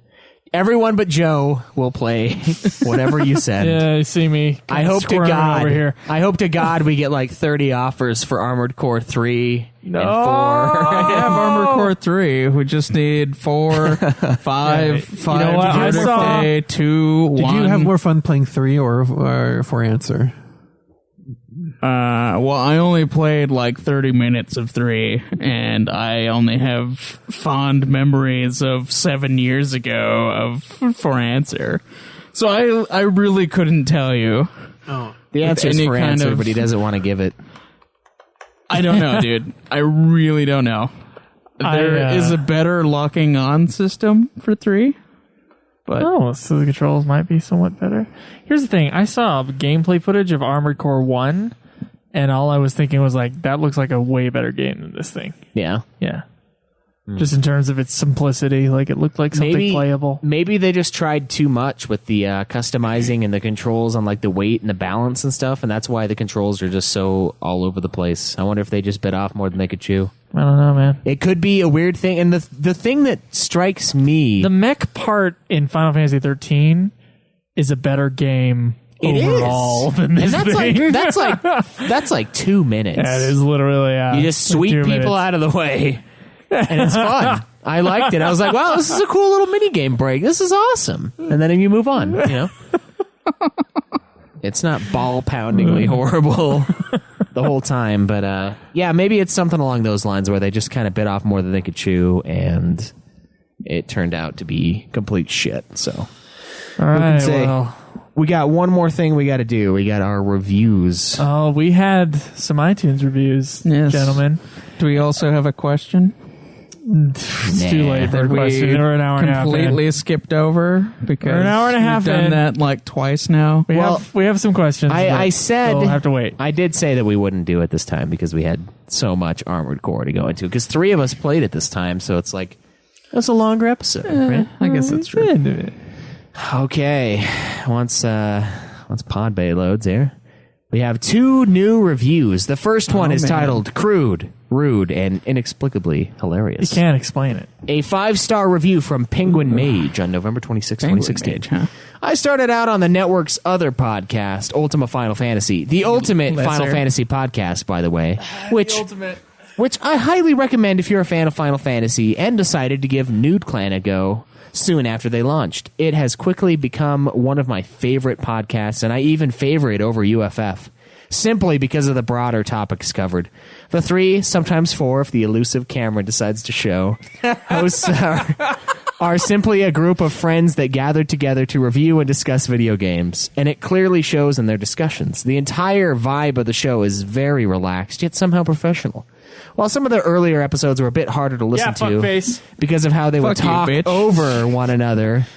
everyone but Joe will play whatever you send. Yeah, you see me. I hope to squirming God. over here. I hope to God we get like 30 offers for Armored Core 3 and 4. I have Armored Core 3. We just need 4, 5, 5 know what? I together saw- today, 2, 1. Did you have more fun playing 3 or 4 answer? Well, I only played like 30 minutes of 3, and I only have fond memories of 7 years ago of For Answer. So I really couldn't tell you. The answer is any for kind answer, of- but he doesn't want to give it. I don't know, dude. I really don't know. There is a better locking on system for 3. But so the controls might be somewhat better. Here's the thing. I saw gameplay footage of Armored Core 1, and all I was thinking was like, that looks like a way better game than this thing. Yeah. Yeah. Just in terms of its simplicity, like it looked like something playable. Maybe they just tried too much with the customizing and the controls on like the weight and the balance and stuff, and that's why the controls are just so all over the place. I wonder if they just bit off more than they could chew. I don't know, man. It could be a weird thing, and the thing that strikes me... The mech part in Final Fantasy 13 is a better game overall than this thing. That's like 2 minutes. Yeah, it is literally, you just sweep like 2 people minutes. out of the way. And it's fun. I liked it. I was like, wow, this is a cool little mini game break. This is awesome. And then you move on, you know? It's not ball-poundingly horrible the whole time. But, yeah, maybe it's something along those lines where they just kind of bit off more than they could chew, and it turned out to be complete shit. So, All right, say? well... We got one more thing we got to do. We got our reviews. Oh, we had some iTunes reviews, gentlemen. Do we also have a question? It's too late for a question. We're an hour and a half in. Completely skipped over because We're an hour and a half we've done in. that like twice now. We have some questions. I but said we'll have to wait. I did say that we wouldn't do it this time because we had so much Armored Core to go into. Because 3 of us played it this time, so it's like that's a longer episode, right? I guess that's true. Okay, once Pod Bay loads here, we have 2 new reviews. The first one is titled "Crude, Rude, and Inexplicably Hilarious." You can't explain it. A 5-star review from Penguin Mage on November 26, 2016. Mage, huh? I started out on the network's other podcast, Ultima Final Fantasy, the ultimate Final Fantasy podcast, by the way, which I highly recommend if you're a fan of Final Fantasy and decided to give Nude Clan a go soon after they launched. It has quickly become one of my favorite podcasts, and I even favor it over UFF, simply because of the broader topics covered. The 3, sometimes 4 if the elusive camera decides to show, hosts are simply a group of friends that gathered together to review and discuss video games, and it clearly shows in their discussions. The entire vibe of the show is very relaxed, yet somehow professional. While some of the earlier episodes were a bit harder to listen to fuckface. because of how they would Fuck you, talk bitch. over one another,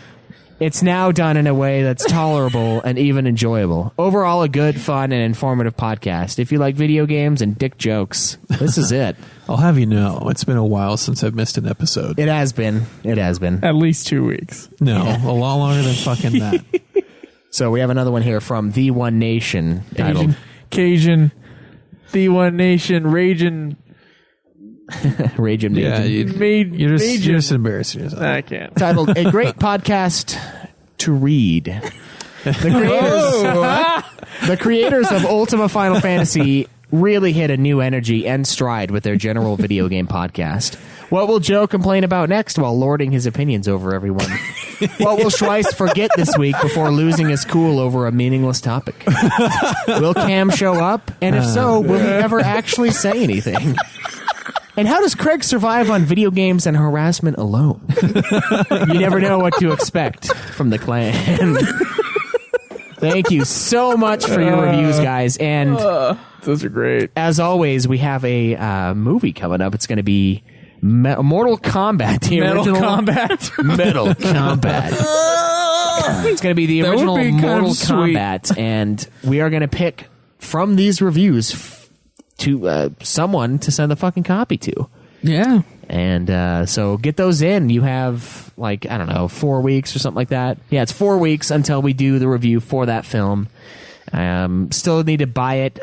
it's now done in a way that's tolerable and even enjoyable. Overall, a good, fun, and informative podcast. If you like video games and dick jokes, this is it. I'll have you know, it's been a while since I've missed an episode. It has been. It has been. At least 2 weeks. No, a lot longer than fucking that. So we have another one here from The One Nation titled Cajun, the One Nation, Raging. Raging Yeah, Major. you're just embarrassing yourself. I can't. Titled A Great Podcast to Read. The creators of Ultima Final Fantasy really hit a new energy and stride with their general video game podcast. What will Joe complain about next while lording his opinions over everyone? What will Schweiss forget this week before losing his cool over a meaningless topic? Will Cam show up? And if so, will he ever actually say anything? And how does Craig survive on video games and harassment alone? You never know what to expect from the clan. Thank you so much for your reviews, guys. And Those are great. as always, we have a movie coming up. It's going to be Mortal Kombat. The original Metal Kombat. It's going to be the That would original be kind of Mortal sweet. Kombat. And we are going to pick from these reviews to someone to send a fucking copy to. Yeah. And so get those in. You have, like, I don't know, 4 weeks or something like that. Yeah, it's 4 weeks until we do the review for that film. Still need to buy it.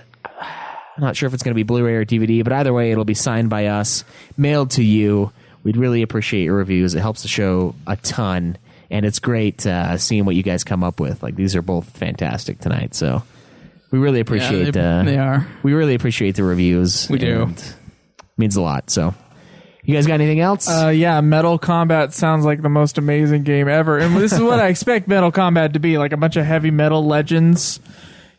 I'm not sure if it's going to be Blu-ray or DVD, but either way, it'll be signed by us, mailed to you. We'd really appreciate your reviews. It helps the show a ton, and it's great seeing what you guys come up with. Like, these are both fantastic tonight, so we really appreciate they are. We really appreciate the reviews. We do. and it means a lot. So, you guys got anything else? Yeah, Metal Kombat sounds like the most amazing game ever. And this is what I expect Metal Kombat to be, like a bunch of heavy metal legends.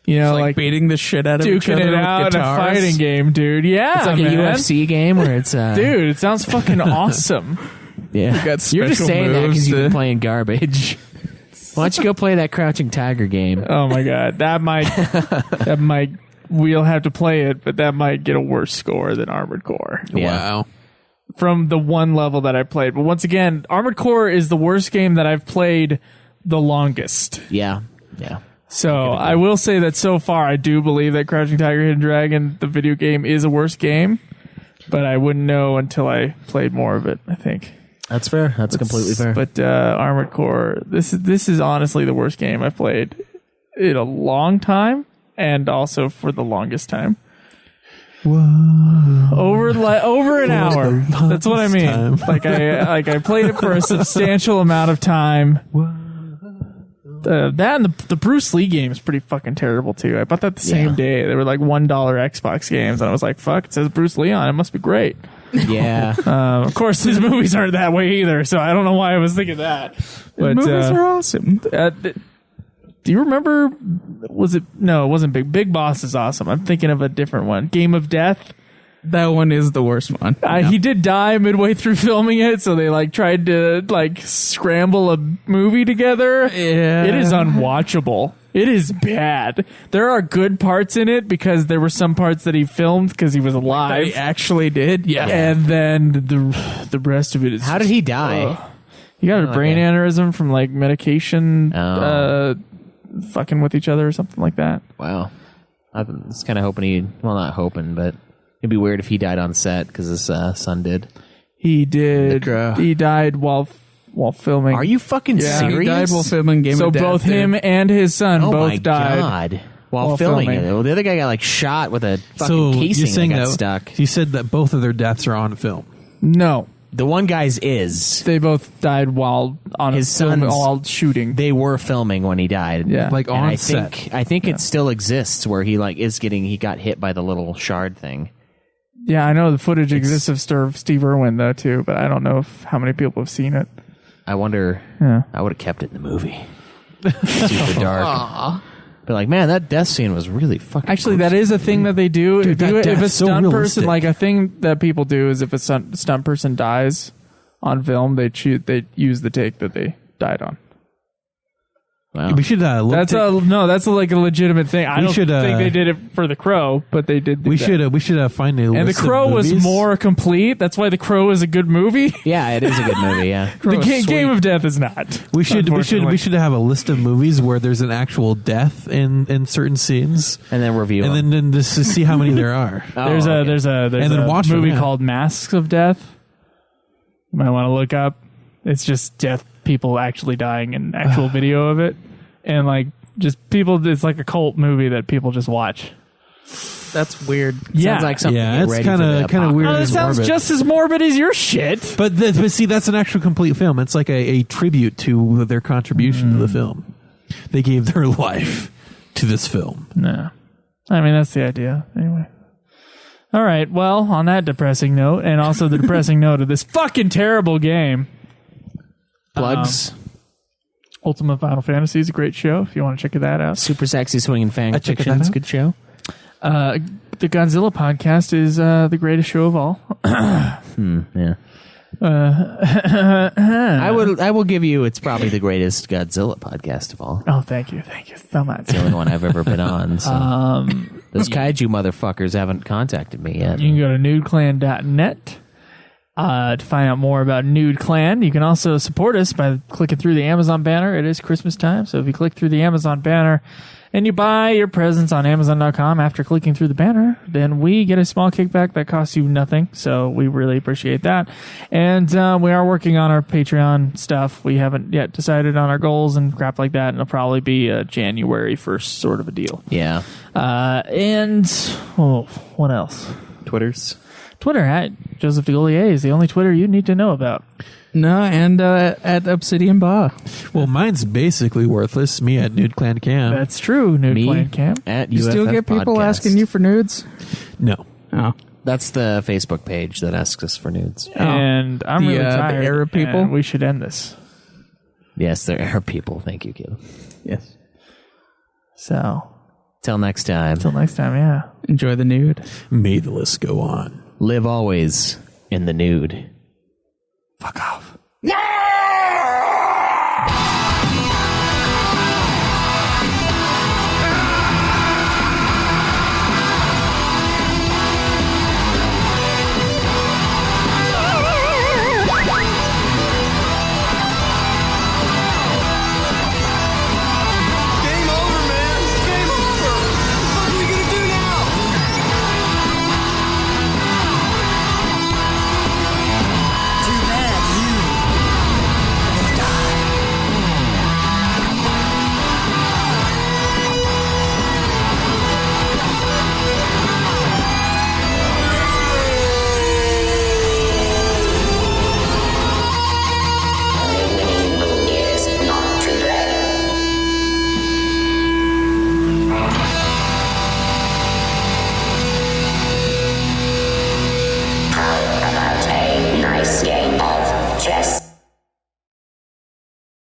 You know, Like beating the shit out of each duking other it with out in a guitars. fighting game, dude. Yeah, it's like man. a UFC game where it's Dude, it sounds fucking awesome. Yeah, got you're just special saying that because moves you've been to- playing garbage. Why don't you go play that Crouching Tiger game? Oh my god, that might. We'll have to play it, but that might get a worse score than Armored Core. Yeah. Wow. from the one level that I played. But once again, Armored Core is the worst game that I've played the longest. Yeah. So I will say that so far, I do believe that Crouching Tiger, Hidden Dragon, the video game, is a worse game. But I wouldn't know until I played more of it, I think. That's fair. That's completely fair. But Armored Core, this is honestly the worst game I've played in a long time, and also for the longest time. Whoa. Over an hour. That's what I mean. Time. Like I played it for a substantial amount of time. That and the Bruce Lee game is pretty fucking terrible too. I bought that the same day. They were like $1 Xbox games, and I was like, "Fuck!" It says Bruce Lee on it. Must be great. Yeah. Of course, his movies aren't that way either, so I don't know why I was thinking that. But movies are awesome. Do you remember? No, it wasn't Big. Big Boss is awesome. I'm thinking of a different one. Game of Death. That one is the worst one. He did die midway through filming it, so they tried to scramble a movie together. Yeah. It is unwatchable. It is bad. There are good parts in it because there were some parts that he filmed because he was alive. He actually did. Yeah. And then the rest of it is. How did he die? He got a brain aneurysm from medication, Oh. fucking with each other or something like that. Wow. I was kind of hoping not hoping, but it'd be weird if he died on set because his son did. He did. He died while filming. Are you fucking serious? He died while filming Game So of Death. both him and his son Oh both my died. god! While filming it, well, the other guy got shot with a fucking casing that got stuck. You said that both of their deaths are on film. No, The one guy's is they both died while on His film, sons- while shooting. they were filming when he died. Yeah. Like And on I set. think it still exists where he he got hit by the little shard thing. Yeah, I know the footage exists of Steve Irwin though too, but I don't know how many people have seen it. I wonder. Yeah. I would have kept it in the movie. Super dark. But man, that death scene was really fucking. Actually, that is a thing that they do. Dude, if a so stunt realistic. person, a thing that people do is if a stunt person dies on film, they use the take that they died on. Wow. We should That's a legitimate thing. I don't should, think they did it for The Crow, but they did. we that. should find a And The list of Crow was movies. more complete. That's why The Crow is a good movie. Yeah, it is a good movie. Yeah. The Game of Death is not. We should unfortunately. have a list of movies where there's an actual death in certain scenes, And then review. and them. then just to see how many there are. There's a And then watch them, movie yeah. called Masks of Death. You might want to look up. It's just people actually dying and actual video of it. And just people, it's like a cult movie that people just watch. That's weird. Yeah. Sounds like something. Yeah, to get it's ready for the kind of weird. Oh, that and sounds morbid. just as morbid as your shit. But see, that's an actual complete film. It's like a tribute to their contribution to the film. They gave their life to this film. No. I mean, that's the idea. Anyway. All right. Well, on that depressing note, and also the depressing note of this fucking terrible game, Plugs. Ultimate Final Fantasy is a great show if you want to check that out. Super sexy swinging fan I checked fiction. that It's a out. good show. The Godzilla podcast is the greatest show of all. Yeah. I will give you. It's probably the greatest Godzilla podcast of all. Oh, thank you so much. It's the only one I've ever been on. So. Those kaiju motherfuckers haven't contacted me yet. You can go to nudeclan.net to find out more about Nude Clan. You can also support us by clicking through the Amazon banner. It is Christmas time, so if you click through the Amazon banner and you buy your presents on Amazon.com after clicking through the banner, then we get a small kickback that costs you nothing, so we really appreciate that. And we are working on our Patreon stuff. We haven't yet decided on our goals and crap like that, and it'll probably be a January 1st sort of a deal. Yeah. What else? Twitters. Twitter at Joseph DeGollier is the only Twitter you need to know about. No, and at Obsidian Bar. Well, mine's basically worthless. Me at Nude Clan Cam. That's true, Nude Me Clan Camp. at You UFF still get people Podcast. asking you for nudes? No. Oh. That's the Facebook page that asks us for nudes. And I'm The, really the tired. Arab people? and we should end this. Yes, there are people. Thank you, kid. Yes. So, Till next time. till next time, yeah. Enjoy the nude. May the list go on. Live always in the nude. Fuck off.